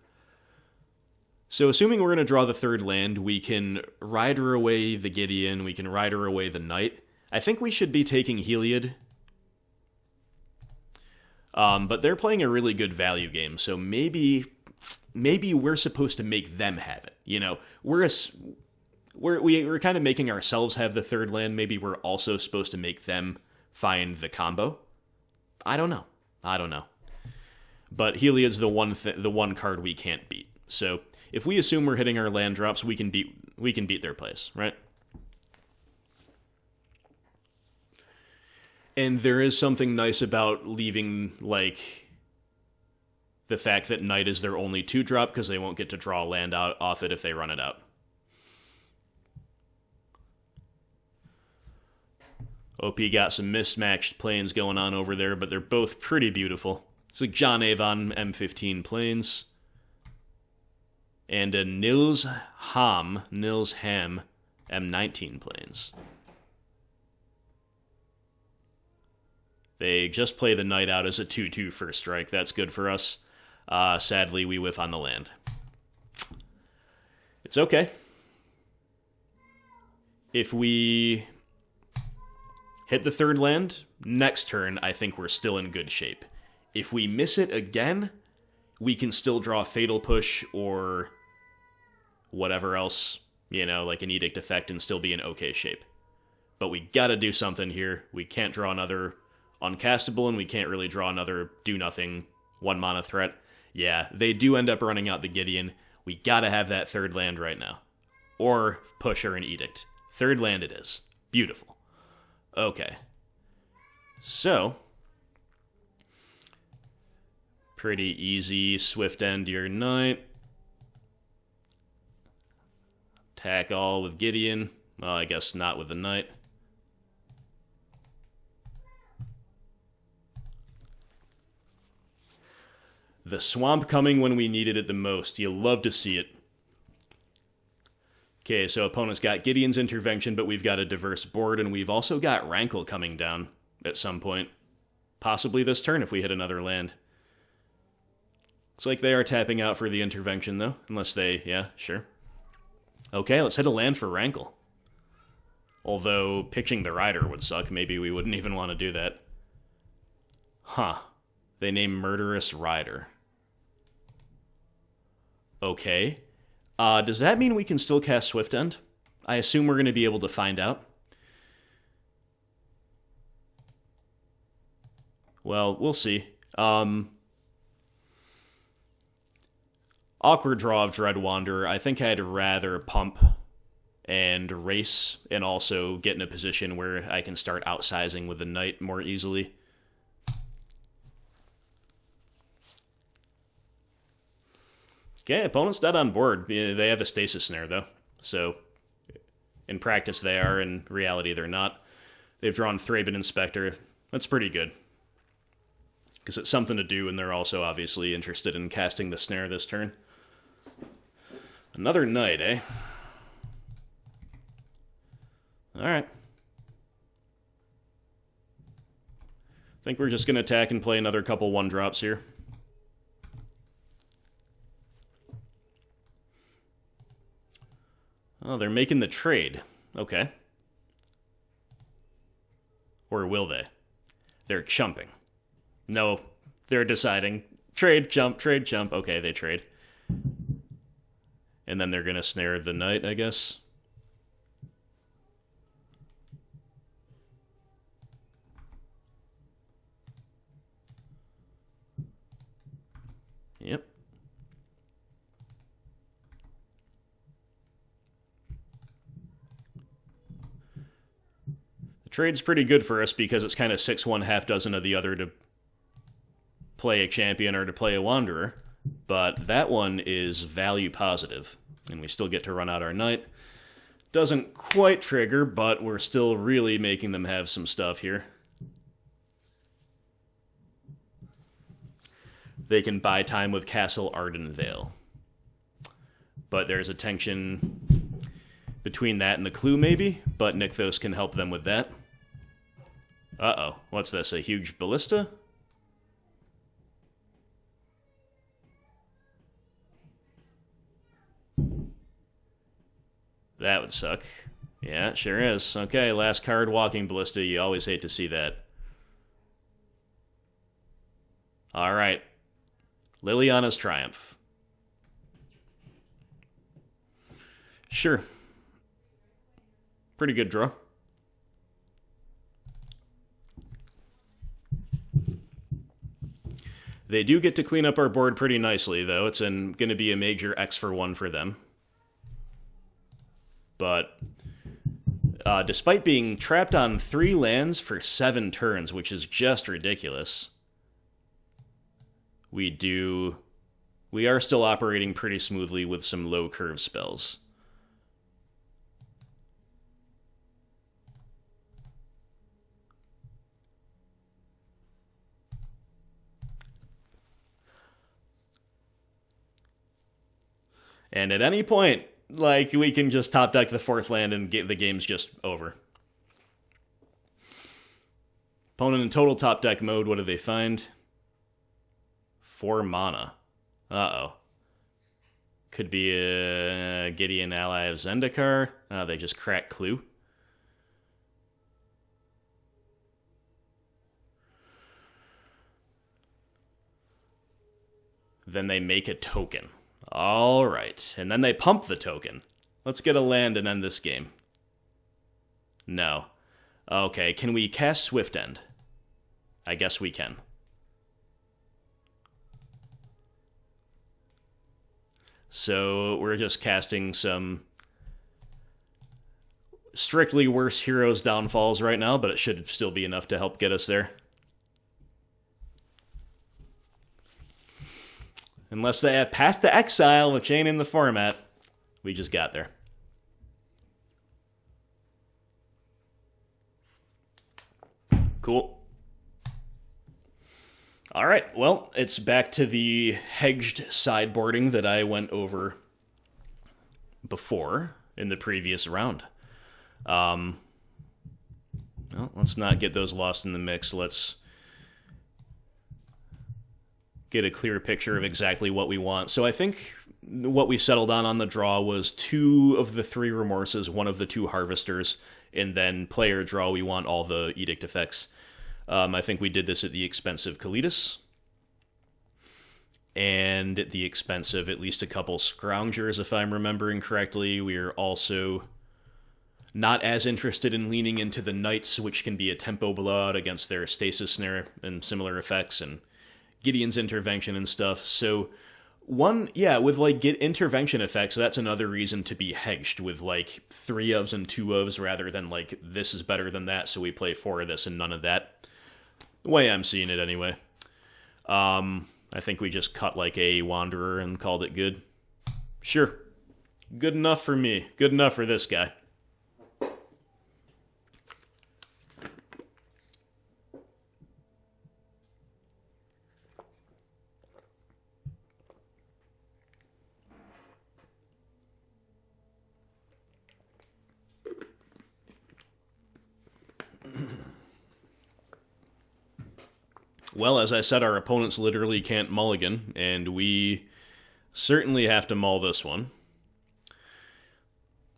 So assuming we're going to draw the third land, we can Rider away the Gideon, we can Rider away the Knight. I think we should be taking Heliod. But they're playing a really good value game, so maybe we're supposed to make them have it. We're kind of making ourselves have the third land. Maybe we're also supposed to make them find the combo. I don't know. but Heliod's the one card we can't beat. So if we assume we're hitting our land drops, we can beat their plays, right? And there is something nice about leaving, like, the fact that Night is their only 2-drop, because they won't get to draw land out off it if they run it out. OP got some mismatched planes going on over there, but they're both pretty beautiful. It's like John Avon M15 planes. And a Nils Ham M19 planes. They just play the Knight out as a 2/2 first strike. That's good for us. Sadly, we whiff on the land. It's okay. If we hit the third land, next turn, I think we're still in good shape. If we miss it again, we can still draw Fatal Push or whatever else, like an Edict effect, and still be in okay shape. But we gotta do something here. We can't draw another uncastable, and we can't really draw another do-nothing 1-mana threat. Yeah, they do end up running out the Gideon. We gotta have that third land right now. Or Push or an Edict. Third land it is. Beautiful. Okay. So, pretty easy. Swift end your Knight. Attack all with Gideon. Well, I guess not with the Knight. The swamp coming when we needed it the most. You love to see it. Okay, so opponent's got Gideon's Intervention, but we've got a diverse board, and we've also got Rankle coming down at some point. Possibly this turn if we hit another land. Looks like they are tapping out for the Intervention, though. Unless they... yeah, sure. Okay, let's hit a land for Rankle. Although, pitching the Rider would suck. Maybe we wouldn't even want to do that. Huh. They name Murderous Rider. Okay. Does that mean we can still cast Swift End? I assume we're going to be able to find out. Well, we'll see. Awkward draw of Dread Wanderer. I think I'd rather pump and race and also get in a position where I can start outsizing with the Knight more easily. Okay, opponent's dead on board. They have a Stasis Snare, though. So, in practice they are, in reality they're not. They've drawn Thraben Inspector. That's pretty good. Because it's something to do, and they're also obviously interested in casting the Snare this turn. Another Knight, eh? Alright. I think we're just going to attack and play another couple 1-drops here. Oh, they're making the trade. Okay. Or will they? They're chumping. No, they're deciding. Trade, jump, trade, jump. Okay, they trade. And then they're going to snare the Knight, I guess. Yep. Trade's pretty good for us because it's kind of 6-1, half dozen of the other to play a champion or to play a wanderer. But that one is value positive, and we still get to run out our Knight. Doesn't quite trigger, but we're still really making them have some stuff here. They can buy time with Castle Ardenvale. But there's a tension between that and the Clue, maybe, but Nykthos can help them with that. Uh-oh, what's this, a huge ballista? That would suck. Yeah, it sure is. Okay, last card, Walking Ballista. You always hate to see that. Alright. Liliana's Triumph. Sure. Pretty good draw. They do get to clean up our board pretty nicely, though. It's going to be a major X for 1 for them. But despite being trapped on 3 lands for 7 turns, which is just ridiculous, we are still operating pretty smoothly with some low curve spells. And at any point, like, we can just top deck the 4th land and the game's just over. Opponent in total top deck mode, what do they find? 4 mana. Uh-oh. Could be a Gideon ally of Zendikar. They just crack Clue. Then they make a token. All right, and then they pump the token. Let's get a land and end this game. No. Okay, can we cast Swift End? I guess we can. So we're just casting some strictly worse heroes' downfalls right now, but it should still be enough to help get us there. Unless they have Path to Exile, which ain't in the format. We just got there. Cool. All right, well, it's back to the hedged sideboarding that I went over before in the previous round. Well, let's not get those lost in the mix. Let's get a clear picture of exactly what we want. So I think what we settled on the draw was 2 of the 3 Remorses, 1 of the 2 Harvesters, and then player draw, we want all the Edict effects. I think we did this at the expense of Kalidas, and at the expense of at least a couple Scroungers, if I'm remembering correctly. We're also not as interested in leaning into the Knights, which can be a tempo blowout against their Stasis Snare and similar effects, and Gideon's Intervention and stuff. So with like get intervention effects, that's another reason to be hedged with like 3 ofs and 2 ofs rather than like this is better than that, so we play 4 of this and none of that. The way I'm seeing it anyway. I think we just cut like a Wanderer and called it good. Sure. Good enough for me. Good enough for this guy. Well, as I said, our opponents literally can't mulligan, and we certainly have to mull this one.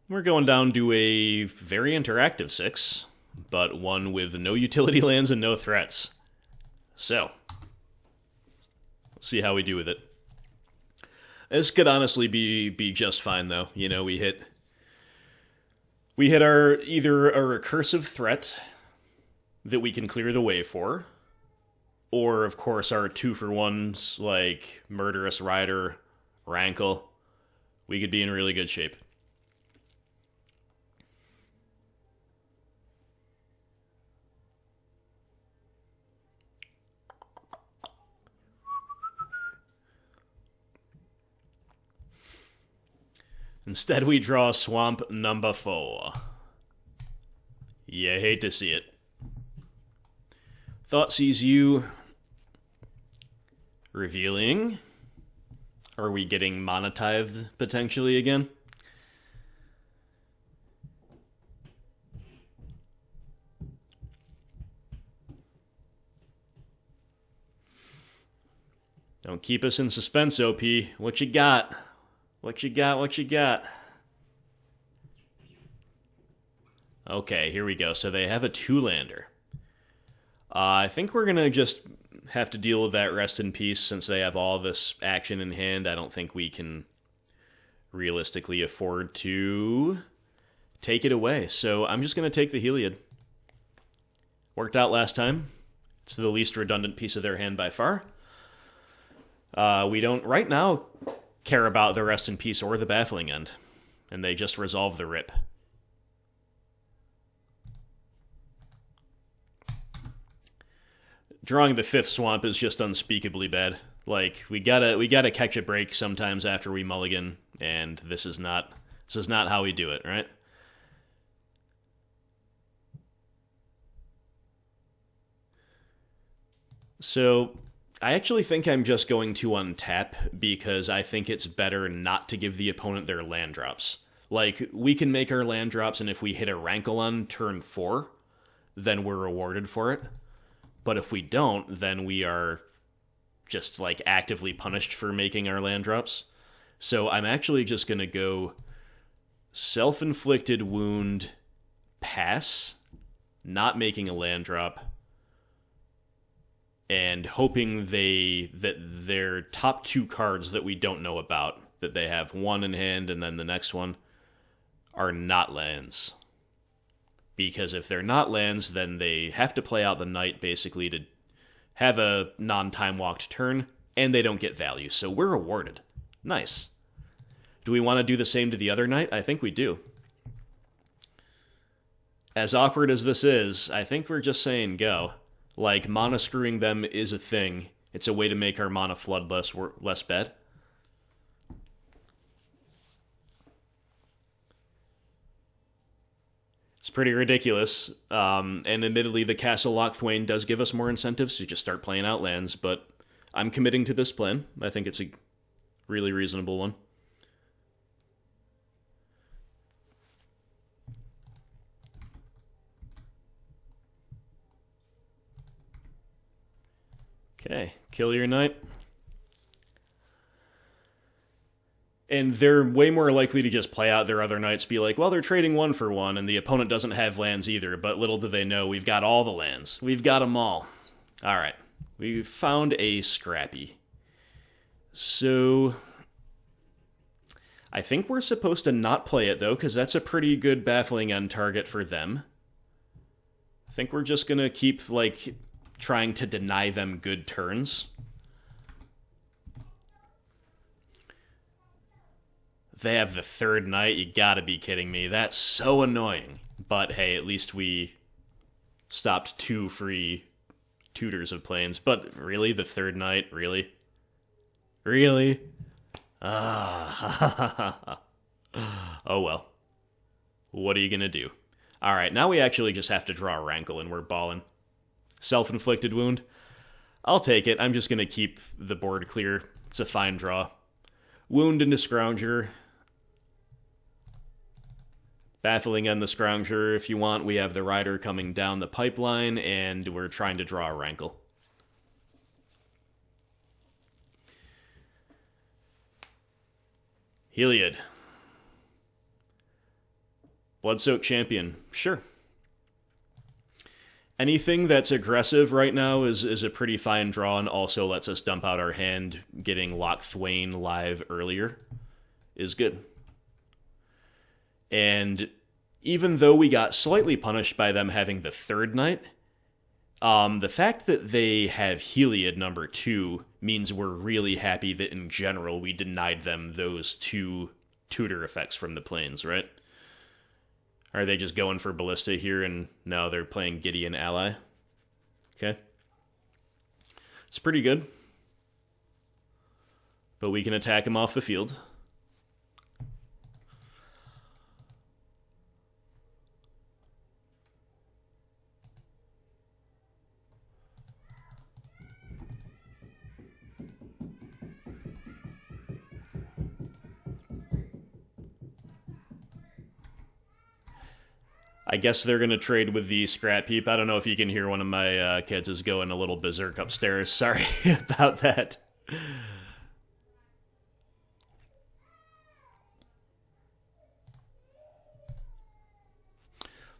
We're going down to a very interactive 6, but one with no utility lands and no threats. So, let's see how we do with it. This could honestly be just fine, though. You know, we hit our either a recursive threat that we can clear the way for, or, of course, our 2-for-1s like Murderous Rider, Rankle. We could be in really good shape. Instead, we draw Swamp number 4. You hate to see it. Thoughtseize You. Revealing. Are we getting monetized potentially again? Don't keep us in suspense, OP. What you got? What you got? What you got? Okay, here we go. So they have a 2-lander. I think we're going to just have to deal with that Rest in Peace since they have all this action in hand. I don't think we can realistically afford to take it away. So I'm just going to take the Heliod. Worked out last time. It's the least redundant piece of their hand by far. We don't, right now, care about the Rest in Peace or the Baffling End. And they just resolve the rip. Drawing the 5th swamp is just unspeakably bad. Like, we gotta catch a break sometimes after we mulligan, and this is not how we do it, right? So, I actually think I'm just going to untap because I think it's better not to give the opponent their land drops. Like, we can make our land drops, and if we hit a Rankle on turn 4, then we're rewarded for it. But if we don't, then we are just, like, actively punished for making our land drops. So I'm actually just going to go Self-Inflicted Wound, pass, not making a land drop, and hoping that their top 2 cards that we don't know about, that they have one in hand and then the next one, are not lands. Because if they're not lands, then they have to play out the night, basically, to have a non-time walked turn, and they don't get value, so we're rewarded. Nice. Do we want to do the same to the other night? I think we do. As awkward as this is, I think we're just saying go. Like, mana screwing them is a thing. It's a way to make our mana flood less bad. It's pretty ridiculous, and admittedly the Castle Loch Thwain does give us more incentives to just start playing out lands, but I'm committing to this plan. I think it's a really reasonable one. Okay, kill your knight. And they're way more likely to just play out their other knights, be like, well, they're trading 1 for 1, and the opponent doesn't have lands either, but little do they know, we've got all the lands. We've got them all. Alright, we've found a Scrappy. So, I think we're supposed to not play it, though, because that's a pretty good Baffling End target for them. I think we're just gonna keep, like, trying to deny them good turns. They have the 3rd knight, you gotta be kidding me. That's so annoying. But hey, at least we stopped 2 free tutors of planes. But really, the 3rd knight? Really? Really? Ah. Oh well. What are you gonna do? Alright, now we actually just have to draw a Rankle and we're balling. Self-inflicted wound? I'll take it. I'm just gonna keep the board clear. It's a fine draw. Wound into Scrounger. Baffling End the Scrounger if you want. We have the Rider coming down the pipeline, and we're trying to draw a Rankle. Heliod. Bloodsoaked Champion. Sure. Anything that's aggressive right now is a pretty fine draw and also lets us dump out our hand. Getting Loch Thwain live earlier is good. And even though we got slightly punished by them having the 3rd knight, the fact that they have Heliod number 2 means we're really happy that in general we denied them those 2 tutor effects from the planes, right? Are they just going for Ballista here and no, they're playing Gideon Ally? Okay. It's pretty good. But we can attack him off the field. I guess they're going to trade with the Scrap Heap. I don't know if you can hear one of my kids is going a little berserk upstairs. Sorry about that.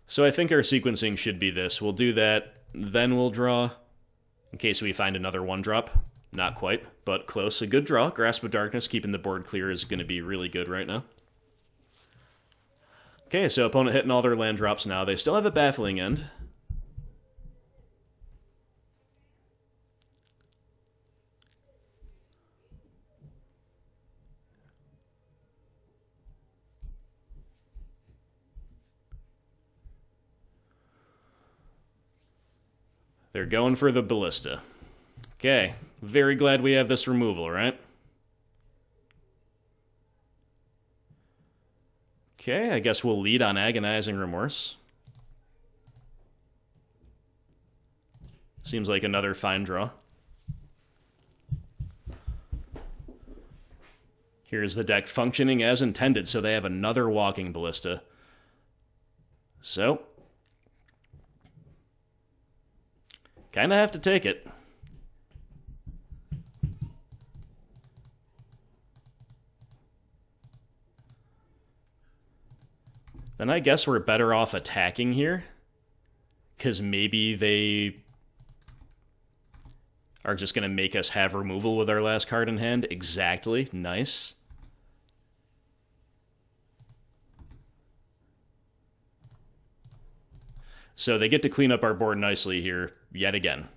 So I think our sequencing should be this. We'll do that, then we'll draw, in case we find another 1-drop. Not quite, but close. A good draw. Grasp of Darkness, keeping the board clear is going to be really good right now. Okay, so opponent hitting all their land drops now. They still have a Baffling End. They're going for the ballista. Okay, very glad we have this removal, right? Okay, I guess we'll lead on Agonizing Remorse. Seems like another fine draw. Here's the deck functioning as intended, so they have another Walking Ballista. So, kind of have to take it. Then I guess we're better off attacking here, because maybe they are just going to make us have removal with our last card in hand. Exactly. Nice. So they get to clean up our board nicely here, yet again.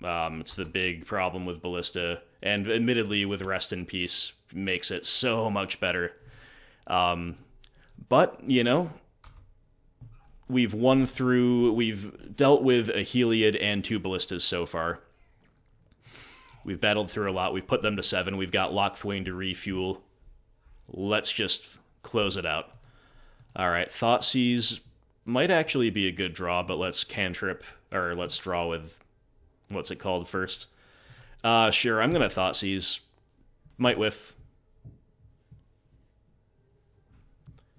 It's the big problem with Ballista, and admittedly with Rest in Peace makes it so much better. But, you know, we've dealt with a Heliod and 2 Ballistas so far. We've battled through a lot. We've put them to 7. We've got Lockthwain to refuel. Let's just close it out. All right, Thoughtseize might actually be a good draw, but let's cantrip, or let's draw with, what's it called first? Sure, I'm going to Thoughtseize. Might whiff.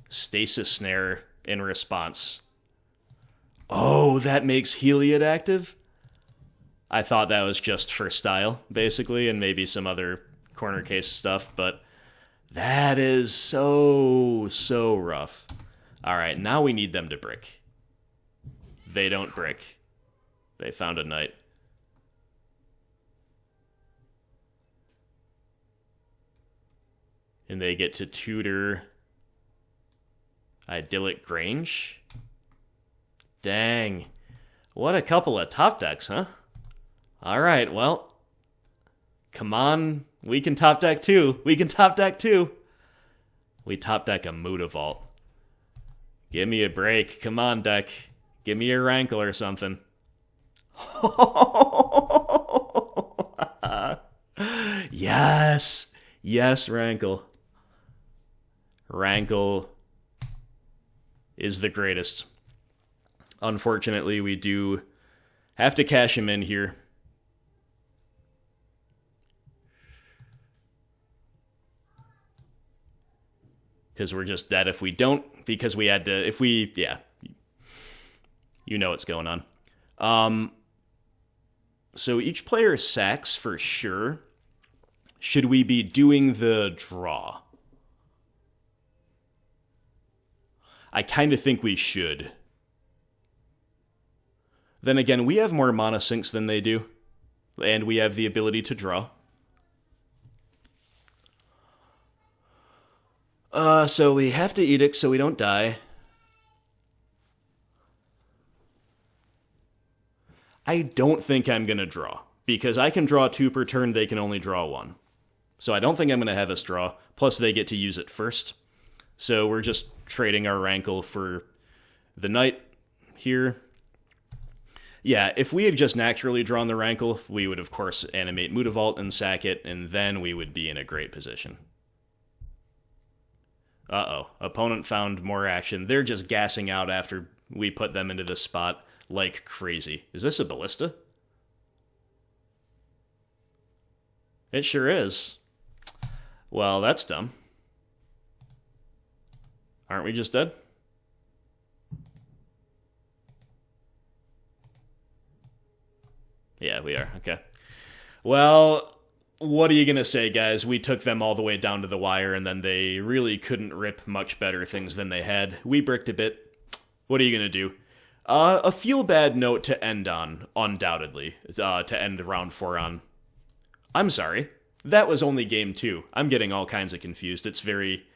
Stasis Snare in response. Oh, that makes Heliod active? I thought that was just for style, basically, and maybe some other corner case stuff, but that is so rough. All right, now we need them to brick. They don't brick. They found a knight. And they get to tutor Idyllic Grange? Dang. What a couple of top decks, huh? All right, well, come on. We can top deck too. We can top deck too. We top deck a Mutavault. Give me a break. Come on, deck. Give me a Rankle or something. Yes. Yes, Rankle. Rankle is the greatest. Unfortunately, we do have to cash him in here. Because we're just dead if we don't, because we had to, yeah, you know what's going on. So each player sacks for sure. Should we be doing the draw? I kind of think we should. Then again, we have more mana sinks than they do, and we have the ability to draw. So we have to Edict so we don't die. I don't think I'm going to draw, because I can draw 2 per turn, they can only draw 1. So I don't think I'm going to have us draw, plus they get to use it first. So we're just trading our Rankle for the Knight here. Yeah, if we had just naturally drawn the Rankle, we would of course animate Mutavault and sack it, and then we would be in a great position. Uh-oh, opponent found more action. They're just gassing out after we put them into this spot like crazy. Is this a Ballista? It sure is. Well, that's dumb. Aren't we just dead? Yeah, we are. Okay. Well, what are you going to say, guys? We took them all the way down to the wire, and then they really couldn't rip much better things than they had. We bricked a bit. What are you going to do? A feel-bad note to end on, undoubtedly. To end round 4 on. I'm sorry. That was only game 2. I'm getting all kinds of confused. It's very,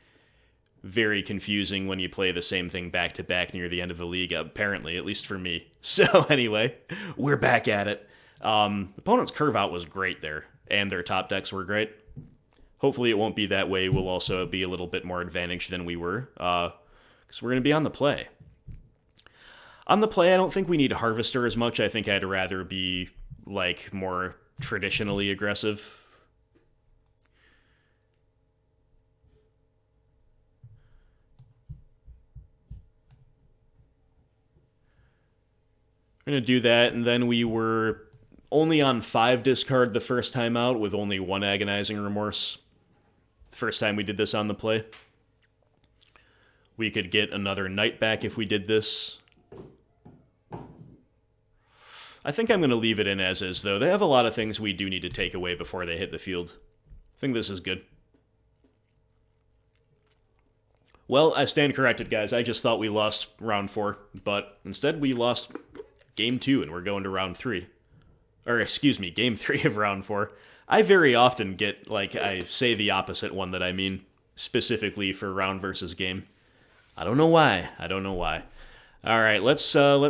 very confusing when you play the same thing back-to-back near the end of a league, apparently, at least for me. So, anyway, we're back at it. Opponent's curve out was great there, and their top decks were great. Hopefully it won't be that way. We'll also be a little bit more advantaged than we were, because we're going to be on the play. On the play, I don't think we need Harvester as much. I think I'd rather be, like, more traditionally aggressive. We're going to do that, and then we were only on 5 discard the first time out with only 1 Agonizing Remorse. The first time we did this on the play. We could get another Knight back if we did this. I think I'm going to leave it in as is, though. They have a lot of things we do need to take away before they hit the field. I think this is good. Well, I stand corrected, guys. I just thought we lost round 4, but instead we lost game 2, and we're going to round 3. Or, excuse me, game 3 of round 4. I very often get, like, I say the opposite one that I mean, specifically for round versus game. I don't know why. All right, let's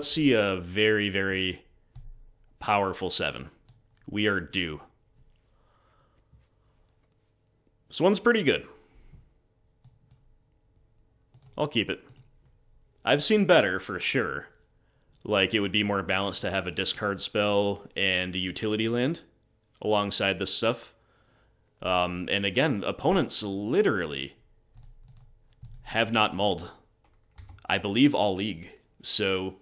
see a very, very powerful 7. We are due. This one's pretty good. I'll keep it. I've seen better, for sure. Like, it would be more balanced to have a discard spell and a utility land alongside this stuff. And again, opponents literally have not mulled, I believe, all league. So,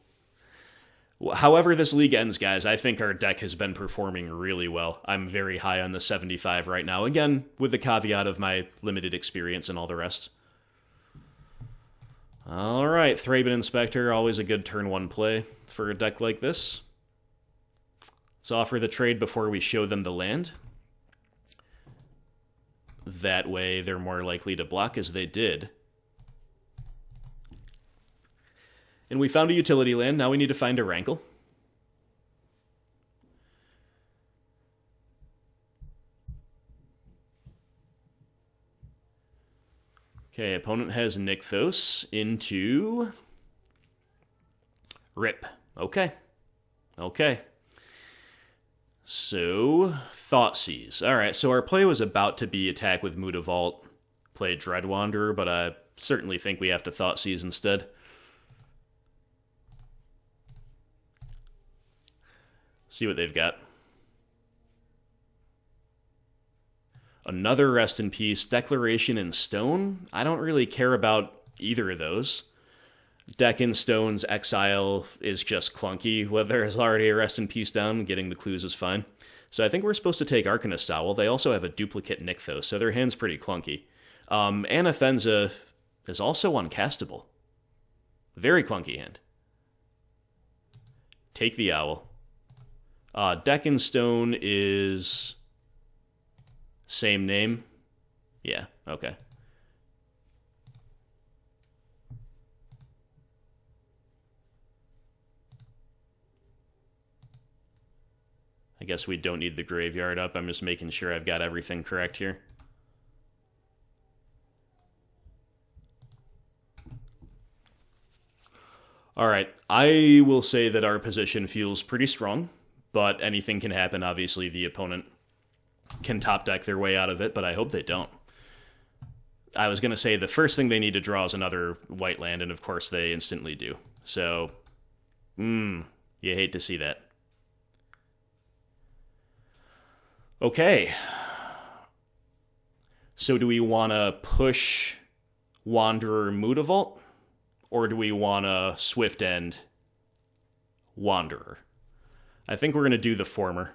however this league ends, guys, I think our deck has been performing really well. I'm very high on the 75 right now. Again, with the caveat of my limited experience and all the rest. All right, Thraben Inspector, always a good turn 1 play for a deck like this. Let's offer the trade before we show them the land. That way they're more likely to block, as they did. And we found a utility land, now we need to find a Rankle. Okay, opponent has Nykthos into Rip. Okay. So, Thoughtseize. Alright, so our play was about to be attack with Mutavault, play Dread Wanderer, but I certainly think we have to Thoughtseize instead. See what they've got. Another Rest in Peace, Declaration in Stone. I don't really care about either of those. Deck in Stone's Exile is just clunky. Whether there's already a Rest in Peace down, getting the clues is fine. So I think we're supposed to take Arcanist Owl. They also have a duplicate Nykthos, so their hand's pretty clunky. Anathenza is also uncastable. Very clunky hand. Take the Owl. Deck in Stone is same name. Yeah, okay. I guess we don't need the graveyard up. I'm just making sure I've got everything correct here. All right, I will say that our position feels pretty strong, but anything can happen. Obviously, the opponent can top deck their way out of it, but I hope they don't. I was going to say the first thing they need to draw is another white land, and of course they instantly do. So, you hate to see that. Okay. So do we want to push Wanderer Mutavault, or do we want to Swift End Wanderer? I think we're going to do the former.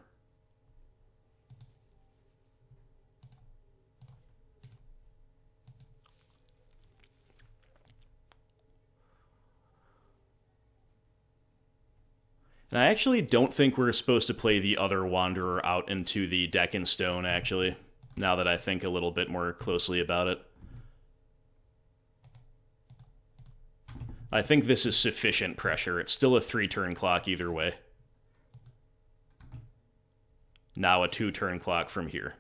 And I actually don't think we're supposed to play the other Wanderer out into the deck in stone, actually, now that I think a little bit more closely about it. I think this is sufficient pressure. It's still a 3-turn clock either way. Now a 2-turn clock from here.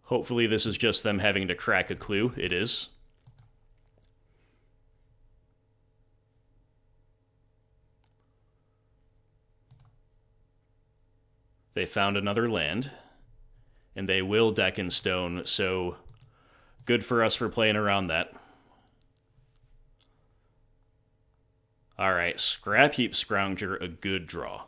Hopefully this is just them having to crack a clue. It is. They found another land, and they will deck in stone, so good for us for playing around that. Alright, Scrap Heap Scrounger, a good draw.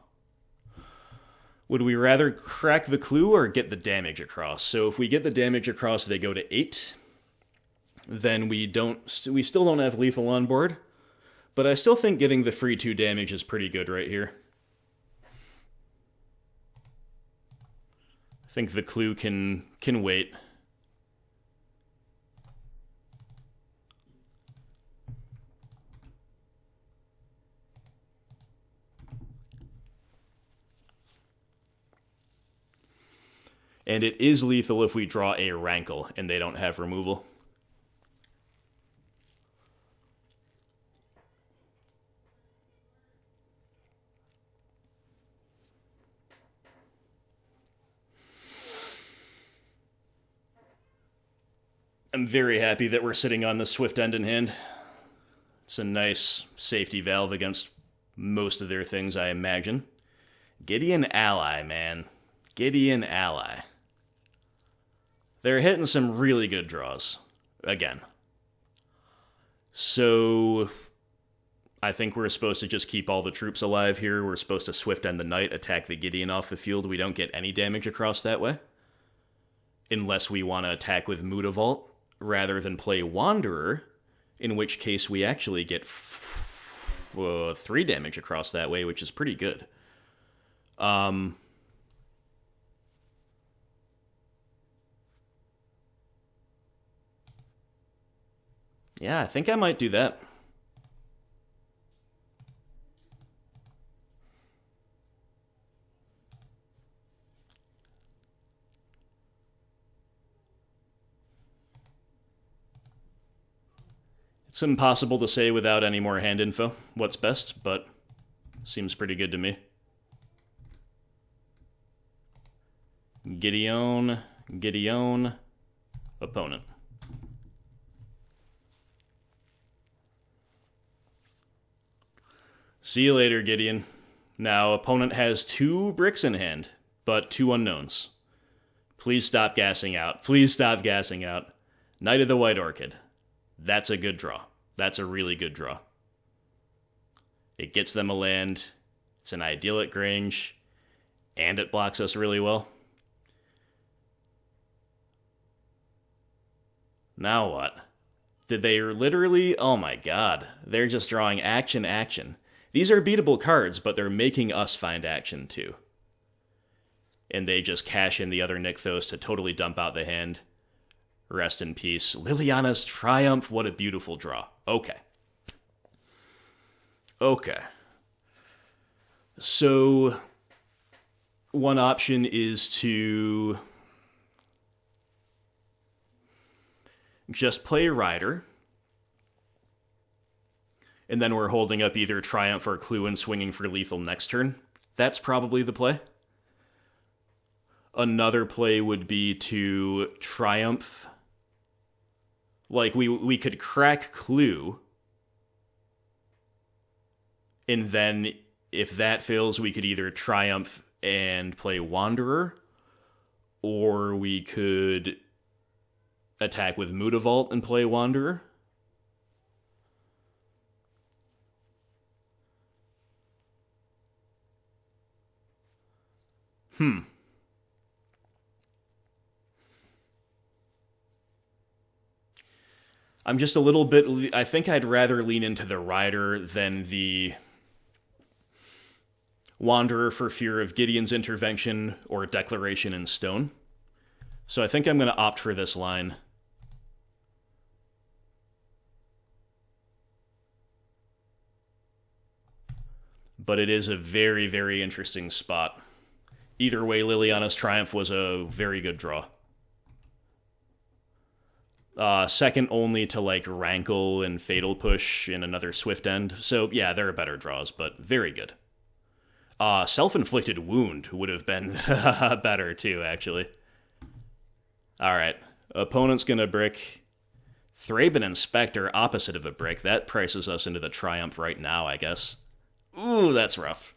Would we rather crack the clue or get the damage across? So if we get the damage across, they go to 8. Then we still don't have lethal on board. But I still think getting the free 2 damage is pretty good right here. I think the clue can wait. And it is lethal if we draw a Rankle and they don't have removal. I'm very happy that we're sitting on the Swift End in hand. It's a nice safety valve against most of their things, I imagine. Gideon Ally, man. Gideon Ally. They're hitting some really good draws. Again. So I think we're supposed to just keep all the troops alive here. We're supposed to Swift End the Knight, attack the Gideon off the field. We don't get any damage across that way. Unless we want to attack with Mutavault rather than play Wanderer, in which case we actually get 3 damage across that way, which is pretty good. Yeah, I think I might do that. It's impossible to say without any more hand info what's best, but seems pretty good to me. Gideon, opponent. See you later, Gideon. Now, opponent has 2 bricks in hand, but 2 unknowns. Please stop gassing out. Please stop gassing out. Knight of the White Orchid. That's a good draw. That's a really good draw. It gets them a land. It's an idyllic range. And it blocks us really well. Now what? Did they literally... Oh my god. They're just drawing action. These are beatable cards, but they're making us find action too. And they just cash in the other Nykthos to totally dump out the hand. Rest in peace. Liliana's Triumph, what a beautiful draw. Okay. So, one option is to just play Rider, and then we're holding up either Triumph or Clue and swinging for lethal next turn. That's probably the play. Another play would be to Triumph. Like, we could crack Clue, and then if that fails, we could either Triumph and play Wanderer, or we could attack with Mutavault and play Wanderer. I'm just a little bit... I think I'd rather lean into the Rider than the Wanderer for fear of Gideon's intervention or Declaration in stone. So I think I'm going to opt for this line. But it is a very, very interesting spot. Either way, Liliana's Triumph was a very good draw. Second only to, like, Rankle and Fatal Push in another Swift End. So, yeah, there are better draws, but very good. Self-Inflicted Wound would have been better, too, actually. Alright, opponent's gonna brick. Thraben Inspector, opposite of a brick. That prices us into the Triumph right now, I guess. Ooh, that's rough.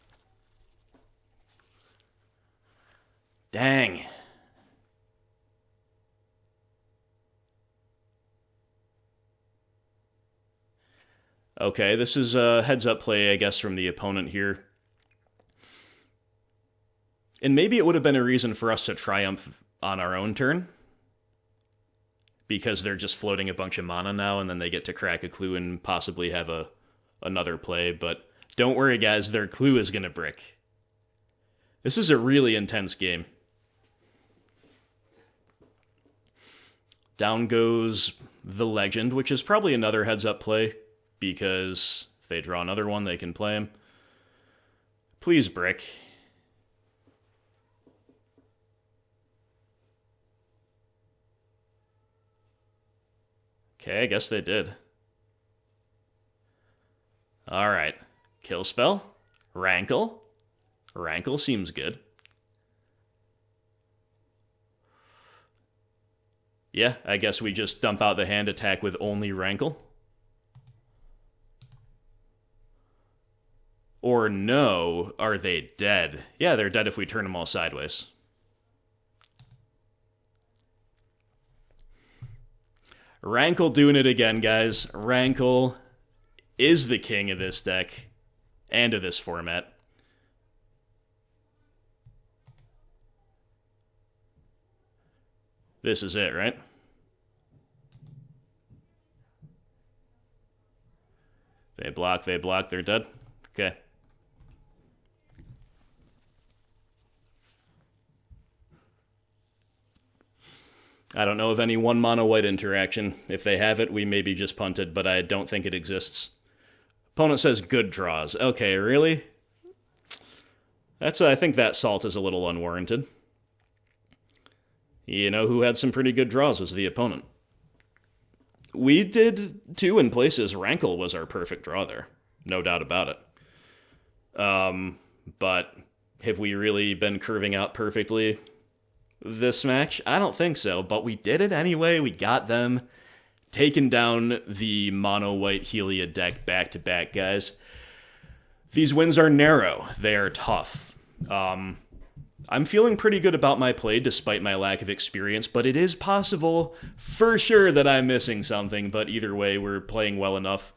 Okay, this is a heads-up play, I guess, from the opponent here. And maybe it would have been a reason for us to triumph on our own turn, because they're just floating a bunch of mana now, and then they get to crack a clue and possibly have another play. But don't worry, guys, their clue is going to brick. This is a really intense game. Down goes the Legend, which is probably another heads-up play, because if they draw another one, they can play him. Please brick. Okay, I guess they did. Alright. Kill spell. Rankle. Rankle seems good. Yeah, I guess we just dump out the hand attack with only Rankle. Or no, are they dead? Yeah, they're dead if we turn them all sideways. Rankle doing it again, guys. Rankle is the king of this deck and of this format. This is it, right? They block, they're dead. Okay. I don't know of any one mono white interaction. If they have it, we maybe just punted, but I don't think it exists. Opponent says good draws. Okay, really? I think that salt is a little unwarranted. You know who had some pretty good draws was the opponent. We did too in places. Rankle was our perfect draw there. No doubt about it. But have we really been curving out perfectly this match? I don't think so, but we did it anyway. We got them. Taken down the mono-white Heliod deck back-to-back, guys. These wins are narrow. They are tough. I'm feeling pretty good about my play despite my lack of experience, but it is possible for sure that I'm missing something, but either way, we're playing well enough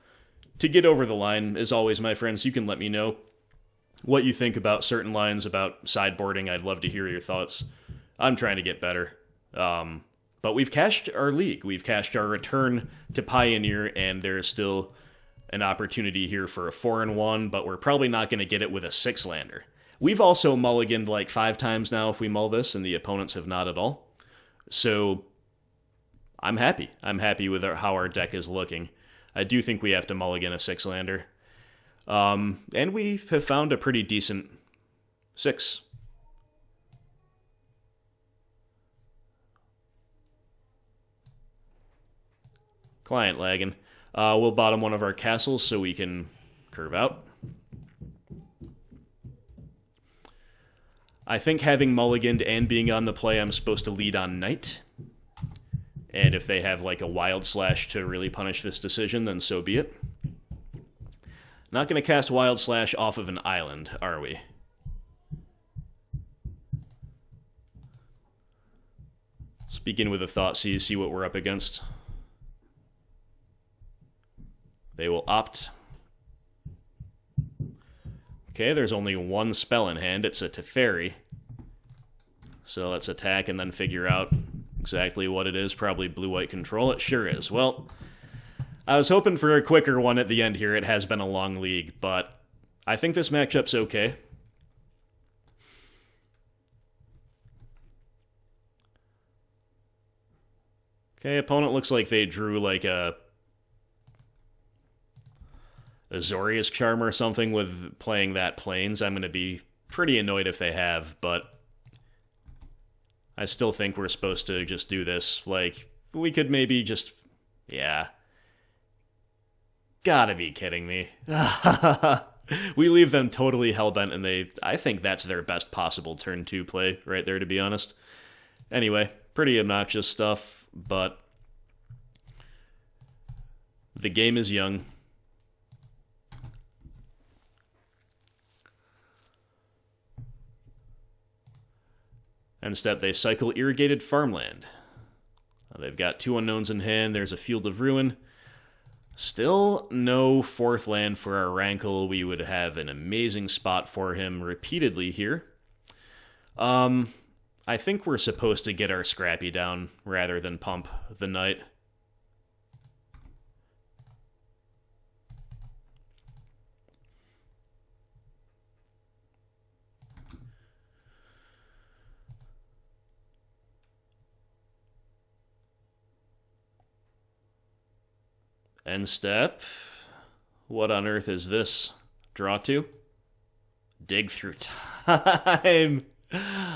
to get over the line. As always, my friends, you can let me know what you think about certain lines, about sideboarding. I'd love to hear your thoughts. I'm trying to get better. But we've cashed our league. We've cashed our return to Pioneer, and there's still an opportunity here for a 4-1, but we're probably not going to get it with a 6-lander. We've also mulliganed like 5 times now if we mull this, and the opponents have not at all. So I'm happy. I'm happy with how our deck is looking. I do think we have to mulligan a 6-lander. And we have found a pretty decent 6. Client lagging. We'll bottom one of our castles so we can curve out. I think having mulliganed and being on the play, I'm supposed to lead on Knight. And if they have like a Wild Slash to really punish this decision, then so be it. Not going to cast Wild Slash off of an island, are we? Let's begin with a Thoughtseize, see what we're up against. They will opt. Okay, there's only one spell in hand. It's a Teferi. So let's attack and then figure out exactly what it is. Probably blue-white control. It sure is. Well, I was hoping for a quicker one at the end here. It has been a long league, but I think this matchup's okay. Okay, opponent looks like they drew like a Azorius Charm or something with playing that Plains. I'm going to be pretty annoyed if they have, but I still think we're supposed to just do this. Like, we could maybe just... Yeah. Gotta be kidding me. We leave them totally hellbent, and I think that's their best possible turn 2 play right there, to be honest. Anyway, pretty obnoxious stuff, but the game is young. End step, they cycle Irrigated Farmland. They've got 2 unknowns in hand. There's a Field of Ruin. Still no fourth land for our Rankle. We would have an amazing spot for him repeatedly here. I think we're supposed to get our Scrappy down rather than pump the Knight. End step. What on earth is this? Draw 2? Dig through time.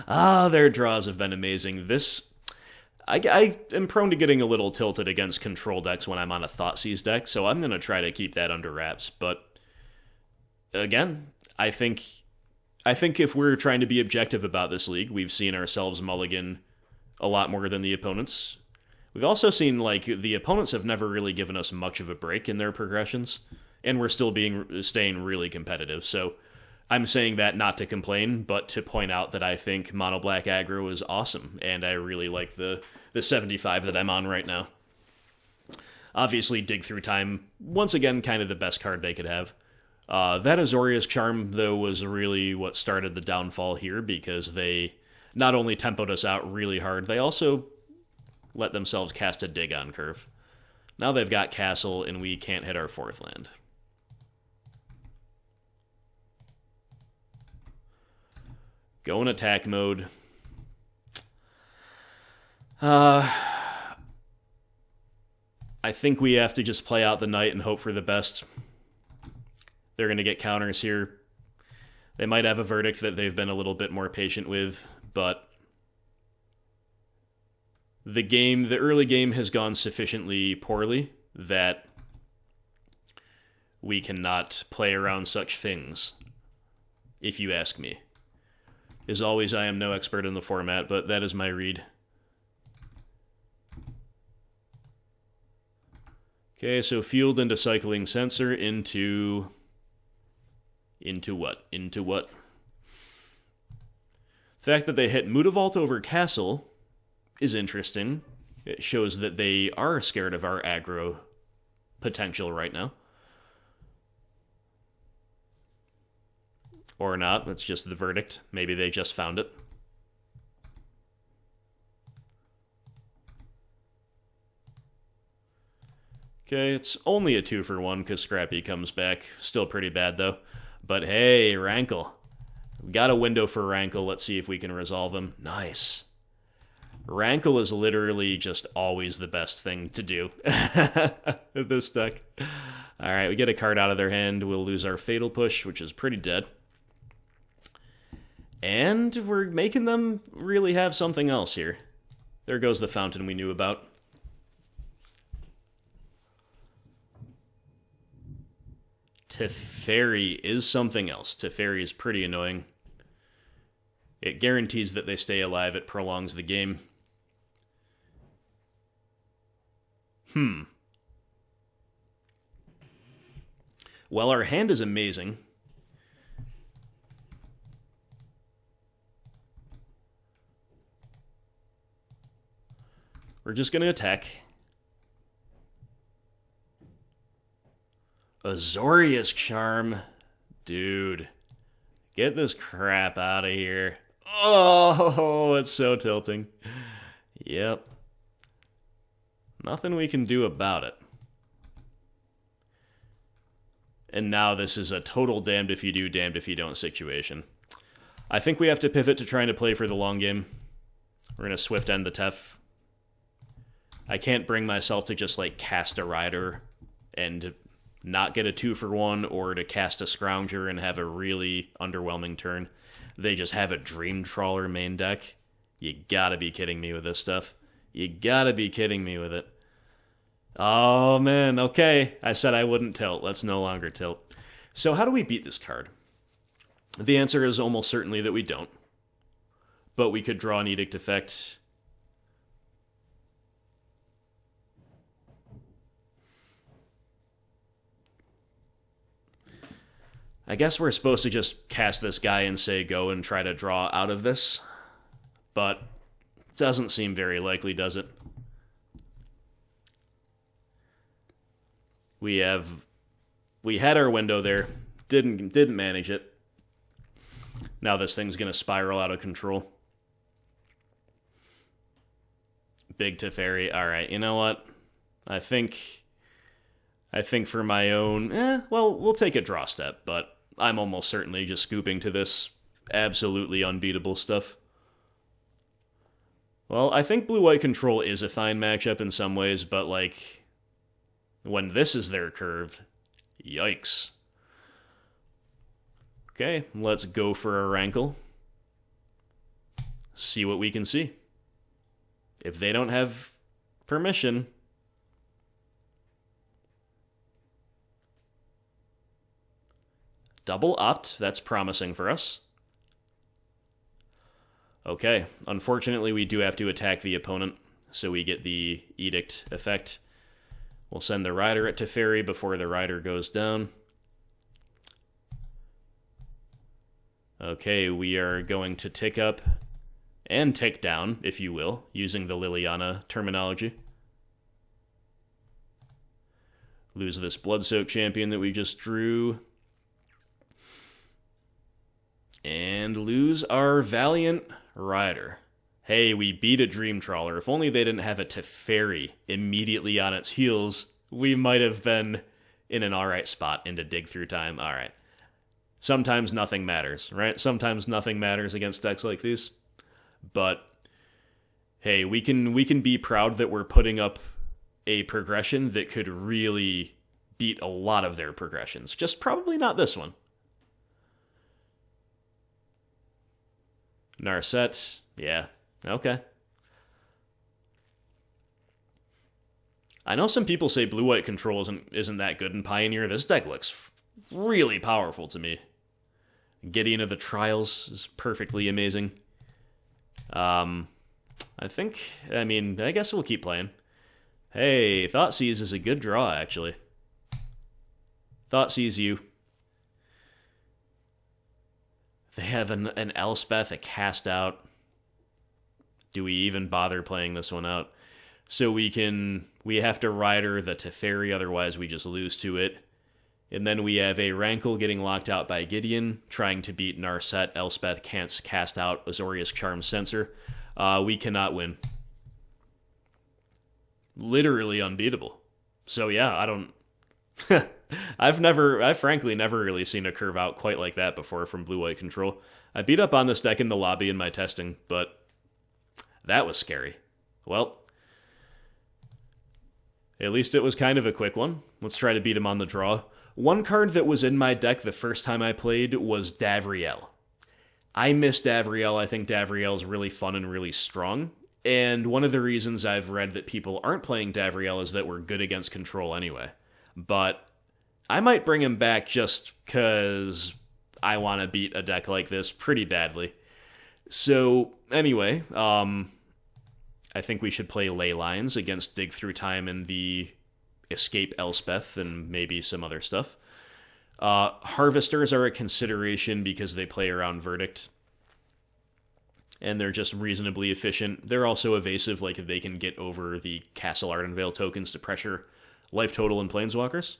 Their draws have been amazing. I am prone to getting a little tilted against control decks when I'm on a Thoughtseize deck, so I'm going to try to keep that under wraps. But again, I think if we're trying to be objective about this league, we've seen ourselves mulligan a lot more than the opponents. We've also seen, the opponents have never really given us much of a break in their progressions, and we're still staying really competitive. So I'm saying that not to complain, but to point out that I think Mono Black Aggro is awesome, and I really like the 75 that I'm on right now. Obviously, Dig Through Time, once again, kind of the best card they could have. That Azorius Charm, though, was really what started the downfall here, because they not only tempoed us out really hard, they also let themselves cast a dig on curve. Now they've got Castle, and we can't hit our fourth land. Go in attack mode. I think we have to just play out the Knight and hope for the best. They're going to get counters here. They might have a verdict that they've been a little bit more patient with, but the early game has gone sufficiently poorly that we cannot play around such things, if you ask me. As always, I am no expert in the format, but that is my read. Okay, so field into Cycling Sensor into what? Into what? The fact that they hit Mutavault over Castle is interesting. It shows that they are scared of our aggro potential right now. Or not, that's just the verdict. Maybe they just found it. Okay, it's only a 2-for-1 because Scrappy comes back. Still pretty bad, though. But hey, Rankle. We got a window for Rankle. Let's see if we can resolve him. Nice. Rankle is literally just always the best thing to do in this deck. Alright, we get a card out of their hand. We'll lose our Fatal Push, which is pretty dead. And we're making them really have something else here. There goes the fountain we knew about. Teferi is something else. Teferi is pretty annoying. It guarantees that they stay alive. It prolongs the game. Well, our hand is amazing. We're just going to attack. Azorius Charm. Dude. Get this crap out of here. Oh, it's so tilting. Yep. Nothing we can do about it. And now this is a total damned if you do, damned if you don't situation. I think we have to pivot to trying to play for the long game. We're going to swift end the Tef. I can't bring myself to just, cast a Rider and not get a 2-for-1 or to cast a Scrounger and have a really underwhelming turn. They just have a Dream Trawler main deck. You gotta be kidding me with this stuff. You gotta be kidding me with it. Oh, man, okay. I said I wouldn't tilt. Let's no longer tilt. So how do we beat this card? The answer is almost certainly that we don't. But we could draw an Edict effect. I guess we're supposed to just cast this guy and say go and try to draw out of this. But doesn't seem very likely, does it? We had our window there. Didn't manage it. Now this thing's gonna spiral out of control. Big Teferi. Alright, you know what? I think for my own, well, we'll take a draw step, but I'm almost certainly just scooping to this absolutely unbeatable stuff. Well, I think blue-white control is a fine matchup in some ways, but, like, when this is their curve, yikes. Okay, let's go for a rankle. See what we can see. If they don't have permission, double opt, that's promising for us. Okay, unfortunately we do have to attack the opponent, so we get the Edict effect. We'll send the Rider at Teferi before the Rider goes down. Okay, we are going to tick up and tick down, if you will, using the Liliana terminology. Lose this Bloodsoaked champion that we just drew. And lose our Valiant Rider. Hey, we beat a Dream Trawler. If only they didn't have a Teferi immediately on its heels, we might have been in an alright spot into Dig Through Time. Alright. Sometimes nothing matters, right? Sometimes nothing matters against decks like these. But, hey, we can be proud that we're putting up a progression that could really beat a lot of their progressions. Just probably not this one. Narset, yeah, okay. I know some people say blue-white control isn't that good in Pioneer. This deck looks really powerful to me. Gideon of the Trials is perfectly amazing. I guess we'll keep playing. Hey, Thoughtseize is a good draw, actually. Thoughtseize you. They have an Elspeth, a Cast Out. Do we even bother playing this one out? So we have to Rider the Teferi, otherwise we just lose to it. And then we have a Rankle getting locked out by Gideon, trying to beat Narset, Elspeth, can't Cast Out, Azorius Charm Censor. We cannot win. Literally unbeatable. So yeah, I don't... I've frankly never really seen a curve out quite like that before from blue-white control. I beat up on this deck in the lobby in my testing, but that was scary. Well, at least it was kind of a quick one. Let's try to beat him on the draw. One card that was in my deck the first time I played was Davriel. I miss Davriel. I think Davriel is really fun and really strong. And one of the reasons I've read that people aren't playing Davriel is that we're good against control anyway. But I might bring him back just because I want to beat a deck like this pretty badly. So, anyway, I think we should play Ley Lines against Dig Through Time and the Escape Elspeth and maybe some other stuff. Harvesters are a consideration because they play around Verdict. And they're just reasonably efficient. They're also evasive, like they can get over the Castle Ardenvale tokens to pressure life total and Planeswalkers.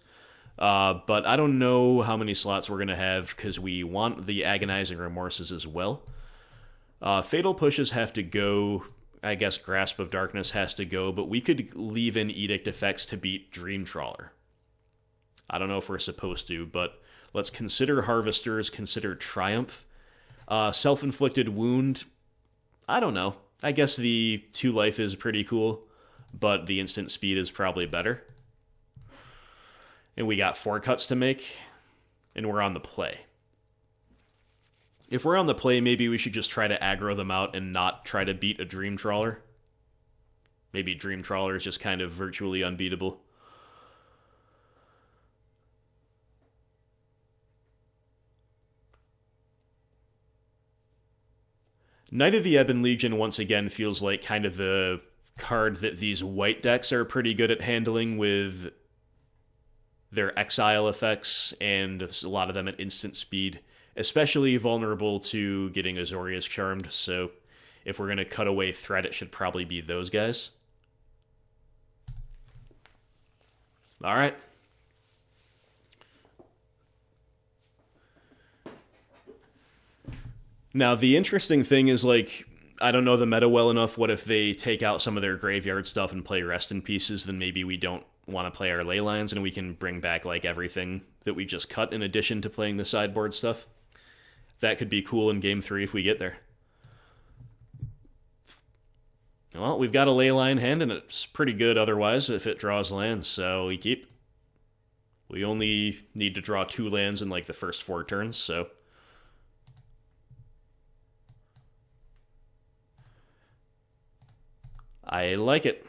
But I don't know how many slots we're going to have because we want the Agonizing Remorses as well. Fatal Pushes have to go. I guess Grasp of Darkness has to go, but we could leave in Edict effects to beat Dream Trawler. I don't know if we're supposed to, but let's consider Harvesters, consider Triumph. Self-Inflicted Wound, I don't know. I guess the 2 life is pretty cool, but the instant speed is probably better. And we got 4 cuts to make, and we're on the play. If we're on the play, maybe we should just try to aggro them out and not try to beat a Dream Trawler. Maybe Dream Trawler is just kind of virtually unbeatable. Knight of the Ebon Legion once again feels like kind of the card that these white decks are pretty good at handling with their exile effects, and a lot of them at instant speed. Especially vulnerable to getting Azorius Charmed, so if we're going to cut away threat, it should probably be those guys. Alright. Now, the interesting thing is, like, I don't know the meta well enough. What if they take out some of their graveyard stuff and play Rest in Pieces? Then maybe we don't want to play our ley lines and we can bring back, like, everything that we just cut in addition to playing the sideboard stuff. That could be cool in Game 3 if we get there. Well, we've got a ley line hand, and it's pretty good otherwise if it draws lands, so we keep. We only need to draw 2 lands in, like, the first 4 turns, so... I like it.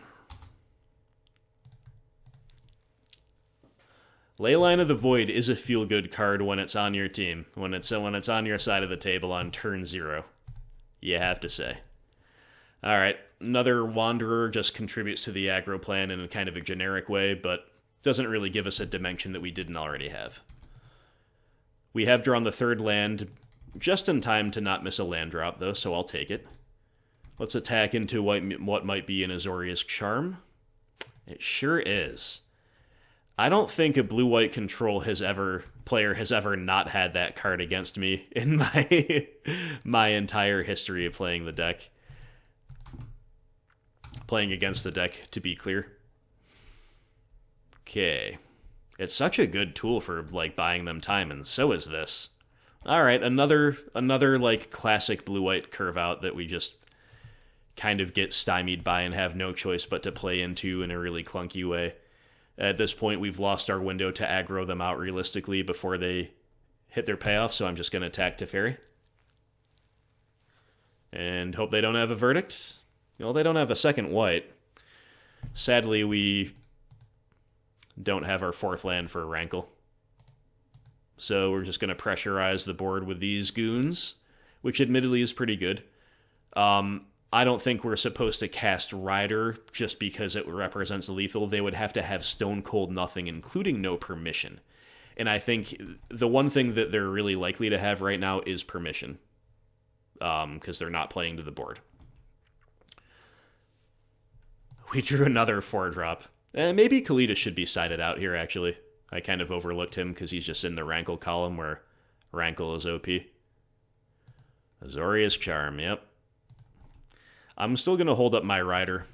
Leyline of the Void is a feel-good card when it's on your team, when it's on your side of the table on turn 0. You have to say. Alright, another Wanderer just contributes to the aggro plan in a kind of a generic way, but doesn't really give us a dimension that we didn't already have. We have drawn the 3rd land just in time to not miss a land drop, though, so I'll take it. Let's attack into what might be an Azorius Charm. It sure is. I don't think a blue-white control player has ever not had that card against me in my entire history of playing the deck. Playing against the deck, to be clear. Okay. It's such a good tool for, like, buying them time, and so is this. Alright, another like, classic blue-white curve-out that we just kind of get stymied by and have no choice but to play into in a really clunky way. At this point, we've lost our window to aggro them out realistically before they hit their payoff, so I'm just going to attack Teferi. And hope they don't have a verdict. Well, they don't have a second white. Sadly, we don't have our 4th land for a Rankle. So we're just going to pressurize the board with these goons, which admittedly is pretty good. I don't think we're supposed to cast Rider just because it represents lethal. They would have to have Stone Cold Nothing, including no permission. And I think the one thing that they're really likely to have right now is permission. Because they're not playing to the board. We drew another 4-drop. Maybe Kalita should be sided out here, actually. I kind of overlooked him because he's just in the Rankle column where Rankle is OP. Azorius Charm, yep. I'm still going to hold up my Rider.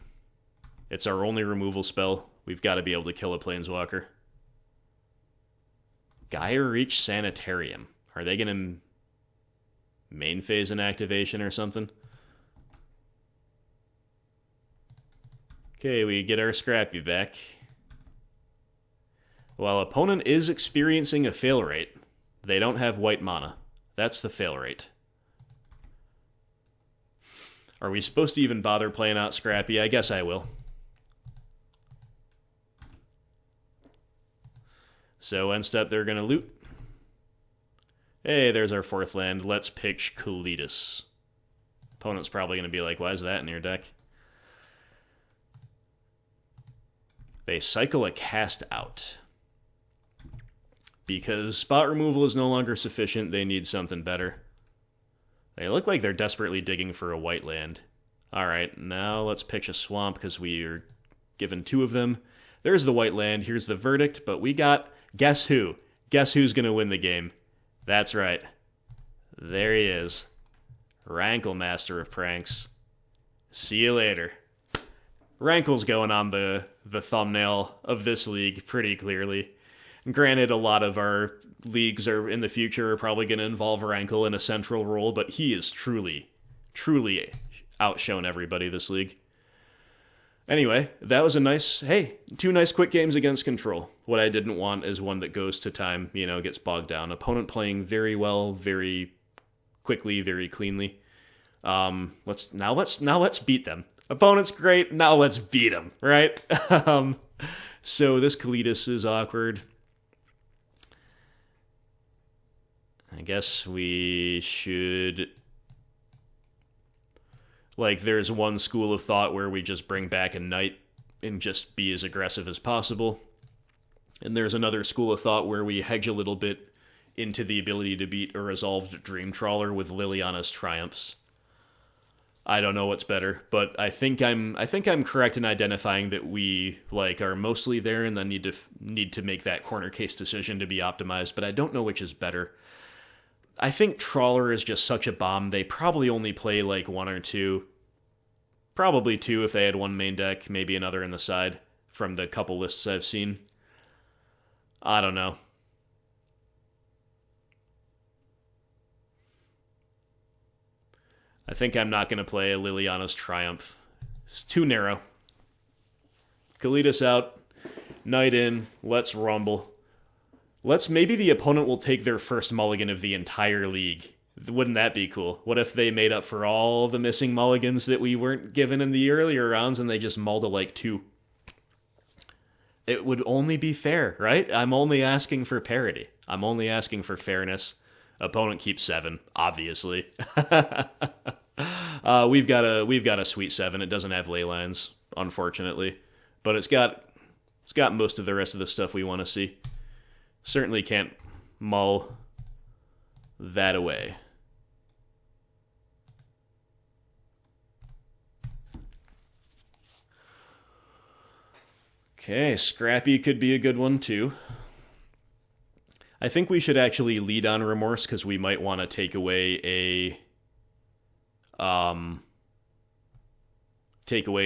It's our only removal spell. We've got to be able to kill a Planeswalker. Gaia Reach Sanitarium. Are they going to main phase an activation or something? Okay, we get our Scrappy back. While opponent is experiencing a fail rate, they don't have white mana. That's the fail rate. Are we supposed to even bother playing out Scrappy? I guess I will. So end step, they're going to loot. Hey, there's our 4th land. Let's pitch Kalitas. Opponent's probably going to be like, why is that in your deck? They cycle a Cast Out. Because spot removal is no longer sufficient, they need something better. They look like they're desperately digging for a white land. Alright, now let's pitch a swamp because we are given 2 of them. There's the white land, here's the verdict, but we got... Guess who? Guess who's going to win the game? That's right. There he is. Rankle, Master of Pranks. See you later. Rankle's going on the thumbnail of this league pretty clearly. Granted, a lot of our leagues are in the future are probably going to involve Rankle in a central role, but he is truly outshone everybody this league. Anyway, that was a nice, 2 nice quick games against Control. What I didn't want is one that goes to time, gets bogged down. Opponent playing very well, very quickly, very cleanly. Let's beat them. Opponent's great, now let's beat them, right? So this Kalitas is awkward. I guess we should... there's one school of thought where we just bring back a knight and just be as aggressive as possible. And there's another school of thought where we hedge a little bit into the ability to beat a resolved Dream Trawler with Liliana's Triumphs. I don't know what's better, but I think I'm correct in identifying that we are mostly there and then need to make that corner case decision to be optimized, but I don't know which is better. I think Trawler is just such a bomb. They probably only play like one or two. Probably two if they had one main deck, maybe another in the side from the couple lists I've seen. I don't know. I think I'm not going to play a Liliana's Triumph. It's too narrow. Kalidas out. Knight in. Let's rumble. Maybe the opponent will take their first mulligan of the entire league. Wouldn't that be cool? What if they made up for all the missing mulligans that we weren't given in the earlier rounds and they just mulled to like 2? It would only be fair, right? I'm only asking for parity. I'm only asking for fairness. Opponent keeps 7, obviously. We've got a sweet 7. It doesn't have ley lines, unfortunately, but it's got most of the rest of the stuff we want to see. Certainly can't mull that away. Okay, Scrappy could be a good one too. I think we should actually lead on Remorse because we might want to take away an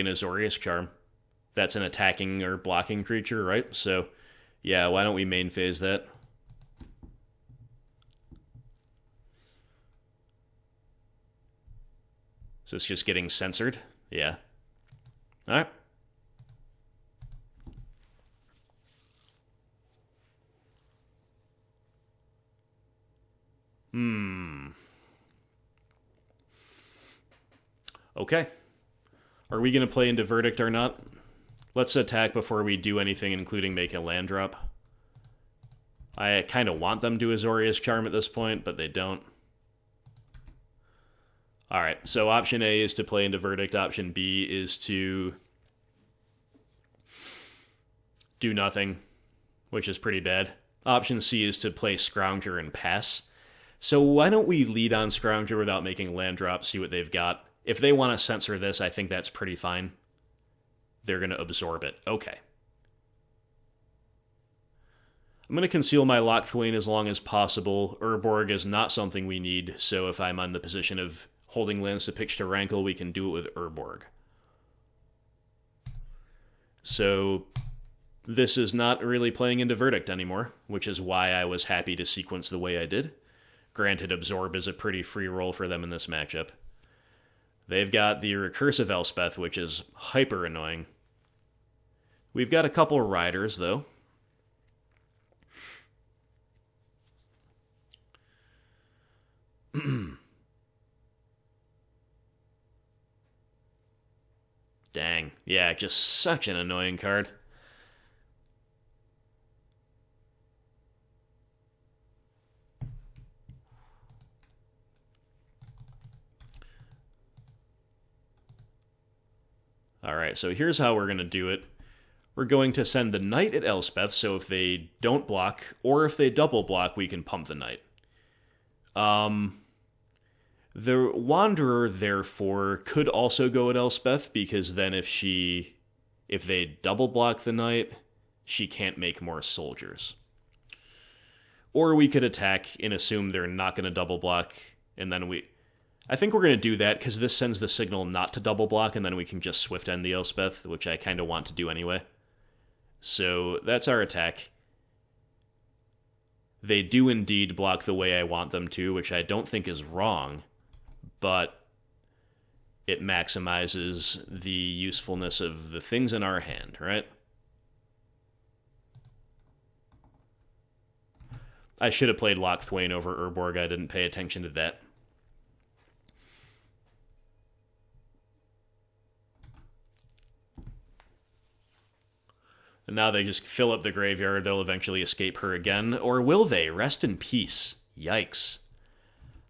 Azorius Charm. That's an attacking or blocking creature, right? So, yeah, why don't we main phase that? So it's just getting censored? Yeah. Alright. Okay. Are we going to play into Verdict or not? Let's attack before we do anything, including make a land drop. I kind of want them to Azorius Charm at this point, but they don't. Alright, so option A is to play into Verdict. Option B is to do nothing, which is pretty bad. Option C is to play Scrounger and pass. So why don't we lead on Scrounger without making land drop, see what they've got. If they want to censor this, I think that's pretty fine. They're going to absorb it. Okay. I'm going to conceal my Lochthwain as long as possible. Urborg is not something we need, so if I'm on the position of holding lands to pitch to Rankle, we can do it with Urborg. So this is not really playing into Verdict anymore, which is why I was happy to sequence the way I did. Granted, Absorb is a pretty free roll for them in this matchup. They've got the Recursive Elspeth, which is hyper annoying. We've got a couple riders, though. Dang. Yeah, just such an annoying card. Alright, so here's how we're going to do it. We're going to send the Knight at Elspeth, so if they don't block, or if they double block, we can pump the Knight. The Wanderer, therefore, could also go at Elspeth, because then if they double block the Knight, she can't make more soldiers. Or we could attack and assume they're not going to double block, and then I think we're going to do that, because this sends the signal not to double block, and then we can just swift end the Elspeth, which I kind of want to do anyway. So that's our attack. They do indeed block the way I want them to, which I don't think is wrong, but it maximizes the usefulness of the things in our hand, right? I should have played Lochthwain over Urborg. I didn't pay attention to that. And now they just fill up the graveyard. They'll eventually escape her again. Or will they? Rest in peace. Yikes.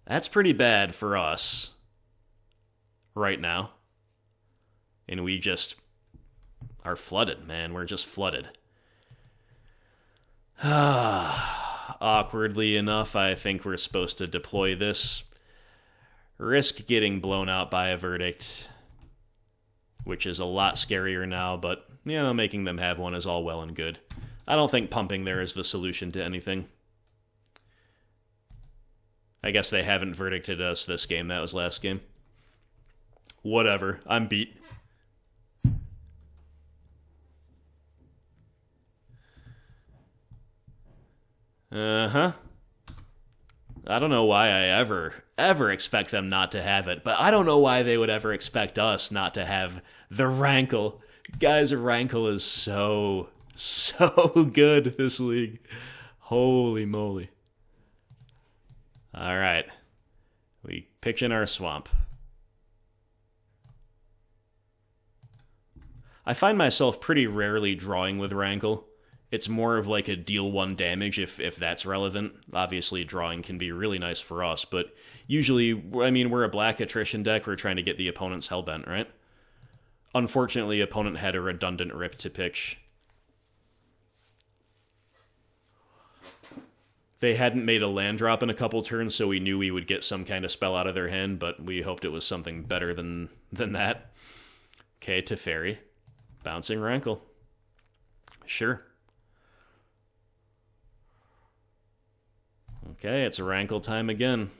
That's pretty bad for us right now. And we just are flooded, man. We're just flooded. Awkwardly enough, I think we're supposed to deploy this. Risk getting blown out by a Verdict, which is a lot scarier now, but, you know, making them have one is all well and good. I don't think pumping there is the solution to anything. I guess they haven't verdicted us this game. That was last game. Whatever. I'm beat. Uh-huh. I don't know why I ever expect them not to have it, but I don't know why they would ever expect us not to have the Rankle. Guys, Rankle is so good this league. Holy moly. All right. We pitch in our swamp. I find myself pretty rarely drawing with Rankle. It's more of like a deal 1 damage if that's relevant. Obviously, drawing can be really nice for us, but usually, I mean, we're a black attrition deck. We're trying to get the opponent's hellbent, right? Unfortunately, opponent had a redundant rip to pitch. They hadn't made a land drop in a couple turns, so we knew we would get some kind of spell out of their hand, but we hoped it was something better than that. Okay, Teferi. Bouncing Rankle. Sure. Okay, it's Rankle time again.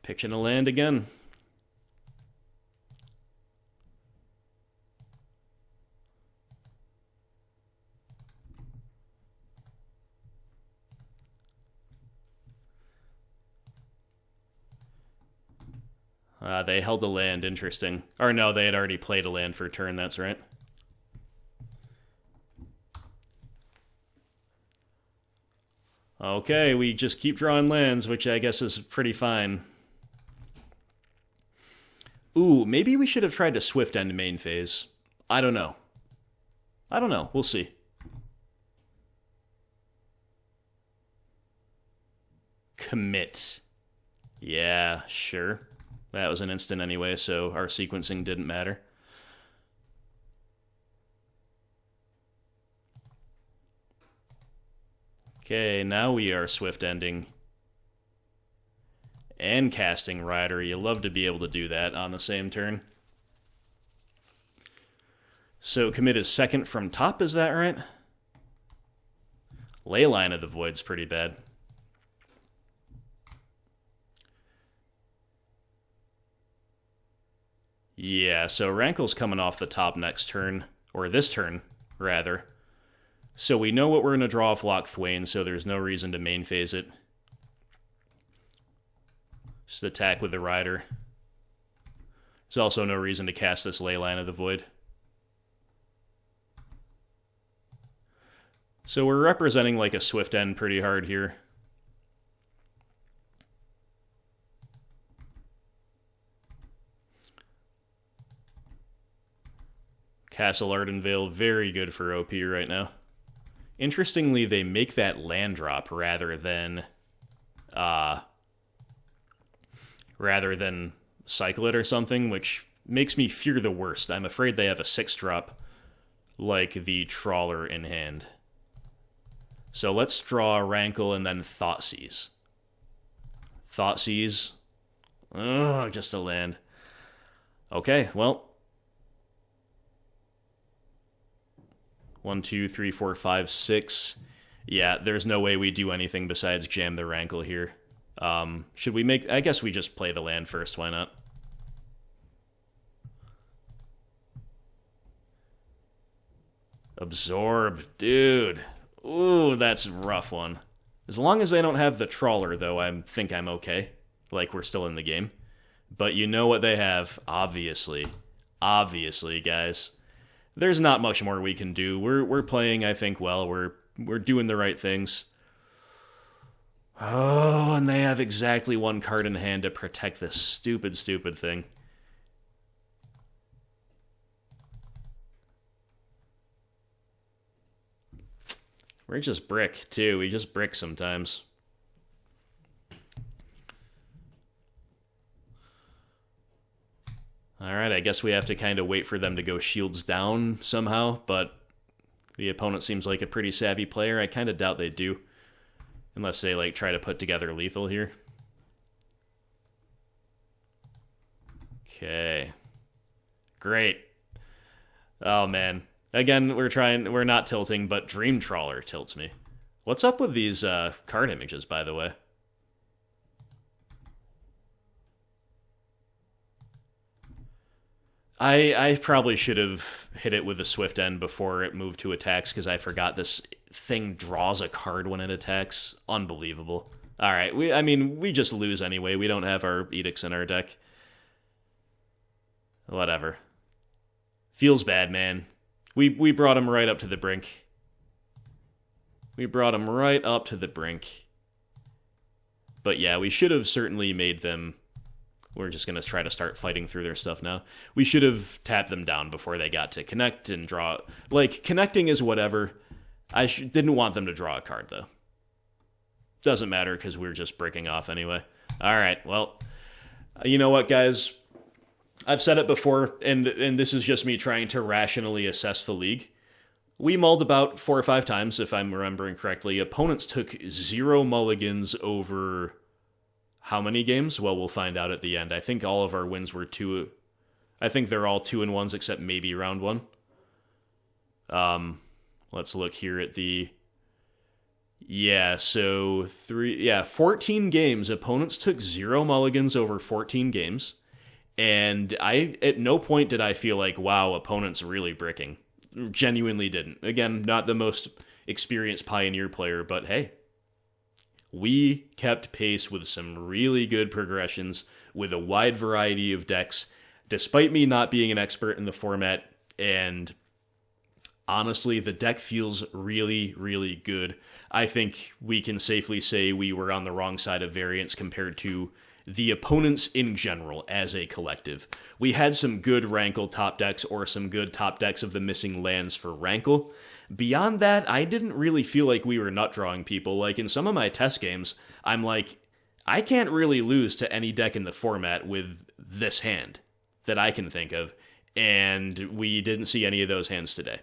Pitching a land again. They held a land, interesting. Or no, they had already played a land for a turn, that's right. Okay, we just keep drawing lands, which I guess is pretty fine. Ooh, maybe we should have tried to swift end main phase. I don't know. We'll see. Commit. Yeah, sure. That was an instant anyway, so our sequencing didn't matter. Okay, now we are swift ending and casting Rider. You love to be able to do that on the same turn. So commit is second from top, is that right? Leyline of the Void's pretty bad. Yeah, so Rankle's coming off the top next turn, or this turn, rather. So we know what we're going to draw off Loch Thwain, so there's no reason to main phase it. Just attack with the Rider. There's also no reason to cast this Leyline of the Void. So we're representing like a swift end pretty hard here. Castle Ardenvale, very good for OP right now. Interestingly, they make that land drop rather than cycle it or something, which makes me fear the worst. I'm afraid they have a 6-drop like the Trawler in hand. So let's draw Rankle and then Thoughtseize. Thoughtseize. Oh, just a land. Okay, well. 1, 2, 3, 4, 5, 6. Yeah, there's no way we do anything besides jam the Rankle here. Should we make... I guess we just play the land first, why not? Absorb, dude. Ooh, that's a rough one. As long as they don't have the Trawler, though, I think I'm okay. Like, we're still in the game. But you know what they have, obviously. Obviously, guys. There's not much more we can do. We're playing, I think, well. We're doing the right things. Oh, and they have exactly 1 card in hand to protect this stupid thing. We're just brick, too. We just brick sometimes. Alright, I guess we have to kind of wait for them to go shields down somehow, but the opponent seems like a pretty savvy player. I kind of doubt they do. Unless they, like, try to put together lethal here. Okay. Great. Oh, man. Again, we're not tilting, but Dream Trawler tilts me. What's up with these card images, by the way? I probably should have hit it with a swift end before it moved to attacks, because I forgot this thing draws a card when it attacks. Unbelievable. Alright, we just lose anyway. We don't have our edicts in our deck. Whatever. Feels bad, man. We brought him right up to the brink. We brought him right up to the brink. But yeah, we should have certainly made them... We're just going to try to start fighting through their stuff now. We should have tapped them down before they got to connect and draw. Like, connecting is whatever. I didn't want them to draw a card, though. Doesn't matter, because we're just breaking off anyway. Alright, well, you know what, guys? I've said it before, and this is just me trying to rationally assess the league. We mulled about 4 or 5 times, if I'm remembering correctly. Opponents took 0 mulligans over... How many games? Well, we'll find out at the end. I think all of our wins were 2. I think they're all 2-1s except maybe round 1. Let's look here at the... Yeah, so 14 games. Opponents took 0 mulligans over 14 games. And at no point did I feel like, wow, opponents really bricking. Genuinely didn't. Again, not the most experienced Pioneer player, but hey. We kept pace with some really good progressions with a wide variety of decks, despite me not being an expert in the format, and honestly, the deck feels really, really good. I think we can safely say we were on the wrong side of variance compared to the opponents in general as a collective. We had some good Rankle top decks or some good top decks of the missing lands for Rankle. Beyond that, I didn't really feel like we were nut drawing people. Like, in some of my test games, I'm like, I can't really lose to any deck in the format with this hand that I can think of, and we didn't see any of those hands today.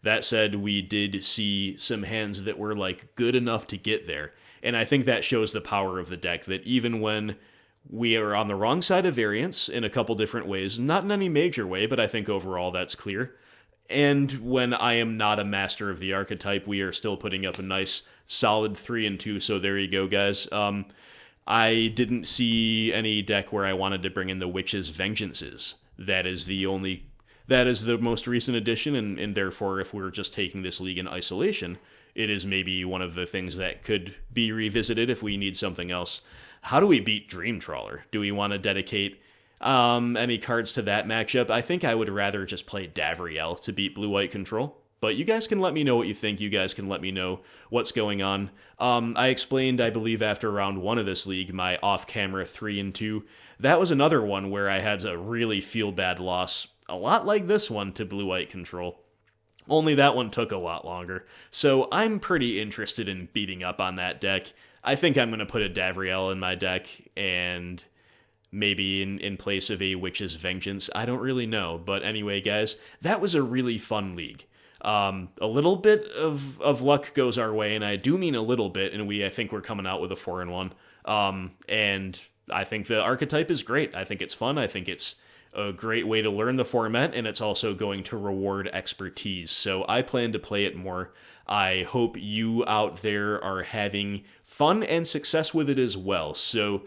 That said, we did see some hands that were, like, good enough to get there, and I think that shows the power of the deck, that even when we are on the wrong side of variance in a couple different ways, not in any major way, but I think overall that's clear. And when I am not a master of the archetype, we are still putting up a nice, solid 3-2, so there you go, guys. I didn't see any deck where I wanted to bring in the Witch's Vengeances. That is the most recent addition, and therefore, if we're just taking this league in isolation, it is maybe one of the things that could be revisited if we need something else. How do we beat Dream Trawler? Do we want to dedicate... any cards to that matchup? I think I would rather just play Davriel to beat Blue-White Control. But you guys can let me know what you think. You guys can let me know what's going on. I explained, I believe, after round 1 of this league, my off-camera 3-2. That was another one where I had a really feel-bad loss. A lot like this one to Blue-White Control. Only that one took a lot longer. So I'm pretty interested in beating up on that deck. I think I'm going to put a Davriel in my deck, and... maybe in place of a Witch's Vengeance. I don't really know. But anyway, guys, that was a really fun league. A little bit of luck goes our way, and I do mean a little bit, and I think we're coming out with a 4-1. And I think the archetype is great. I think it's fun. I think it's a great way to learn the format, and it's also going to reward expertise. So I plan to play it more. I hope you out there are having fun and success with it as well. So,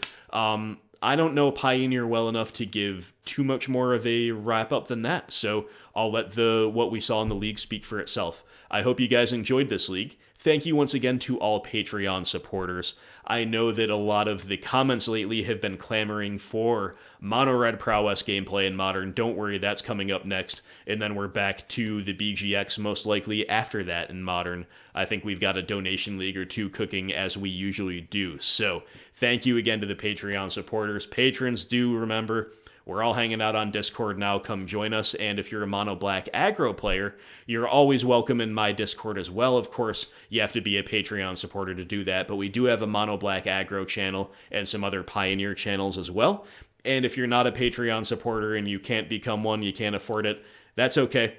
I don't know Pioneer well enough to give too much more of a wrap-up than that, so I'll let what we saw in the league speak for itself. I hope you guys enjoyed this league. Thank you once again to all Patreon supporters. I know that a lot of the comments lately have been clamoring for Mono-Red Prowess gameplay in Modern. Don't worry, that's coming up next, and then we're back to the BGX most likely after that in Modern. I think we've got a donation league or 2 cooking as we usually do. So, thank you again to the Patreon supporters. Patrons, do remember... we're all hanging out on Discord now. Come join us. And if you're a Mono Black Aggro player, you're always welcome in my Discord as well. Of course, you have to be a Patreon supporter to do that. But we do have a Mono Black Aggro channel and some other Pioneer channels as well. And if you're not a Patreon supporter and you can't become one, you can't afford it, that's okay.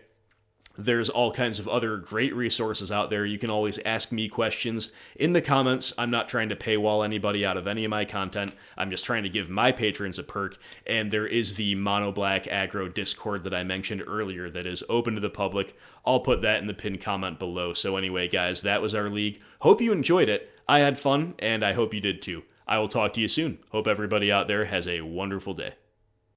There's all kinds of other great resources out there. You can always ask me questions in the comments. I'm not trying to paywall anybody out of any of my content. I'm just trying to give my patrons a perk. And there is the Mono Black Aggro Discord that I mentioned earlier that is open to the public. I'll put that in the pinned comment below. So anyway, guys, that was our league. Hope you enjoyed it. I had fun, and I hope you did too. I will talk to you soon. Hope everybody out there has a wonderful day.